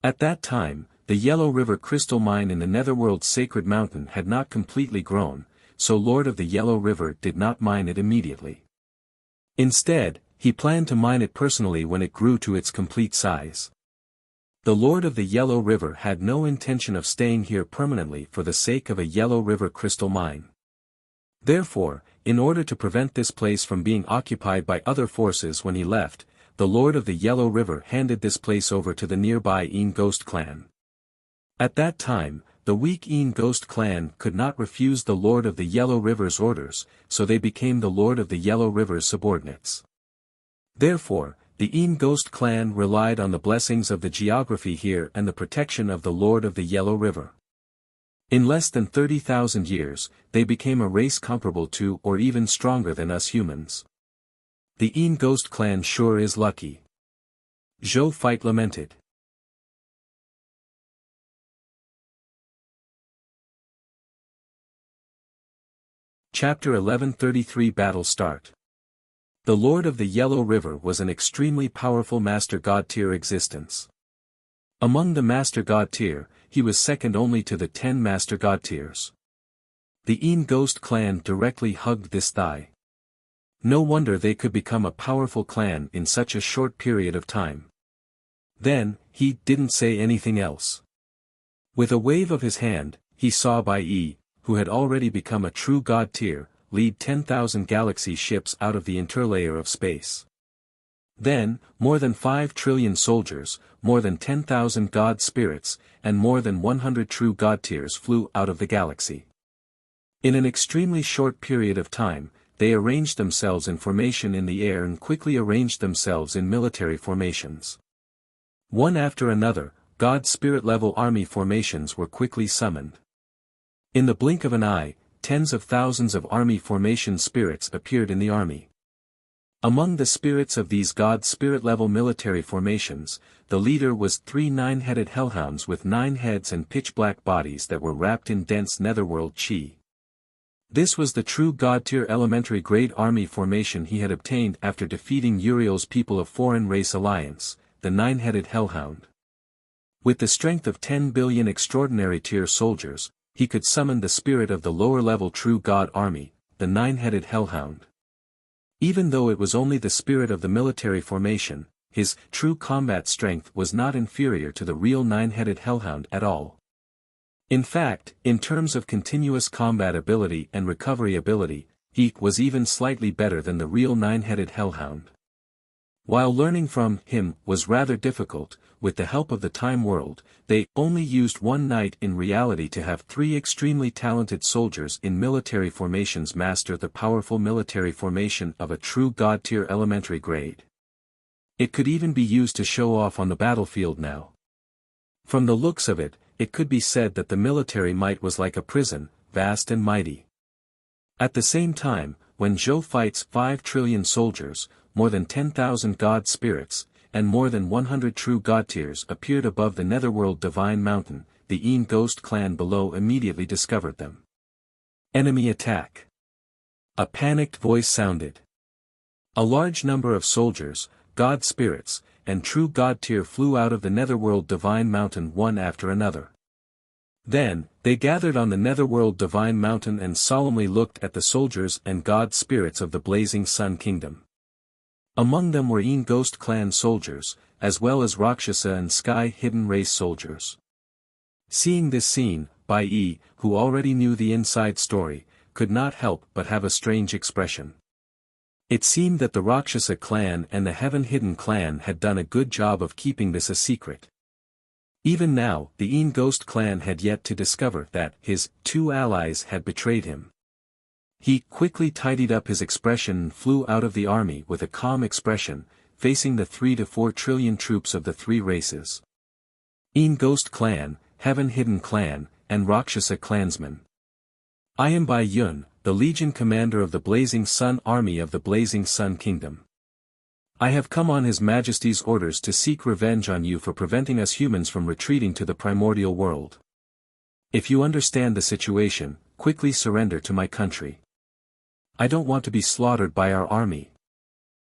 A: At that time, the Yellow River crystal mine in the Netherworld Sacred Mountain had not completely grown, so Lord of the Yellow River did not mine it immediately. Instead, he planned to mine it personally when it grew to its complete size. The Lord of the Yellow River had no intention of staying here permanently for the sake of a Yellow River crystal mine. Therefore, in order to prevent this place from being occupied by other forces when he left, the Lord of the Yellow River handed this place over to the nearby Een Ghost clan. At that time, the weak Een Ghost clan could not refuse the Lord of the Yellow River's orders, so they became the Lord of the Yellow River's subordinates. Therefore, the Een Ghost clan relied on the blessings of the geography here and the protection of the Lord of the Yellow River. In less than 30,000 years, they became a race comparable to or even stronger than us humans. The Een Ghost clan sure is lucky. Zhou Fight lamented. Chapter 1133 Battle Start. The Lord of the Yellow River was an extremely powerful Master God tier existence. Among the Master God tier, he was second only to the 10 Master God tiers. The Een Ghost clan directly hugged this thigh. No wonder they could become a powerful clan in such a short period of time. Then, he didn't say anything else. With a wave of his hand, he saw Bai Yi, who had already become a true God tier, lead 10,000 galaxy ships out of the interlayer of space. Then, more than 5 trillion soldiers, more than 10,000 God spirits, and more than 100 true God tiers flew out of the galaxy. In an extremely short period of time, they arranged themselves in formation in the air and quickly arranged themselves in military formations. One after another, God spirit-level army formations were quickly summoned. In the blink of an eye, tens of thousands of army formation spirits appeared in the army. Among the spirits of these God spirit-level military formations, the leader was 3 9-headed hellhounds with 9 heads and pitch-black bodies that were wrapped in dense netherworld chi. This was the true God-tier elementary grade army formation he had obtained after defeating Uriel's People of Foreign Race Alliance, the 9-headed hellhound. With the strength of 10 billion extraordinary tier soldiers, he could summon the spirit of the lower-level true God army, the 9-headed hellhound. Even though it was only the spirit of the military formation, his true combat strength was not inferior to the real 9-headed hellhound at all. In fact, in terms of continuous combat ability and recovery ability, he was even slightly better than the real 9-headed hellhound. While learning from him was rather difficult, with the help of the Time World, they only used one night in reality to have 3 extremely talented soldiers in military formations master the powerful military formation of a true God-tier elementary grade. It could even be used to show off on the battlefield now. From the looks of it, it could be said that the military might was like a prison, vast and mighty. At the same time, when Zhou fights 5 trillion soldiers, more than 10,000 God spirits, and more than 100 true God tiers appeared above the Netherworld Divine Mountain, the Een Ghost clan below immediately discovered them. Enemy attack. A panicked voice sounded. A large number of soldiers, God spirits, and true God tier flew out of the Netherworld Divine Mountain one after another. Then, they gathered on the Netherworld Divine Mountain and solemnly looked at the soldiers and God spirits of the Blazing Sun Kingdom. Among them were Een Ghost clan soldiers, as well as Rakshasa and Sky Hidden Race soldiers. Seeing this scene, Bai Yi, who already knew the inside story, could not help but have a strange expression. It seemed that the Rakshasa clan and the Heaven Hidden clan had done a good job of keeping this a secret. Even now, the Een Ghost clan had yet to discover that his 2 allies had betrayed him. He quickly tidied up his expression and flew out of the army with a calm expression, facing the 3 to 4 trillion troops of the 3 races. Een Ghost clan, Heaven Hidden clan, and Rakshasa clansmen. I am Bai Yun, the Legion commander of the Blazing Sun Army of the Blazing Sun Kingdom. I have come on His Majesty's orders to seek revenge on you for preventing us humans from retreating to the primordial world. If you understand the situation, quickly surrender to my country. I don't want to be slaughtered by our army.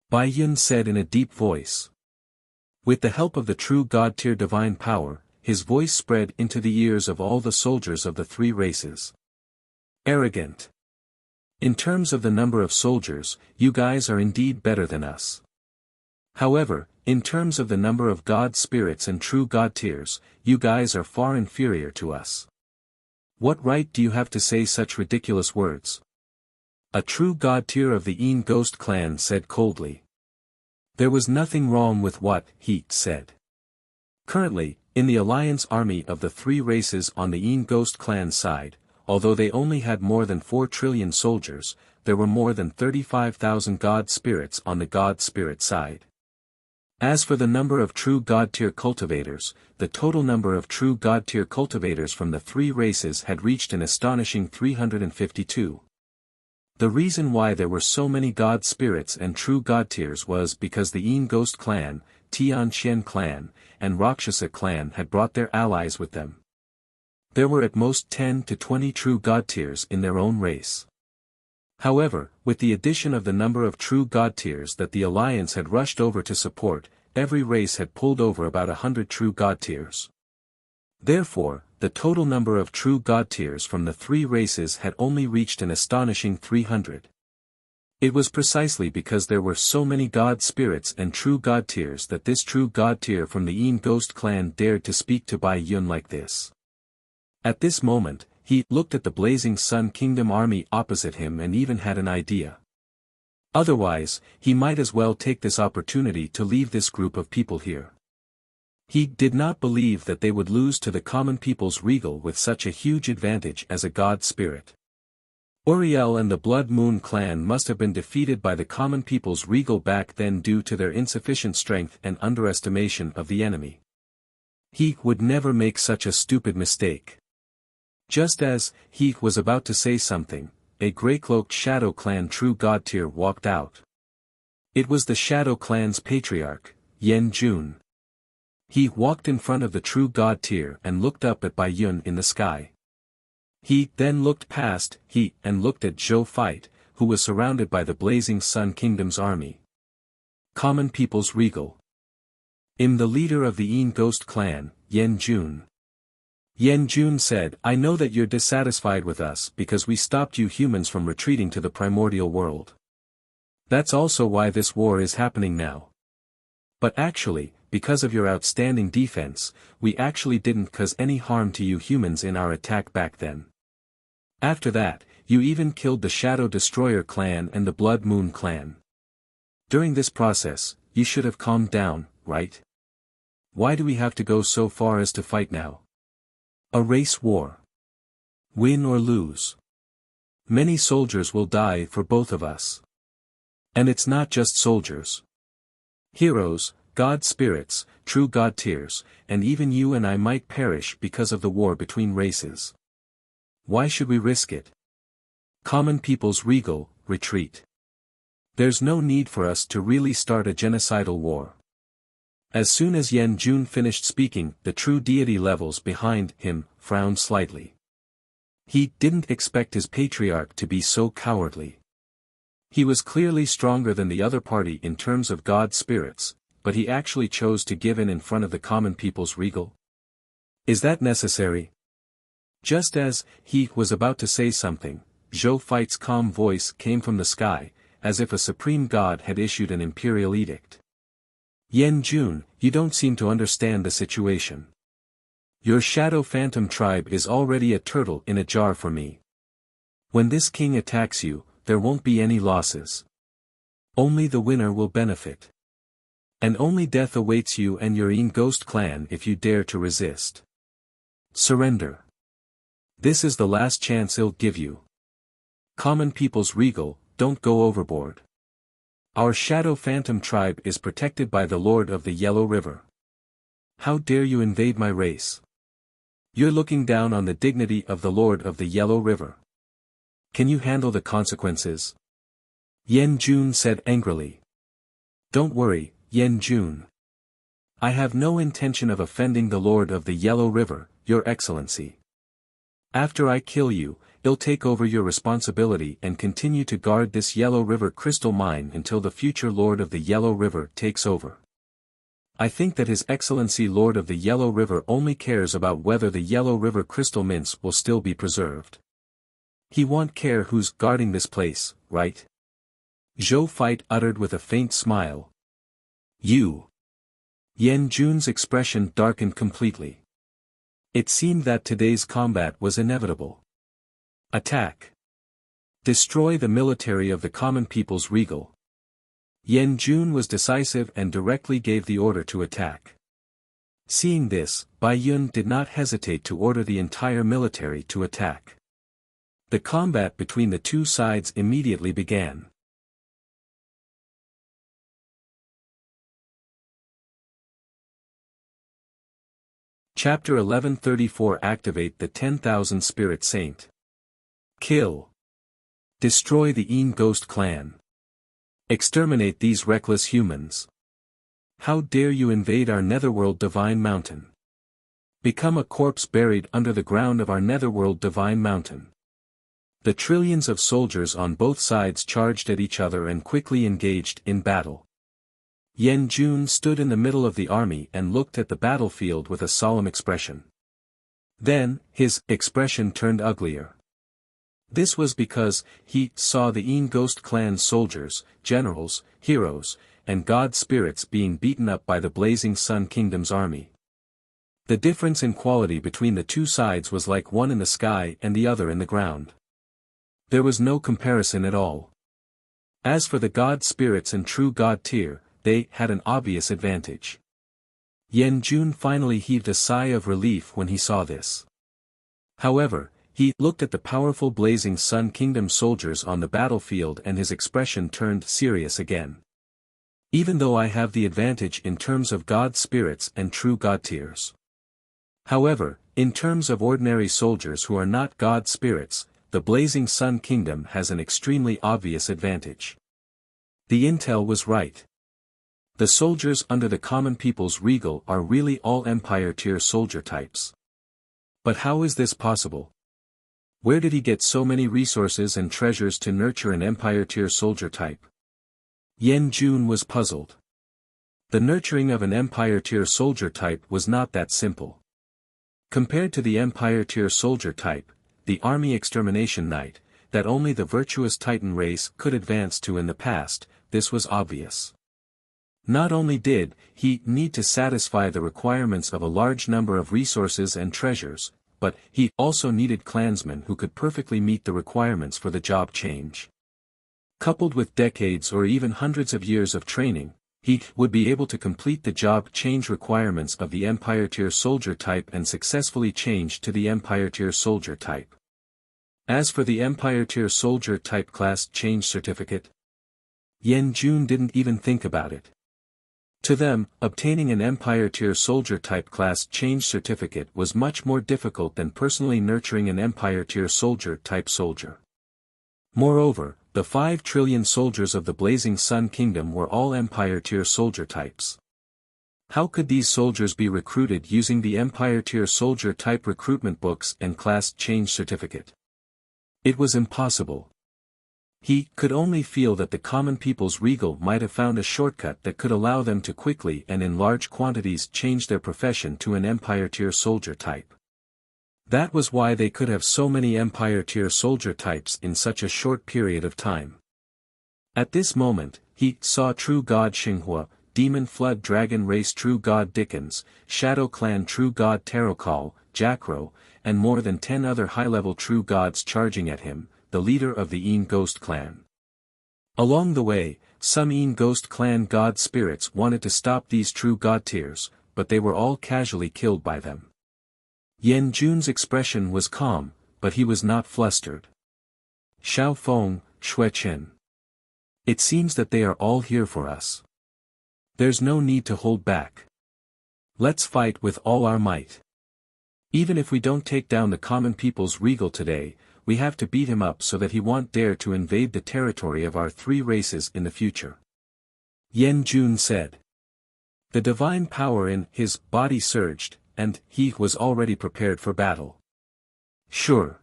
A: Bai Yun said in a deep voice. With the help of the true God-tier divine power, his voice spread into the ears of all the soldiers of the three races. Arrogant. In terms of the number of soldiers, you guys are indeed better than us. However, in terms of the number of God spirits and true God tiers, you guys are far inferior to us. What right do you have to say such ridiculous words? A true God tier of the Een Ghost clan said coldly. There was nothing wrong with what he said. Currently, in the alliance army of the three races on the Een Ghost clan side, although they only had more than 4 trillion soldiers, there were more than 35,000 God spirits on the God spirit side. As for the number of true God-tier cultivators, the total number of true God-tier cultivators from the three races had reached an astonishing 352. The reason why there were so many God spirits and true God tiers was because the Een Ghost clan, Tian Xian clan, and Rakshasa clan had brought their allies with them. There were at most 10 to 20 true God tiers in their own race. However, with the addition of the number of true God tiers that the alliance had rushed over to support, every race had pulled over about 100 true God tiers. Therefore, the total number of true God tiers from the three races had only reached an astonishing 300. It was precisely because there were so many God spirits and true God tiers that this true God tier from the Een Ghost clan dared to speak to Bai Yun like this. At this moment, he looked at the Blazing Sun Kingdom army opposite him and even had an idea. Otherwise, he might as well take this opportunity to leave this group of people here. He did not believe that they would lose to the common people's regal with such a huge advantage as a God spirit. Uriel and the Blood Moon clan must have been defeated by the common people's regal back then due to their insufficient strength and underestimation of the enemy. He would never make such a stupid mistake. Just as he was about to say something, a grey-cloaked Shadow Clan true God tier walked out. It was the Shadow Clan's patriarch, Yen Jun. He walked in front of the true God tier and looked up at Bai Yun in the sky. He then looked past he and looked at Zhou Fight, who was surrounded by the Blazing Sun Kingdom's army. Common People's Regal. I'm the leader of the Een Ghost clan, Yen Jun. Yen Jun said, I know that you're dissatisfied with us because we stopped you humans from retreating to the primordial world. That's also why this war is happening now. But actually, because of your outstanding defense, we actually didn't cause any harm to you humans in our attack back then. After that, you even killed the Shadow Destroyer clan and the Blood Moon clan. During this process, you should have calmed down, right? Why do we have to go so far as to fight now? A race war. Win or lose. Many soldiers will die for both of us. And it's not just soldiers. Heroes, God spirits, true God tiers, and even you and I might perish because of the war between races. Why should we risk it? Common People's Regal, retreat. There's no need for us to really start a genocidal war. As soon as Yen Jun finished speaking, the true deity levels behind him frowned slightly. He didn't expect his patriarch to be so cowardly. He was clearly stronger than the other party in terms of God spirits, but he actually chose to give in front of the common people's regal. Is that necessary? Just as he was about to say something, Zhou Fight's calm voice came from the sky, as if a supreme god had issued an imperial edict. Yen Jun, you don't seem to understand the situation. Your Shadow Phantom tribe is already a turtle in a jar for me. When this king attacks you, there won't be any losses. Only the winner will benefit. And only death awaits you and your Een Ghost clan if you dare to resist. Surrender. This is the last chance he'll give you. Common People's Regal, don't go overboard. Our Shadow Phantom tribe is protected by the Lord of the Yellow River. How dare you invade my race? You're looking down on the dignity of the Lord of the Yellow River. Can you handle the consequences? Yen Jun said angrily. Don't worry, Yan Jun. I have no intention of offending the Lord of the Yellow River, Your Excellency. After I kill you, he'll take over your responsibility and continue to guard this Yellow River crystal mine until the future Lord of the Yellow River takes over. I think that His Excellency Lord of the Yellow River only cares about whether the Yellow River crystal mints will still be preserved. He won't care who's guarding this place, right? Zhou Feit uttered with a faint smile. You. Yan Jun's expression darkened completely. It seemed that today's combat was inevitable. Attack. Destroy the military of the common people's regal. Yan Jun was decisive and directly gave the order to attack. Seeing this, Bai Yun did not hesitate to order the entire military to attack. The combat between the two sides immediately began. Chapter 1134 Activate the 10,000 Spirit Saint. Kill. Destroy the Een Ghost clan. Exterminate these reckless humans. How dare you invade our netherworld divine mountain? Become a corpse buried under the ground of our netherworld divine mountain. The trillions of soldiers on both sides charged at each other and quickly engaged in battle. Yan Jun stood in the middle of the army and looked at the battlefield with a solemn expression. Then, his expression turned uglier. This was because he saw the Een Ghost clan soldiers, generals, heroes, and god spirits being beaten up by the Blazing Sun Kingdom's army. The difference in quality between the two sides was like one in the sky and the other in the ground. There was no comparison at all. As for the god spirits and true god tier, they had an obvious advantage. Yan Jun finally heaved a sigh of relief when he saw this. However, he looked at the powerful Blazing Sun Kingdom soldiers on the battlefield and his expression turned serious again. Even though I have the advantage in terms of god spirits and true god tiers. However, in terms of ordinary soldiers who are not god spirits, the Blazing Sun Kingdom has an extremely obvious advantage. The intel was right. The soldiers under the common people's regal are really all Empire tier soldier types. But how is this possible? Where did he get so many resources and treasures to nurture an Empire tier soldier type? Yan Jun was puzzled. The nurturing of an Empire tier soldier type was not that simple. Compared to the Empire tier soldier type, the Army Extermination Knight, that only the virtuous Titan race could advance to in the past, this was obvious. Not only did he need to satisfy the requirements of a large number of resources and treasures, but he also needed clansmen who could perfectly meet the requirements for the job change. Coupled with decades or even hundreds of years of training, he would be able to complete the job change requirements of the Empire tier soldier type and successfully change to the Empire tier soldier type. As for the Empire tier soldier type class change certificate, Yan Jun didn't even think about it. To them, obtaining an Empire tier soldier type class change certificate was much more difficult than personally nurturing an Empire tier soldier type soldier. Moreover, the 5 trillion soldiers of the Blazing Sun Kingdom were all Empire tier soldier types. How could these soldiers be recruited using the Empire tier soldier type recruitment books and class change certificate? It was impossible. He could only feel that the common people's regal might have found a shortcut that could allow them to quickly and in large quantities change their profession to an Empire tier soldier type. That was why they could have so many Empire tier soldier types in such a short period of time. At this moment, he saw True God Xinghua, Demon Flood Dragon Race True God Dickens, Shadow Clan True God Tarokal, Jackro, and more than 10 other high-level True Gods charging at him, the leader of the Een Ghost clan. Along the way, some Een Ghost clan god spirits wanted to stop these true god tiers, but they were all casually killed by them. Yan Jun's expression was calm, but he was not flustered. Xiao Feng, Xue Qin. It seems that they are all here for us. There's no need to hold back. Let's fight with all our might. Even if we don't take down the common people's regal today, we have to beat him up so that he won't dare to invade the territory of our 3 races in the future. Yan Jun said. The divine power in his body surged, and he was already prepared for battle. Sure.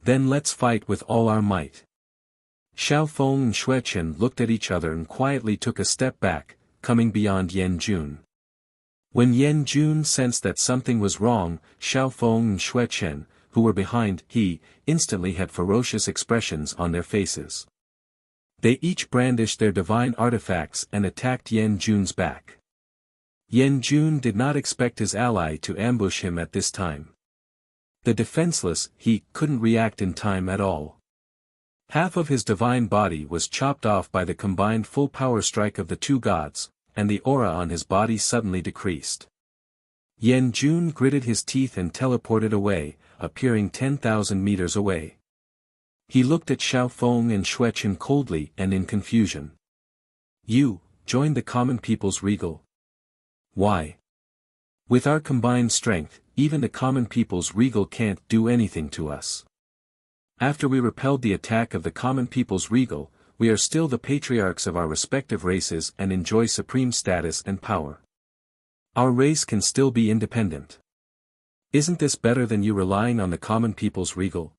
A: Then let's fight with all our might. Xiaofeng and Xuechen looked at each other and quietly took a step back, coming beyond Yan Jun. When Yan Jun sensed that something was wrong, Xiaofeng and Xuechen, who were behind, instantly had ferocious expressions on their faces. They each brandished their divine artifacts and attacked Yan Jun's back. Yan Jun did not expect his ally to ambush him at this time. The defenseless, he couldn't react in time at all. Half of his divine body was chopped off by the combined full power strike of the two gods, and the aura on his body suddenly decreased. Yan Jun gritted his teeth and teleported away, appearing 10,000 meters away. He looked at Xiaofeng and Xuechen coldly and in confusion. You joined the common people's regal. Why? With our combined strength, even the common people's regal can't do anything to us. After we repelled the attack of the common people's regal, we are still the patriarchs of our respective races and enjoy supreme status and power. Our race can still be independent. Isn't this better than you relying on the common people's regal?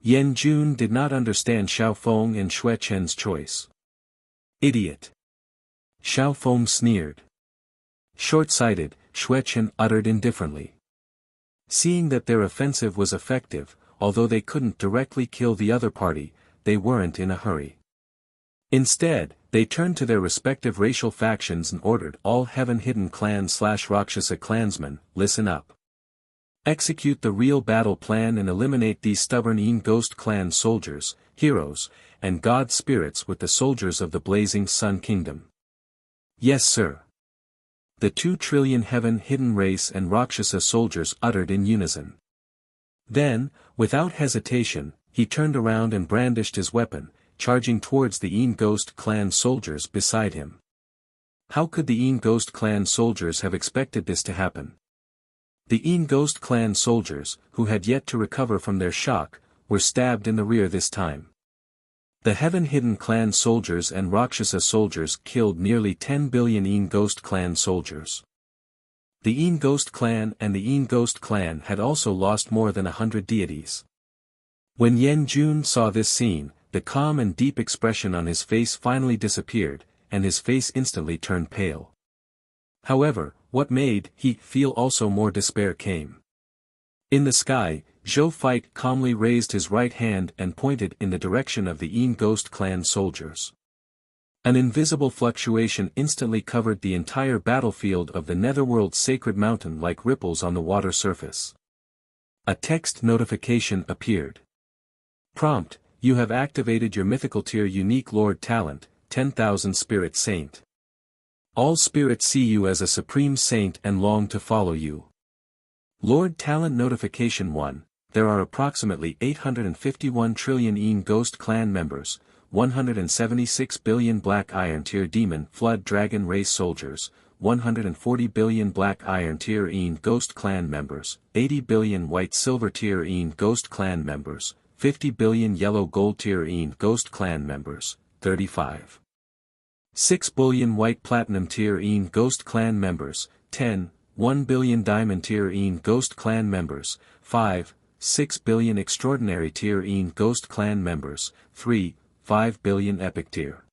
A: Yan Jun did not understand Xiaofeng and Xuechen's choice. Idiot. Xiaofeng sneered. Short-sighted, Xuechen uttered indifferently. Seeing that their offensive was effective, although they couldn't directly kill the other party, they weren't in a hurry. Instead, they turned to their respective racial factions and ordered all Heaven-Hidden Clan/Rakshasa clansmen, listen up. Execute the real battle plan and eliminate these stubborn Yin Ghost Clan soldiers, heroes, and god spirits with the soldiers of the Blazing Sun Kingdom. Yes sir. The 2 trillion Heaven-Hidden race and Rakshasa soldiers uttered in unison. Then, without hesitation, he turned around and brandished his weapon, charging towards the Yin Ghost Clan soldiers beside him. How could the Yin Ghost Clan soldiers have expected this to happen? The Yin Ghost Clan soldiers, who had yet to recover from their shock, were stabbed in the rear this time. The Heaven-Hidden Clan soldiers and Rakshasa soldiers killed nearly 10 billion Yin Ghost Clan soldiers. The Yin Ghost Clan and the Yin Ghost Clan had also lost more than 100 deities. When Yan Jun saw this scene, the calm and deep expression on his face finally disappeared, and his face instantly turned pale. However, what made he feel also more despair came. In the sky, Zhou Fight calmly raised his right hand and pointed in the direction of the Yin Ghost Clan soldiers. An invisible fluctuation instantly covered the entire battlefield of the Netherworld's sacred mountain like ripples on the water surface. A text notification appeared. Prompt: you have activated your mythical tier unique Lord talent, 10,000 Spirit Saint. All spirits see you as a supreme saint and long to follow you. Lord Talent Notification 1, there are approximately 851 trillion Yin Ghost Clan members, 176 billion Black Iron Tier Demon Flood Dragon Race soldiers, 140 billion Black Iron Tier Yin Ghost Clan members, 80 billion White Silver Tier Yin Ghost Clan members, 50 billion Yellow Gold Tier Yin Ghost Clan members, 35. 6 billion White Platinum Tier Yin Ghost Clan members, 10. 1 billion Diamond Tier Yin Ghost Clan members, 5. 6 billion Extraordinary Tier Yin Ghost Clan members, 3. 5 billion Epic Tier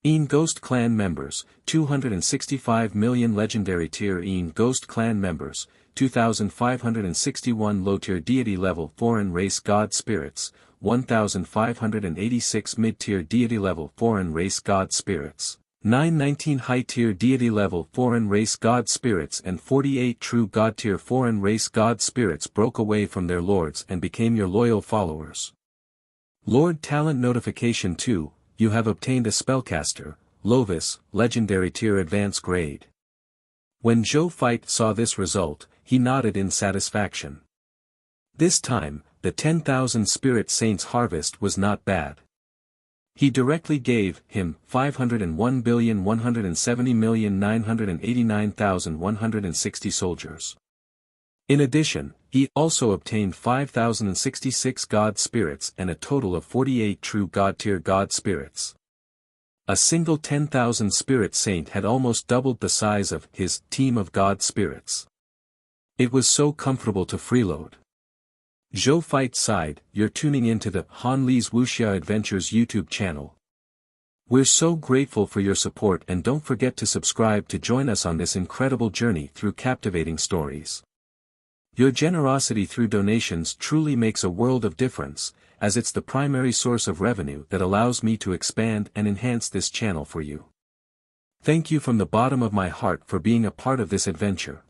A: Yin Ghost Clan members, 265 million Legendary Tier Yin Ghost Clan members, 2,561 Low-Tier Deity Level Foreign Race God Spirits, 1,586 Mid-Tier Deity Level Foreign Race God Spirits, 919 High-Tier Deity Level Foreign Race God Spirits and 48 True God-Tier Foreign Race God Spirits broke away from their lords and became your loyal followers. Lord Talent Notification 2, you have obtained a Spellcaster, Lovis, Legendary Tier Advanced Grade. When Zhou Fight saw this result, he nodded in satisfaction. This time, the 10,000 Spirit Saints harvest was not bad. He directly gave him 501,170,989,160 soldiers. In addition, he also obtained 5,066 God Spirits and a total of 48 true God-tier God Spirits. A single 10,000 spirit saint had almost doubled the size of his team of God spirits. It was so comfortable to freeload. Zhou Fight sighed, "You're tuning into the Han Li's Wuxia Adventures YouTube channel. We're so grateful for your support, and don't forget to subscribe to join us on this incredible journey through captivating stories. Your generosity through donations truly makes a world of difference, as it's the primary source of revenue that allows me to expand and enhance this channel for you. Thank you from the bottom of my heart for being a part of this adventure."